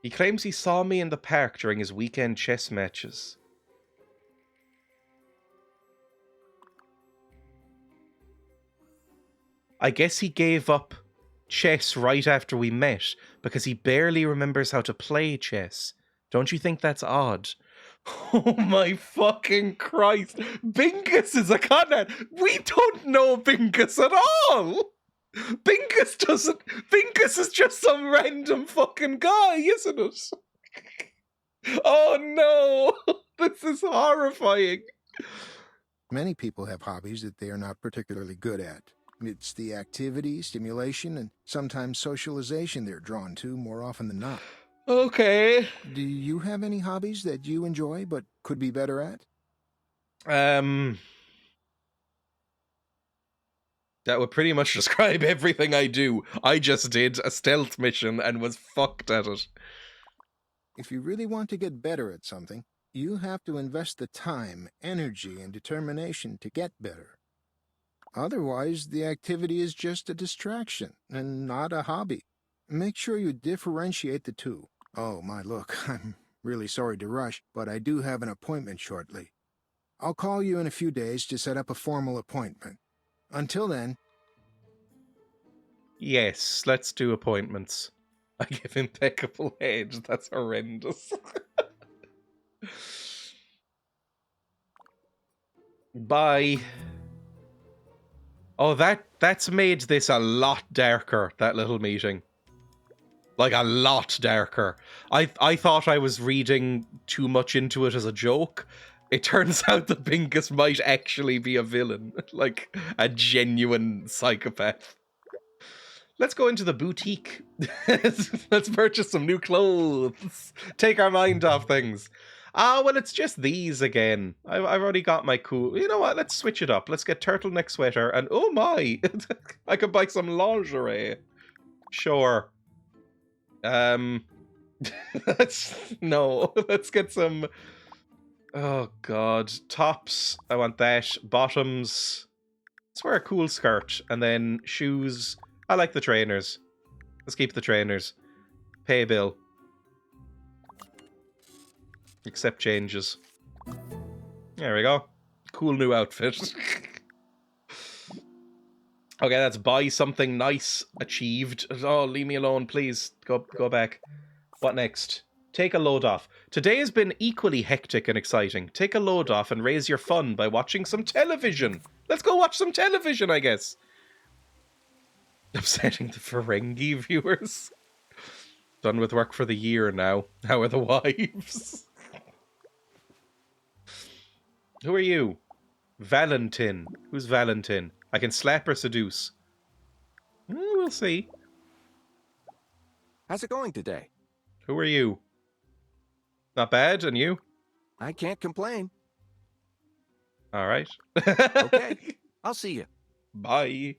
He claims he saw me in the park during his weekend chess matches. I guess he gave up chess right after we met because he barely remembers how to play chess. Don't you think that's odd? Oh my fucking Christ. Bingus is a conman. We don't know Bingus at all. Bingus is just some random fucking guy, isn't it? Oh no. This is horrifying. Many people have hobbies that they are not particularly good at. It's the activity, stimulation, and sometimes socialization they're drawn to more often than not. Okay. Do you have any hobbies that you enjoy but could be better at? That would pretty much describe everything I do. I just did a stealth mission and was fucked at it. If you really want to get better at something, you have to invest the time, energy, and determination to get better. Otherwise, the activity is just a distraction and not a hobby. Make sure you differentiate the two. Oh, my, look, I'm really sorry to rush, but I do have an appointment shortly. I'll call you in a few days to set up a formal appointment. Until then... Yes, let's do appointments. I give impeccable head. That's horrendous. Bye. Oh, that's made this a lot darker, that little meeting. Like, a lot darker. I thought I was reading too much into it as a joke. It turns out that Bingus might actually be a villain. Like, a genuine psychopath. Let's go into the boutique. Let's purchase some new clothes. Take our mind off things. Ah, well, it's just these again. I've already got my cool... You know what? Let's switch it up. Let's get turtleneck sweater. And oh my! I could buy some lingerie. Sure. No. Let's get some... Oh, God. Tops. I want that. Bottoms. Let's wear a cool skirt. And then shoes... I like the trainers. Let's keep the trainers. Pay bill. Accept changes. There we go. Cool new outfit. Okay, that's buy something nice. Achieved. Oh, leave me alone, please. Go back. What next? Take a load off. Today has been equally hectic and exciting. Take a load off and raise your fun by watching some television. Let's go watch some television, I guess. Upsetting the Ferengi viewers. Done with work for the year now. How are the wives? Who are you? Valentin. Who's Valentin? I can slap or seduce. We'll see. How's it going today? Who are you? Not bad, and you? I can't complain. All right. Okay, I'll see you. Bye.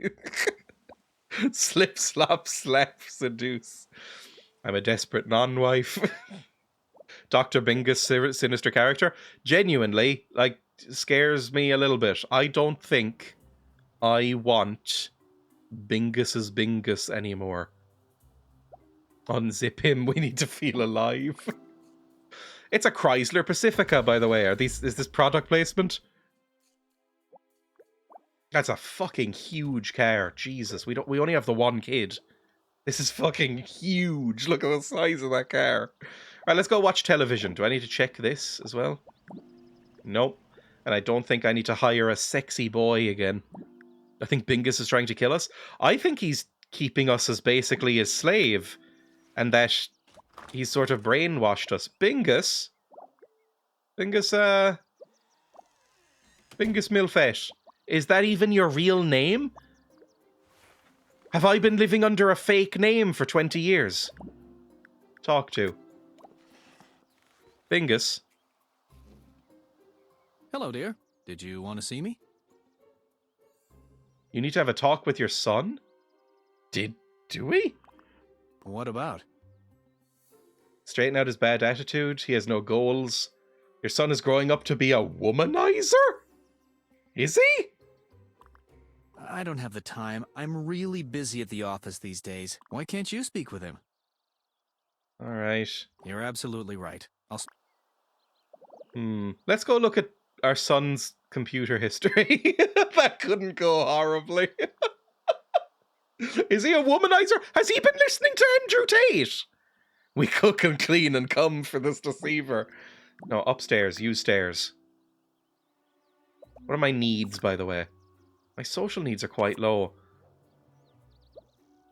Slip, slop, slap, seduce. I'm a desperate non-wife. Dr. Bingus, sinister character. Genuinely, like, scares me a little bit. I don't think I want Bingus's Bingus anymore. Unzip him, we need to feel alive. It's a Chrysler Pacifica, by the way. Is this product placement? That's a fucking huge car. Jesus, we only have the one kid. This is fucking huge. Look at the size of that car. Right, let's go watch television. Do I need to check this as well? Nope. And I don't think I need to hire a sexy boy again. I think Bingus is trying to kill us. I think he's keeping us as basically his slave. And that he's sort of brainwashed us. Bingus? Bingus Milfet. Is that even your real name? Have I been living under a fake name for 20 years? Talk to. Bingus. Hello, dear. Did you want to see me? You need to have a talk with your son? Do we? What about? Straighten out his bad attitude. He has no goals. Your son is growing up to be a womanizer? Is he? I don't have the time. I'm really busy at the office these days. Why can't you speak with him? All right. You're absolutely right. Let's go look at our son's computer history. That couldn't go horribly. Is he a womanizer? Has he been listening to Andrew Tate? We cook and clean and come for this deceiver. No, upstairs. Use stairs. What are my needs, by the way? My social needs are quite low.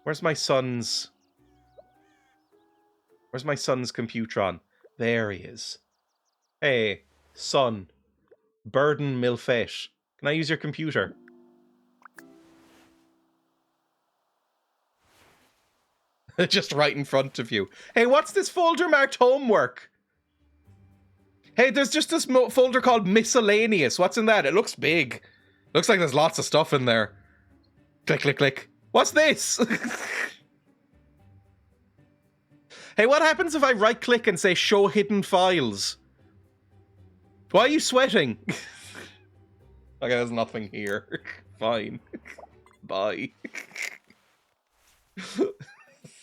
Where's my son's computer on? There he is. Hey, son. Burden Milfet. Can I use your computer? Just right in front of you. Hey, what's this folder marked homework? Hey, there's just this folder called miscellaneous. What's in that? It looks big. Looks like there's lots of stuff in there. Click, click, click. What's this? Hey, what happens if I right-click and say show hidden files? Why are you sweating? Okay, there's nothing here. Fine. Bye.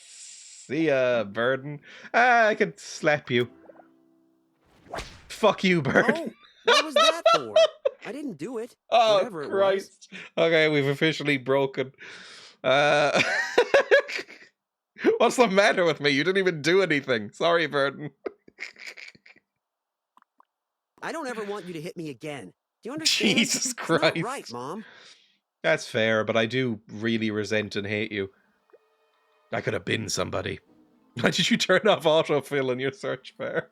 See ya, Burden. I could slap you. Fuck you, Burden. Oh, what was that for? I didn't do it. Oh, Whatever Christ. Okay, we've officially broken. What's the matter with me? You didn't even do anything. Sorry, Burden. I don't ever want you to hit me again. Do you understand? Jesus It's Christ. not right, Mom. That's fair, but I do really resent and hate you. I could have been somebody. Why did you turn off autofill in your search bar?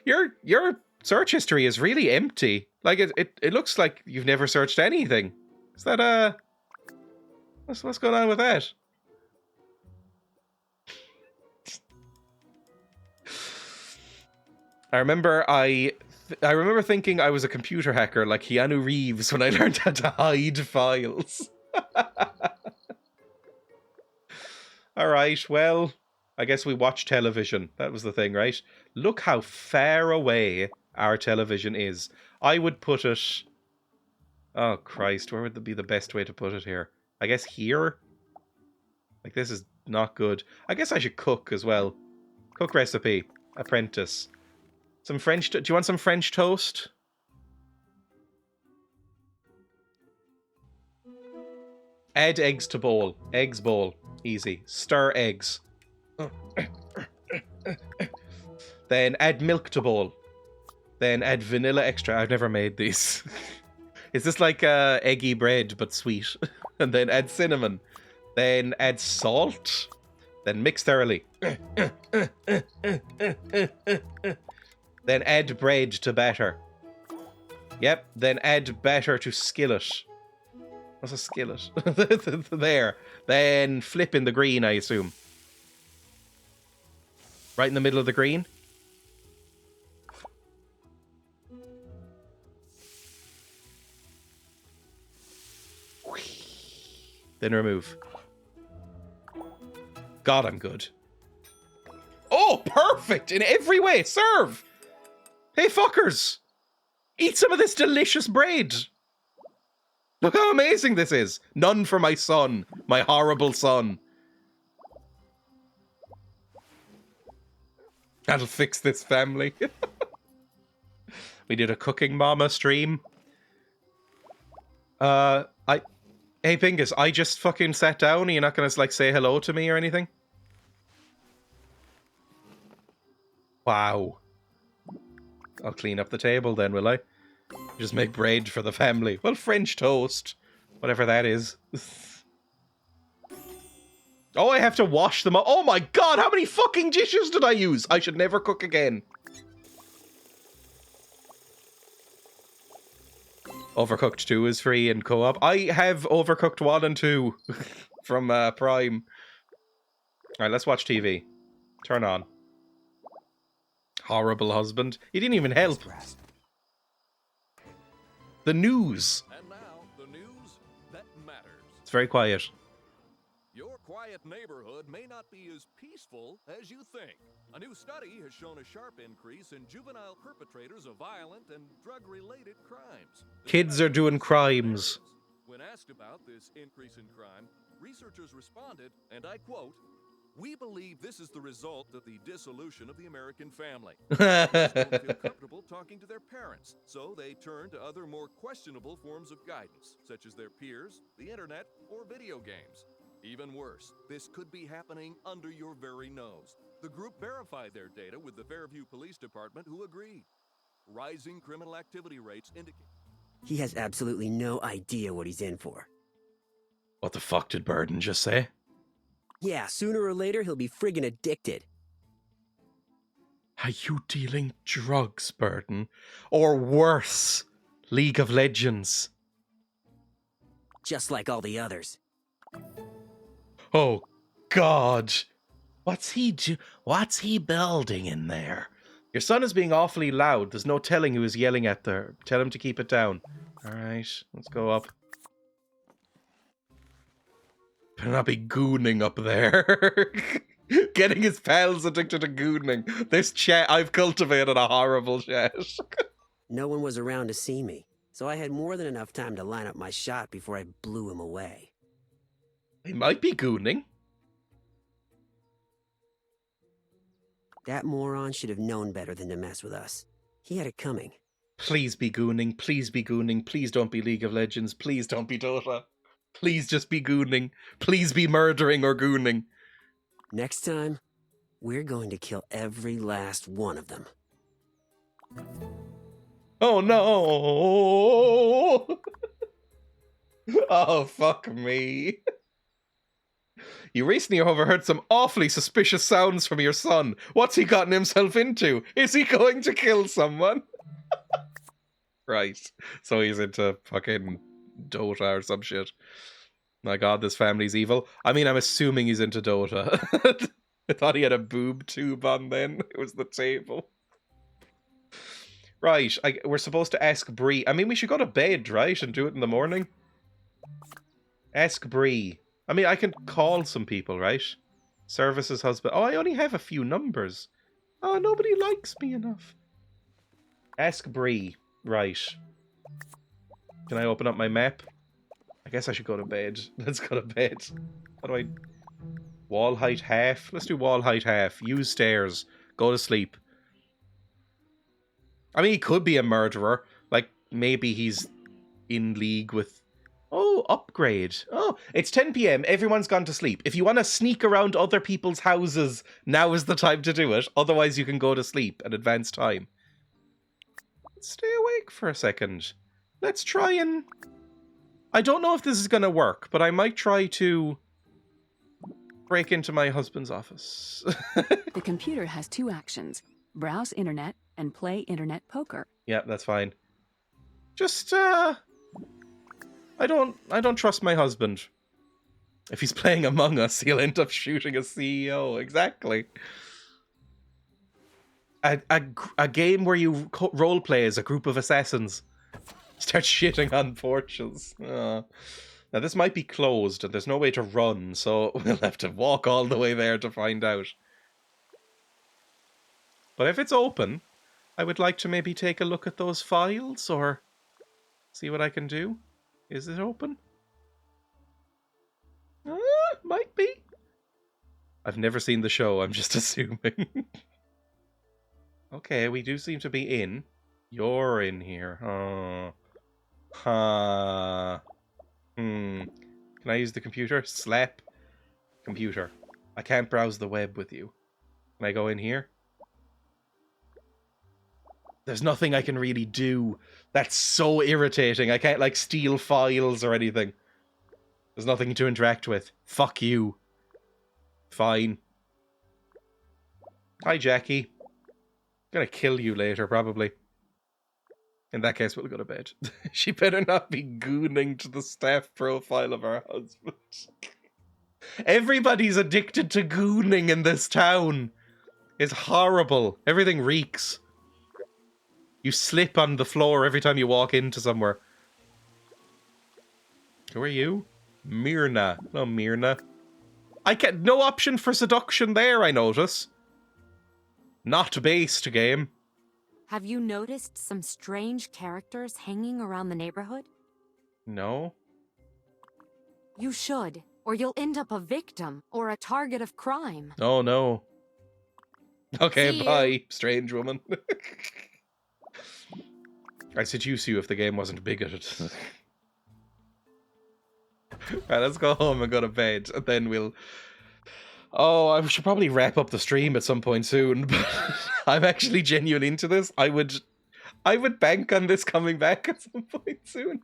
Your search history is really empty. Like it looks like you've never searched anything. Is that what's going on with that? I remember thinking I was a computer hacker like Keanu Reeves when I learned how to hide files. Alright, well, I guess we watch television. That was the thing, right? Look how far away our television is. I would put it... Oh, Christ, where would be the best way to put it here? I guess here? Like, this is not good. I guess I should cook as well. Cook recipe. Apprentice. Some French... Do you want some French toast? Add eggs to bowl. Eggs bowl. Easy. Stir eggs. Then add milk to bowl. Then add vanilla extra. I've never made these. Is this like eggy bread but sweet? And then add cinnamon. Then add salt. Then mix thoroughly. Then add bread to batter. Yep. Then add batter to skillet. What's a skillet? There. Then flip in the green, I assume. Right in the middle of the green. Then remove. God, I'm good. Oh, perfect! In every way! Serve! Hey, fuckers! Eat some of this delicious bread! Look how amazing this is! None for my son. My horrible son. That'll fix this family. We did a Cooking Mama stream. Hey, Pingus, I just fucking sat down. Are you not gonna, like, say hello to me or anything? Wow. I'll clean up the table then, will I? Just make bread for the family. Well, French toast. Whatever that is. Oh, I have to wash them up. Oh my god, how many fucking dishes did I use? I should never cook again. Overcooked 2 is free in co-op. I have Overcooked 1 and 2 from Prime. Alright, let's watch TV. Turn on. Horrible husband. He didn't even help. The news. And now, the news that matters. It's very quiet. Your quiet neighborhood may not be as peaceful as you think. A new study has shown a sharp increase in juvenile perpetrators of violent and drug-related crimes. Kids are doing crimes. When asked about this increase in crime, researchers responded, and I quote, "We believe this is the result of the dissolution of the American family. Kids don't feel comfortable talking to their parents, so they turn to other more questionable forms of guidance, such as their peers, the internet, or video games. Even worse, this could be happening under your very nose." The group verified their data with the Fairview Police Department, who agreed. Rising criminal activity rates indicate... He has absolutely no idea what he's in for. What the fuck did Burden just say? Yeah, sooner or later he'll be friggin' addicted. Are you dealing drugs, Burden? Or worse, League of Legends? Just like all the others. Oh, God. What's he building in there? Your son is being awfully loud. There's no telling who is yelling at there. Tell him to keep it down. All right, let's go up. better not be gooning up there. Getting his pals addicted to gooning. This chat, I've cultivated a horrible chat. No one was around to see me, so I had more than enough time to line up my shot before I blew him away. He might be gooning. That moron should have known better than to mess with us. He had it coming. Please be gooning. Please be gooning. Please don't be League of Legends. Please don't be Dota. Please just be gooning. Please be murdering or gooning. Next time, we're going to kill every last one of them. Oh no! Oh, fuck me. You recently overheard some awfully suspicious sounds from your son. What's he gotten himself into? Is he going to kill someone? Right. So he's into fucking Dota or some shit. My god, this family's evil. I mean, I'm assuming he's into Dota. I thought he had a boob tube on then. It was the table. Right, we're supposed to ask Bree. I mean, we should go to bed, right? And do it in the morning. Ask Bree. I mean, I can call some people, right? Services husband. Oh, I only have a few numbers. Oh, nobody likes me enough. Ask Bree. Right. Can I open up my map? I guess I should go to bed. Let's go to bed. How do I... Wall height half? Let's do wall height half. Use stairs. Go to sleep. I mean, he could be a murderer. Like, maybe he's in league with... Oh, upgrade. Oh, it's 10 p.m. Everyone's gone to sleep. If you want to sneak around other people's houses, now is the time to do it. Otherwise, you can go to sleep at advanced time. Stay awake for a second. Let's try and... I don't know if this is going to work, but I might try to break into my husband's office. The computer has 2 actions. Browse internet and play internet poker. Yeah, that's fine. Just, I don't trust my husband. If he's playing Among Us, he'll end up shooting a CEO. Exactly. A game where you roleplay as a group of assassins. Start shitting on porches. Now, this might be closed, and there's no way to run, so we'll have to walk all the way there to find out. But if it's open, I would like to maybe take a look at those files, or see what I can do. Is it open? Might be. I've never seen the show, I'm just assuming. Okay, we do seem to be in. You're in here. Oh. Can I use the computer? Slap. Computer. I can't browse the web with you. Can I go in here? There's nothing I can really do. That's so irritating. I can't, like, steal files or anything. There's nothing to interact with. Fuck you. Fine. Hi, Jackie. I'm gonna kill you later, probably. In that case, we'll go to bed. She better not be gooning to the staff profile of her husband. Everybody's addicted to gooning in this town. It's horrible. Everything reeks. You slip on the floor every time you walk into somewhere. Who are you? Myrna. No, Myrna. I can't... No option for seduction there, I notice. Not based game. Have you noticed some strange characters hanging around the neighborhood? No. You should, or you'll end up a victim or a target of crime. Oh, no. Okay, See bye, you. strange woman. I'd seduce you if the game wasn't bigoted. Right, let's go home and go to bed, and then we'll... Oh, I should probably wrap up the stream at some point soon, but I'm actually genuine into this. I would bank on this coming back at some point soon.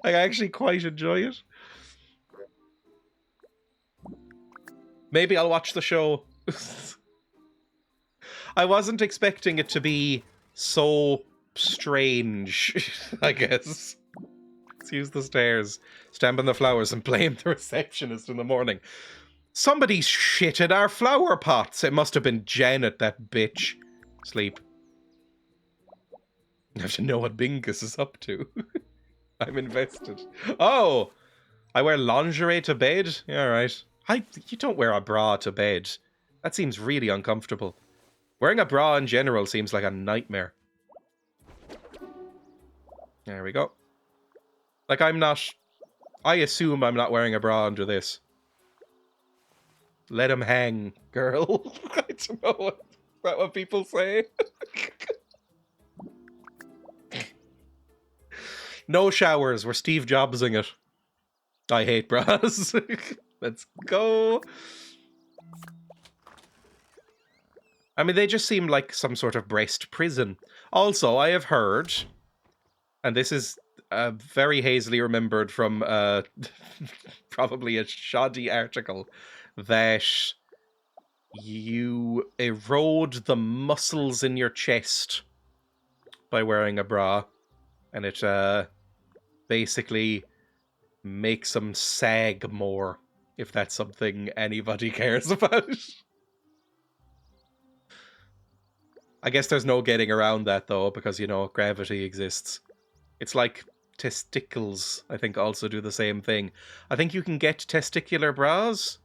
I actually quite enjoy it. Maybe I'll watch the show. I wasn't expecting it to be so strange, I guess. Let's use the stairs, stamp on the flowers, and blame the receptionist in the morning. Somebody shit in our flower pots. It must have been Janet, that bitch. Sleep. I have to know what Bingus is up to. I'm invested. Oh! I wear lingerie to bed? Yeah, right. You don't wear a bra to bed. That seems really uncomfortable. Wearing a bra in general seems like a nightmare. There we go. Like, I assume I'm not wearing a bra under this. Let him hang, girl. I don't know. Is that what people say? No showers. We're Steve Jobsing it. I hate bras. Let's go. I mean, they just seem like some sort of breast prison. Also, I have heard, and this is very hazily remembered from probably a shoddy article, that you erode the muscles in your chest by wearing a bra, and it basically makes them sag more, if that's something anybody cares about. I guess there's no getting around that, though, because, you know, gravity exists. It's like testicles, I think, also do the same thing. I think you can get testicular bras.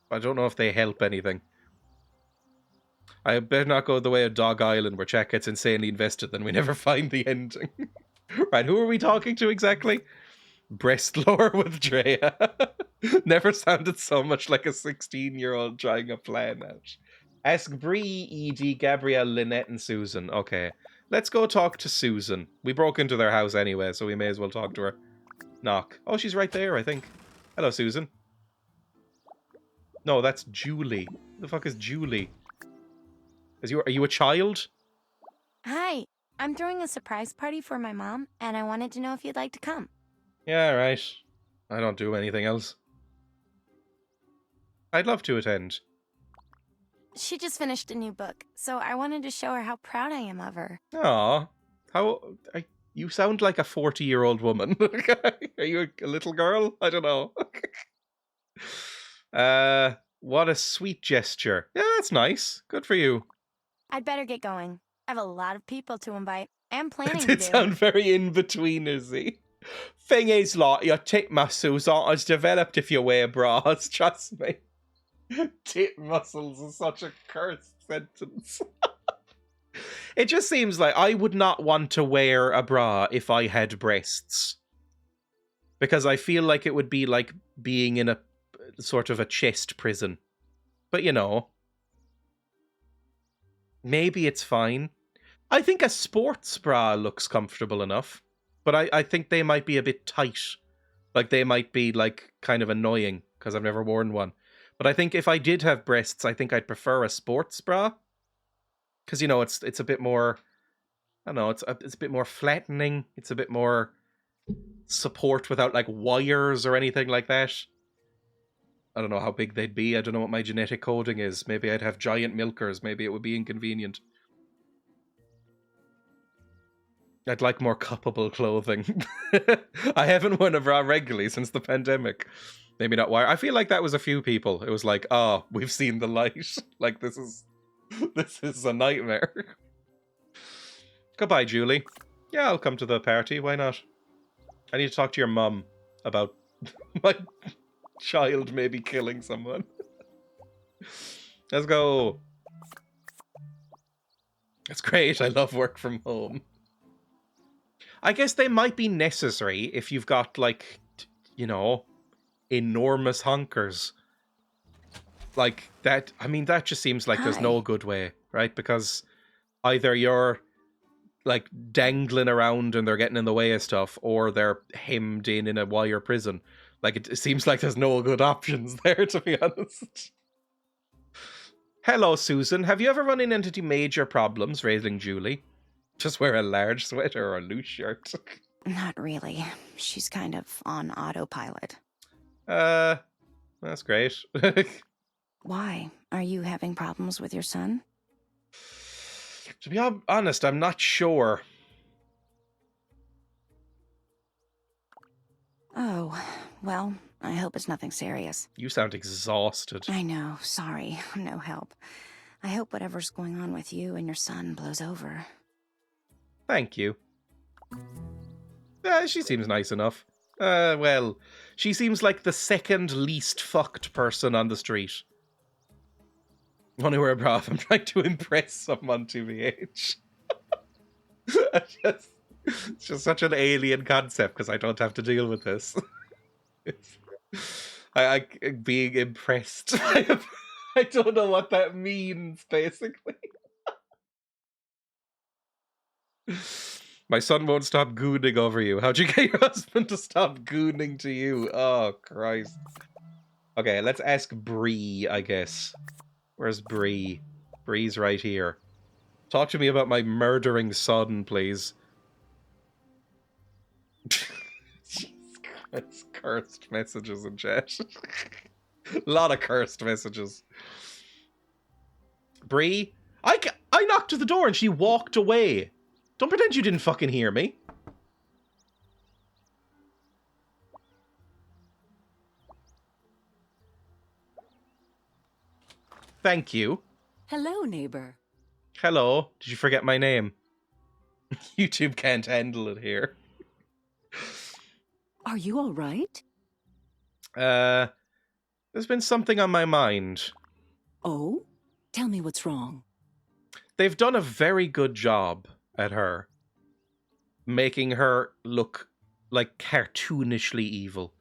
I don't know if they help anything. I better not go the way of Dog Island, where chat gets insanely invested, then we never find the ending. Right, who are we talking to exactly? Breast lore with Dreya. Never sounded so much like a 16-year-old trying a plan out. Ask Bree, Edie, Gabrielle, Lynette, and Susan. Okay, let's go talk to Susan. We broke into their house anyway, so we may as well talk to her. Knock. Oh, she's right there, I think. Hello, Susan. No, that's Julie. The fuck is Julie? Are you a child? Hi, I'm throwing a surprise party for my mom, and I wanted to know if you'd like to come. Yeah, right. I don't do anything else. I'd love to attend. She just finished a new book, so I wanted to show her how proud I am of her. Aw. You sound like a 40-year-old woman. Are you a little girl? I don't know. What a sweet gesture. Yeah, that's nice. Good for you. I'd better get going. I have a lot of people to invite, and planning to It do. sound very in-betweenersy. Thing is, like, your tit muscles aren't as developed if you wear bras, trust me. Tit muscles is such a cursed sentence. It just seems like I would not want to wear a bra if I had breasts. Because I feel like it would be like being in a sort of a chest prison. But you know, maybe it's fine. I think a sports bra looks comfortable enough. But I think they might be a bit tight. Like they might be like kind of annoying because I've never worn one. But I think if I did have breasts, I think I'd prefer a sports bra. Because, you know, it's a bit more, I don't know, it's a bit more flattening. It's a bit more support without, like, wires or anything like that. I don't know how big they'd be. I don't know what my genetic coding is. Maybe I'd have giant milkers. Maybe it would be inconvenient. I'd like more cuppable clothing. I haven't worn a bra regularly since the pandemic. Maybe not wire. I feel like that was a few people. It was like, oh, we've seen the light. Like, this is a nightmare. Goodbye, Julie. Yeah, I'll come to the party. Why not? I need to talk to your mum about my child maybe killing someone. Let's go. That's great. I love work from home. I guess they might be necessary if you've got, like, you know, enormous honkers. Like, that, I mean, that just seems like there's no good way, right? Because either you're, like, dangling around and they're getting in the way of stuff, or they're hemmed in a wire prison. Like, it seems like there's no good options there, to be honest. Hello, Susan. Have you ever run into any major problems raising Julie? Just wear a large sweater or a loose shirt. Not really. She's kind of on autopilot. That's great. Why? Are you having problems with your son? To be honest, I'm not sure. Oh, well, I hope it's nothing serious. You sound exhausted. I know, sorry, I'm no help. I hope whatever's going on with you and your son blows over. Thank you. She seems nice enough. Well, She seems like the second least fucked person on the street. Want to wear a bra if I'm trying to impress someone, TBH. It's just such an alien concept because I don't have to deal with this. I being impressed. I don't know what that means, basically. My son won't stop gooning over you. How'd you get your husband to stop gooning to you? Oh, Christ. Okay, let's ask Bree, I guess. Where's Bree? Bree's right here. Talk to me about my murdering son, please. Jesus Christ, cursed messages in chat. A lot of cursed messages. Bree, I knocked at the door and she walked away. Don't pretend you didn't fucking hear me. Thank you. Hello, neighbor. Hello. Did you forget my name? YouTube can't handle it here. Are you all right? There's been something on my mind. Oh? Tell me what's wrong. They've done a very good job at her, making her look like cartoonishly evil.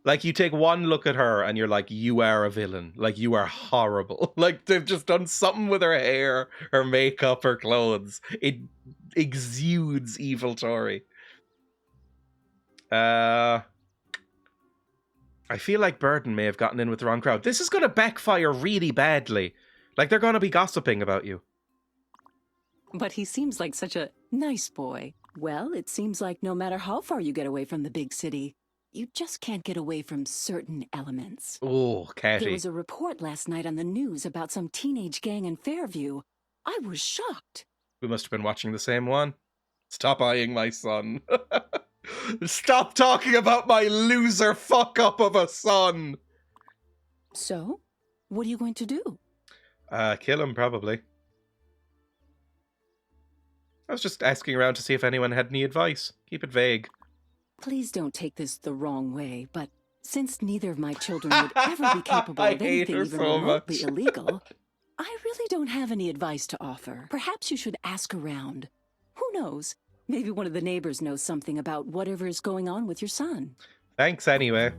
Like, you take one look at her and you're like, you are a villain. Like, you are horrible. Like, they've just done something with her hair, her makeup, her clothes. It exudes evil Tory. I feel like Burden may have gotten in with the wrong crowd. This is going to backfire really badly. Like, they're going to be gossiping about you. But he seems like such a nice boy. Well, it seems like no matter how far you get away from the big city, you just can't get away from certain elements. Oh, Catty. There was a report last night on the news about some teenage gang in Fairview. I was shocked. We must have been watching the same one. Stop eyeing my son. Stop talking about my loser fuck-up of a son. So, what are you going to do? Kill him, probably. I was just asking around to see if anyone had any advice. Keep it vague. Please don't take this the wrong way, but since neither of my children would ever be capable of anything even remotely illegal, I really don't have any advice to offer. Perhaps you should ask around. Who knows? Maybe one of the neighbors knows something about whatever is going on with your son. Thanks anyway.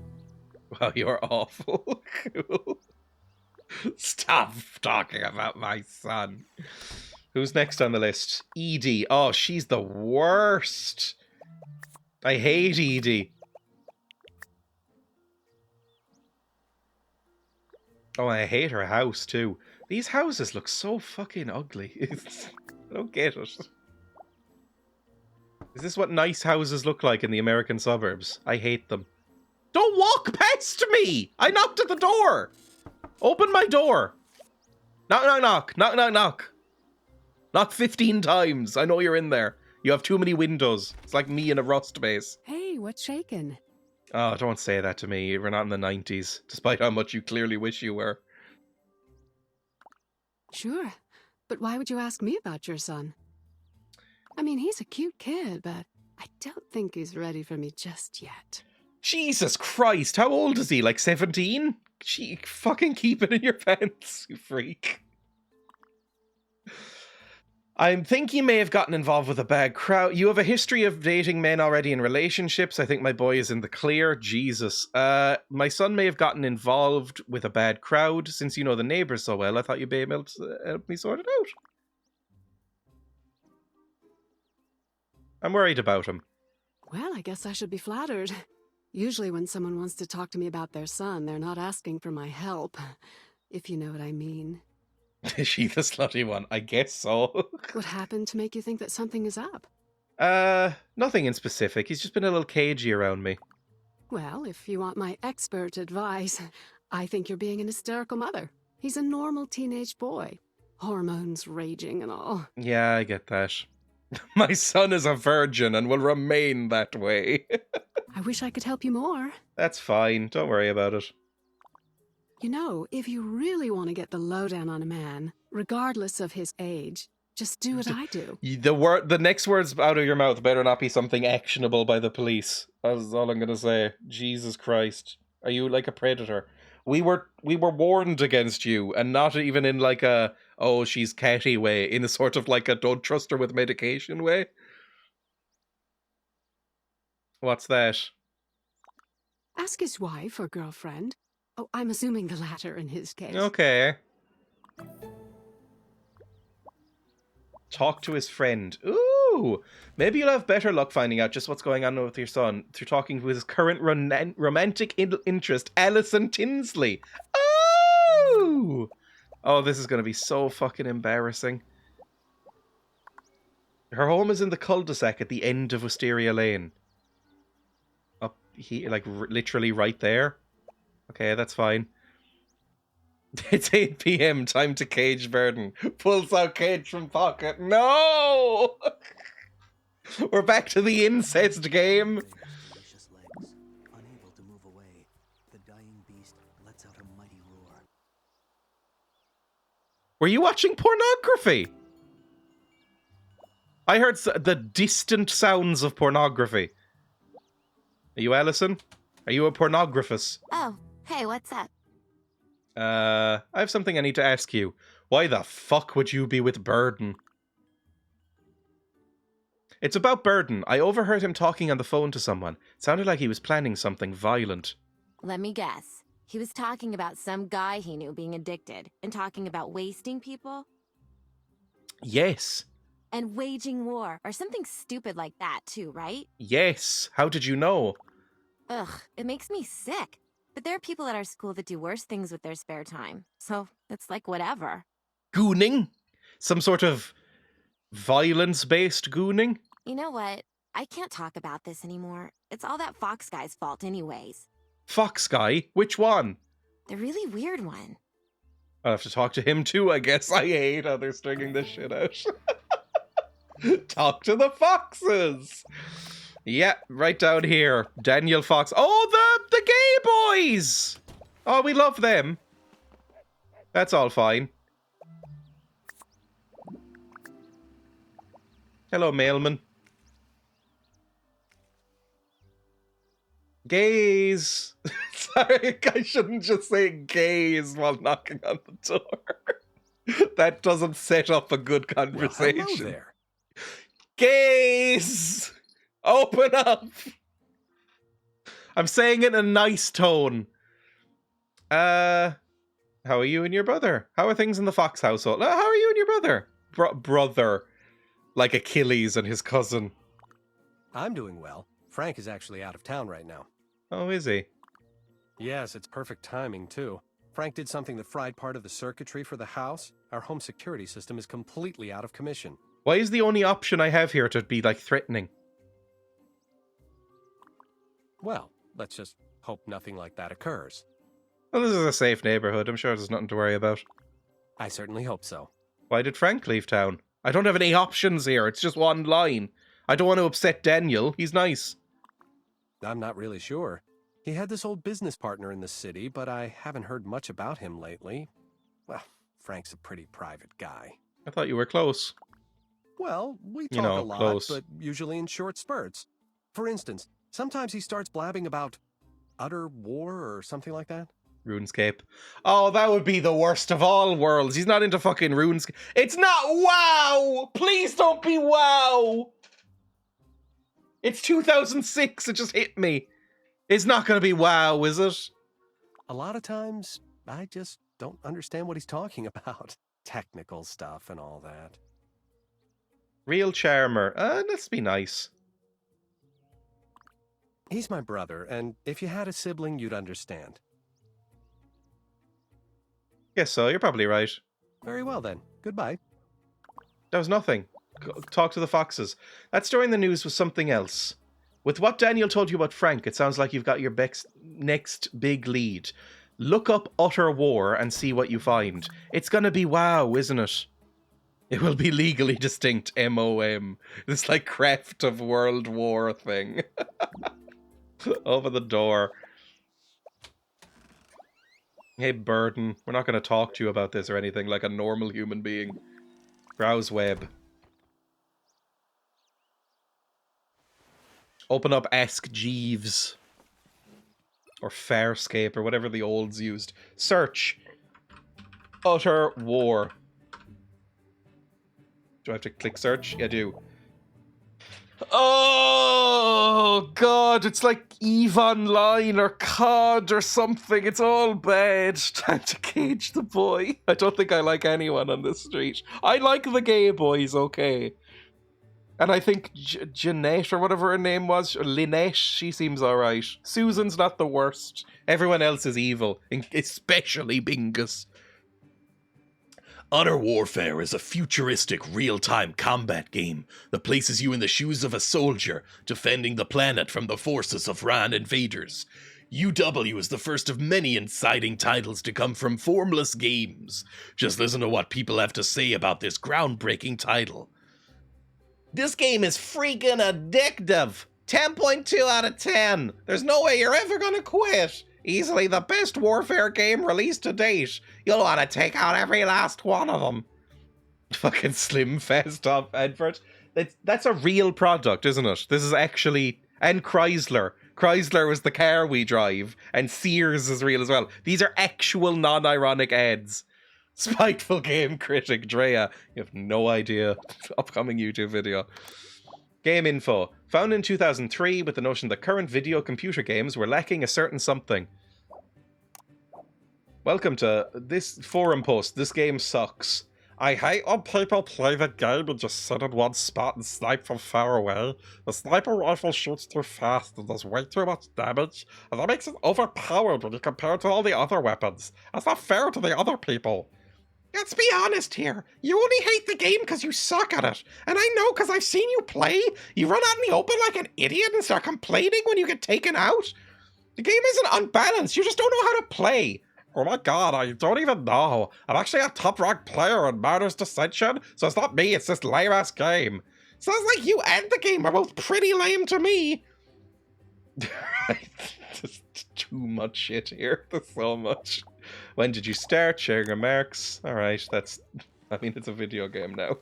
Well, you're awful. Stop talking about my son. Who's next on the list? Edie. Oh, she's the worst. I hate Edie. Oh, I hate her house too. These houses look so fucking ugly. I don't get it. Is this what nice houses look like in the American suburbs? I hate them. Don't walk past me! I knocked at the door! Open my door! Knock, knock, knock. Knock, knock, knock. Knock 15 times. I know you're in there. You have too many windows. It's like me in a rust base. Hey, what's shaking? Oh, don't say that to me. We're not in the 90s, despite how much you clearly wish you were. Sure, but why would you ask me about your son? I mean, he's a cute kid, but I don't think he's ready for me just yet. Jesus Christ, how old is he? Like 17? Fucking keep it in your pants, you freak. I think you may have gotten involved with a bad crowd. You have a history of dating men already in relationships. I think my boy is in the clear. Jesus. My son may have gotten involved with a bad crowd. Since you know the neighbors so well, I thought you'd be able to help me sort it out. I'm worried about him. Well, I guess I should be flattered. Usually when someone wants to talk to me about their son, they're not asking for my help, if you know what I mean. Is she the slutty one? I guess so. What happened to make you think that something is up? Nothing in specific. He's just been a little cagey around me. Well, if you want my expert advice, I think you're being an hysterical mother. He's a normal teenage boy. Hormones raging and all. Yeah, I get that. My son is a virgin and will remain that way. I wish I could help you more. That's fine. Don't worry about it. You know, if you really want to get the lowdown on a man, regardless of his age, Just do what I do. The next words out of your mouth better not be something actionable by the police. That's all I'm gonna say. Jesus Christ. Are you like a predator? We were warned against you, and not even in like a, oh, she's catty way, in a sort of like a don't trust her with medication way. What's that? Ask his wife or girlfriend. Oh, I'm assuming the latter in his case. Okay. Talk to his friend. Ooh! Maybe you'll have better luck finding out just what's going on with your son through talking to his current romantic interest, Alison Tinsley. Oh! Oh, this is going to be so fucking embarrassing. Her home is in the cul-de-sac at the end of Wisteria Lane. Up here, like literally right there. Okay, that's fine. It's 8 p.m. Time to cage Burden. Pulls out cage from pocket. No! We're back to the incest game. Unable to move away, the dying beast lets out a mighty roar. Were you watching pornography? I heard the distant sounds of pornography. Are you Alison? Are you a pornographist? Oh, hey, what's up? I have something I need to ask you. Why the fuck would you be with Burden? It's about Burden. I overheard him talking on the phone to someone. It sounded like he was planning something violent. Let me guess. He was talking about some guy he knew being addicted and talking about wasting people Yes. and waging war or something stupid like that too, right? Yes. How did you know? Ugh, it makes me sick. But there are people at our school that do worse things with their spare time. So it's like whatever. Gooning? Some sort of violence-based gooning? You know what? I can't talk about this anymore. It's all that Fox guy's fault anyways. Fox guy? Which one? The really weird one. I'll have to talk to him too, I guess. I hate how they're stringing this shit out. Talk to the foxes! Yeah, right down here. Daniel Fox. Oh, the gay boys! Oh, we love them. That's all fine. Hello, mailman. Gays. Sorry, I shouldn't just say gays while knocking on the door. That doesn't set up a good conversation. Well, hello there. Gays! Open up! I'm saying it in a nice tone. How are you and your brother? How are things in the Fox household? How are you and your brother? Brother. Like Achilles and his cousin. I'm doing well. Frank is actually out of town right now. Oh, is he? Yes, it's perfect timing, too. Frank did something that fried part of the circuitry for the house. Our home security system is completely out of commission. Why is the only option I have here to be, like, threatening? Well, let's just hope nothing like that occurs. Well, this is a safe neighborhood. I'm sure there's nothing to worry about. I certainly hope so. Why did Frank leave town? I don't have any options here. It's just one line. I don't want to upset Daniel. He's nice. I'm not really sure. He had this old business partner in the city, but I haven't heard much about him lately. Well, Frank's a pretty private guy. I thought you were close. Well, we talk a lot, close. but usually in short spurts. For instance, sometimes he starts blabbing about utter war or something like that. RuneScape. Oh, that would be the worst of all worlds. He's not into fucking RuneScape. It's not WoW! Please don't be WoW! It's 2006. It just hit me. It's not going to be WoW, is it? A lot of times, I just don't understand what he's talking about. Technical stuff and all that. Real charmer. Let's be nice. He's my brother, and if you had a sibling, you'd understand. Guess so. You're probably right. Very well, then. Goodbye. That was nothing. Talk to the foxes. That story in the news was something else. With what Daniel told you about Frank, it sounds like you've got your next big lead. Look up utter war and see what you find. It's gonna be WoW, isn't it? It will be legally distinct, MOM. This like Craft of World War thing. Over the door. Hey, Burden. We're not going to talk to you about this or anything like a normal human being. Browse web. Open up Ask Jeeves. Or Farscape, or whatever the olds used. Search. Utter war. Do I have to click search? Yeah, I do. Oh, God, it's like EVE Online or COD or something. It's all bad. Time to cage the boy. I don't think I like anyone on this street. I like the gay boys, okay. And I think Jeanette, or whatever her name was, or Lynette, she seems alright. Susan's not the worst. Everyone else is evil, especially Bingus. Utter Warfare is a futuristic real-time combat game that places you in the shoes of a soldier defending the planet from the forces of Ran invaders. UW is the first of many inciting titles to come from Formless Games. Just listen to what people have to say about this groundbreaking title. This game is freaking addictive. 10.2 out of 10. There's no way you're ever gonna quit. Easily the best Warfare game released to date. You'll want to take out every last one of them. Fucking Slim Fast top advert. That's a real product, isn't it? This is actually... And Chrysler. Chrysler was the car we drive. And Sears is real as well. These are actual non-ironic ads. Spiteful game critic Dreya. You have no idea. Upcoming YouTube video. Game info. Found in 2003 with the notion that current video computer games were lacking a certain something. Welcome to this forum post. This game sucks. I hate when people play the game and just sit in one spot and snipe from far away. The sniper rifle shoots too fast and does way too much damage, and that makes it overpowered when you compare it to all the other weapons. That's not fair to the other people. Let's be honest here. You only hate the game because you suck at it. And I know because I've seen you play. You run out in the open like an idiot and start complaining when you get taken out. The game isn't unbalanced. You just don't know how to play. Oh my god, I don't even know. I'm actually a top-ranked player in Murder's Dissension, so it's not me, it's this lame-ass game. Sounds like you and the game are both pretty lame to me. Just too much shit here. There's so much. When did you start? Sharing remarks. Alright, that's... I mean, it's a video game now.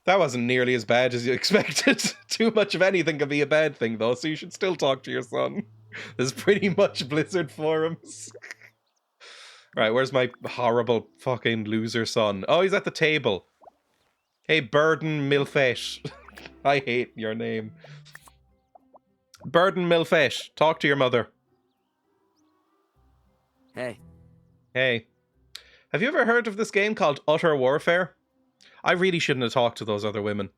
That wasn't nearly as bad as you expected. Too much of anything can be a bad thing, though, so you should still talk to your son. There's pretty much Blizzard forums. Right, where's my horrible fucking loser son? Oh, he's at the table. Hey, Burden Milfesh. I hate your name. Burden Milfesh, talk to your mother. Hey. Hey. Have you ever heard of this game called Utter Warfare? I really shouldn't have talked to those other women.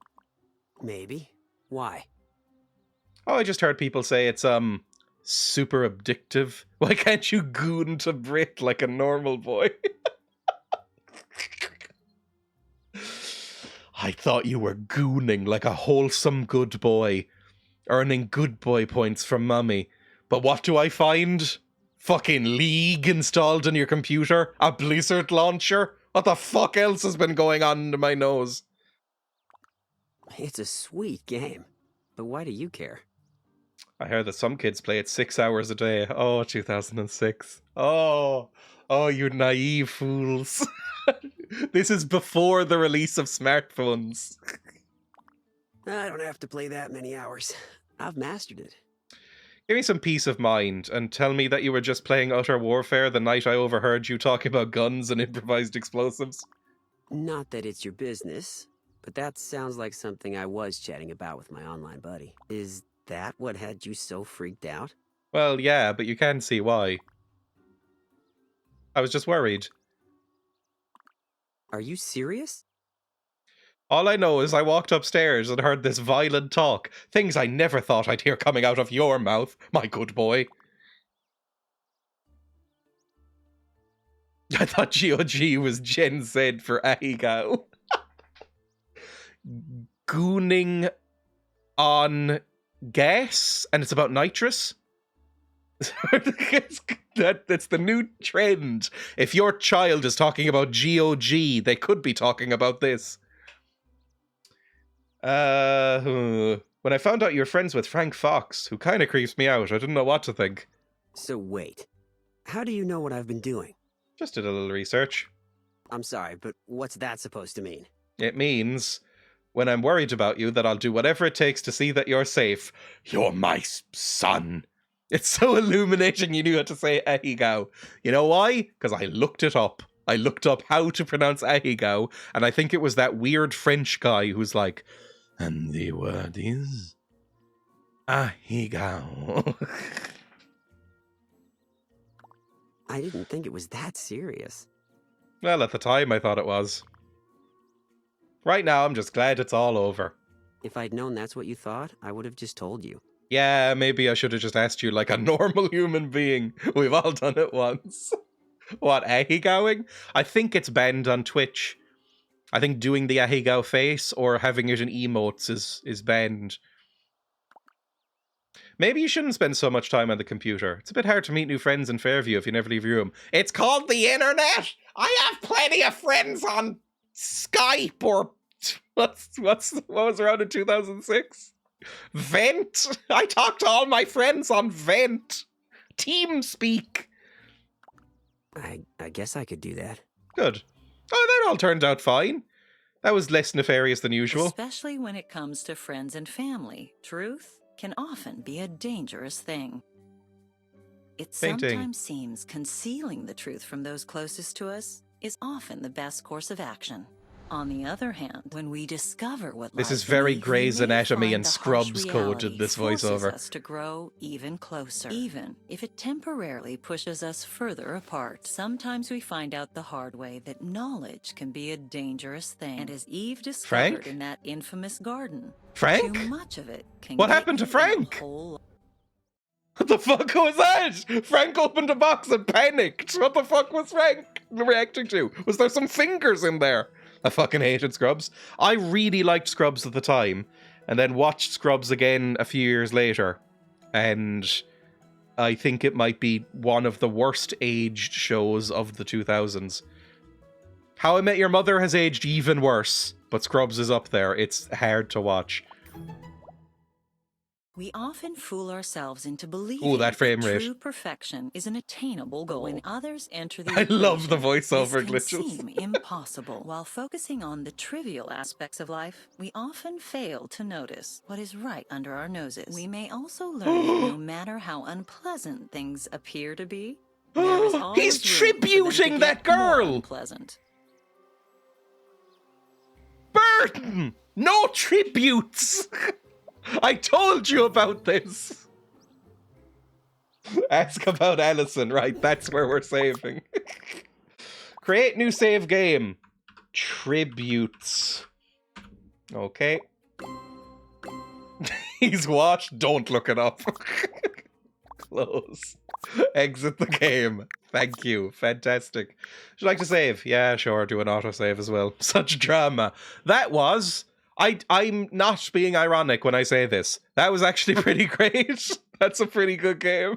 Maybe. Why? Oh, I just heard people say it's, super addictive. Why can't you goon to Brit like a normal boy? I thought you were gooning like a wholesome good boy, earning good boy points from mummy. But what do I find? Fucking League installed on your computer? A Blizzard launcher? What the fuck else has been going on under my nose? It's a sweet game, but why do you care? I heard that some kids play it 6 hours a day. Oh, 2006. Oh, you naive fools. This is before the release of smartphones. I don't have to play that many hours. I've mastered it. Give me some peace of mind and tell me that you were just playing Utter Warfare the night I overheard you talking about guns and improvised explosives. Not that it's your business, but that sounds like something I was chatting about with my online buddy. Is that what had you so freaked out? Well, yeah, but you can see why. I was just worried. Are you serious? All I know is I walked upstairs and heard this violent talk. Things I never thought I'd hear coming out of your mouth, my good boy. I thought GOG was Gen Z for Ahigao. Gooning on gas, and it's about nitrous. That's the new trend. If your child is talking about GOG, they could be talking about this. When I found out you were friends with Frank Fox, who kind of creeps me out, I didn't know what to think. So wait, how do you know what I've been doing? Just did a little research. I'm sorry, but what's that supposed to mean? It means when I'm worried about you that I'll do whatever it takes to see that you're safe. You're my son. It's so illuminating you knew how to say ahigao. You know why? Because I looked it up. I looked up how to pronounce ahigao, and I think it was that weird French guy who's like, and the word is ahigao. I didn't think it was that serious. Well, at the time I thought it was. Right now I'm just glad it's all over. If I'd known that's what you thought, I would have just told you. Yeah, maybe I should have just asked you like a normal human being. We've all done it once. What, ahigawing? I think it's banned on Twitch. I think doing the ahigao face or having it in emotes is banned. Maybe you shouldn't spend so much time on the computer. It's a bit hard to meet new friends in Fairview if you never leave your room. It's called the internet! I have plenty of friends on Skype or... What was around in 2006? Vent! I talk to all my friends on Vent. TeamSpeak. I guess I could do that. Good. Oh, that all turned out fine. That was less nefarious than usual. Especially when it comes to friends and family. Truth can often be a dangerous thing. It sometimes seems concealing the truth from those closest to us is often the best course of action. On the other hand, when we discover what this lies is very beneath, Grey's we may Anatomy find and the Scrubs harsh coded this reality forces voiceover. us to grow even closer, even if it temporarily pushes us further apart. Sometimes we find out the hard way that knowledge can be a dangerous thing, and as Eve discovered Frank? in that infamous garden, Frank? too much of it can What get happened to you in a Frank? hole. What the fuck was that? Frank opened a box and panicked. What the fuck was Frank reacting to? Was there some fingers in there? I fucking hated Scrubs. I really liked Scrubs at the time, and then watched Scrubs again a few years later, and I think it might be one of the worst aged shows of the 2000s. How I Met Your Mother has aged even worse, but Scrubs is up there. It's hard to watch. We often fool ourselves into believing that frame that rate. true perfection is an attainable goal. When others enter the I love the equation, voiceover this can glitches. seem impossible. While focusing on the trivial aspects of life, we often fail to notice what is right under our noses. We may also learn that no matter how unpleasant things appear to be, there is always He's room for them to tributing that get more girl! unpleasant. Burton! No tributes! I told you about this! Ask about Allison, right? That's where we're saving. Create new save game. Tributes. Okay. He's watched. Don't look it up. Close. Exit the game. Thank you. Fantastic. Would you like to save? Yeah, sure. Do an autosave as well. Such drama. That was... I'm not being ironic when I say this. That was actually pretty great. That's a pretty good game.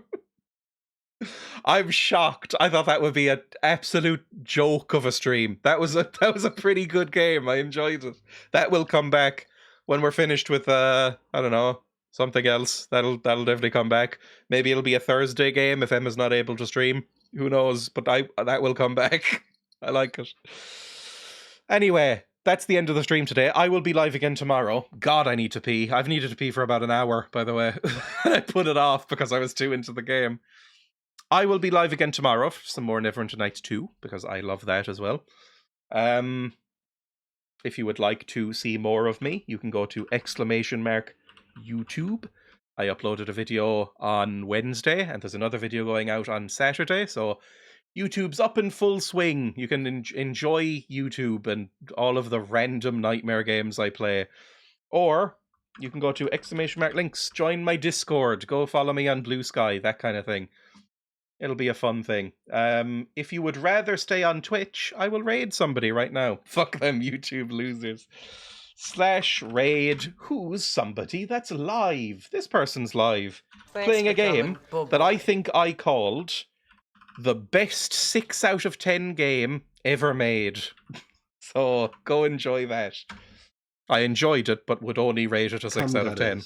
I'm shocked. I thought that would be an absolute joke of a stream. That was a pretty good game. I enjoyed it. That will come back when we're finished with I don't know, something else. That'll definitely come back. Maybe it'll be a Thursday game if Emma's not able to stream. Who knows? But that will come back. I like it. Anyway, that's the end of the stream today. I will be live again tomorrow. God, I need to pee. I've needed to pee for about an hour, by the way. I put it off because I was too into the game. I will be live again tomorrow for some more Neverwinter Nights 2, because I love that as well. If you would like to see more of me, you can go to !YouTube. I uploaded a video on Wednesday, and there's another video going out on Saturday, so YouTube's up in full swing. You can enjoy YouTube and all of the random nightmare games I play. Or you can go to !links, join my Discord, go follow me on Blue Sky, that kind of thing. It'll be a fun thing. If you would rather stay on Twitch, I will raid somebody right now. Fuck them YouTube losers. /raid who's somebody that's live. This person's live. Thanks Playing a for coming, game Bubba. that I think I called the best 6 out of 10 game ever made. So go enjoy that. I enjoyed it, but would only rate it a 6 out of 10.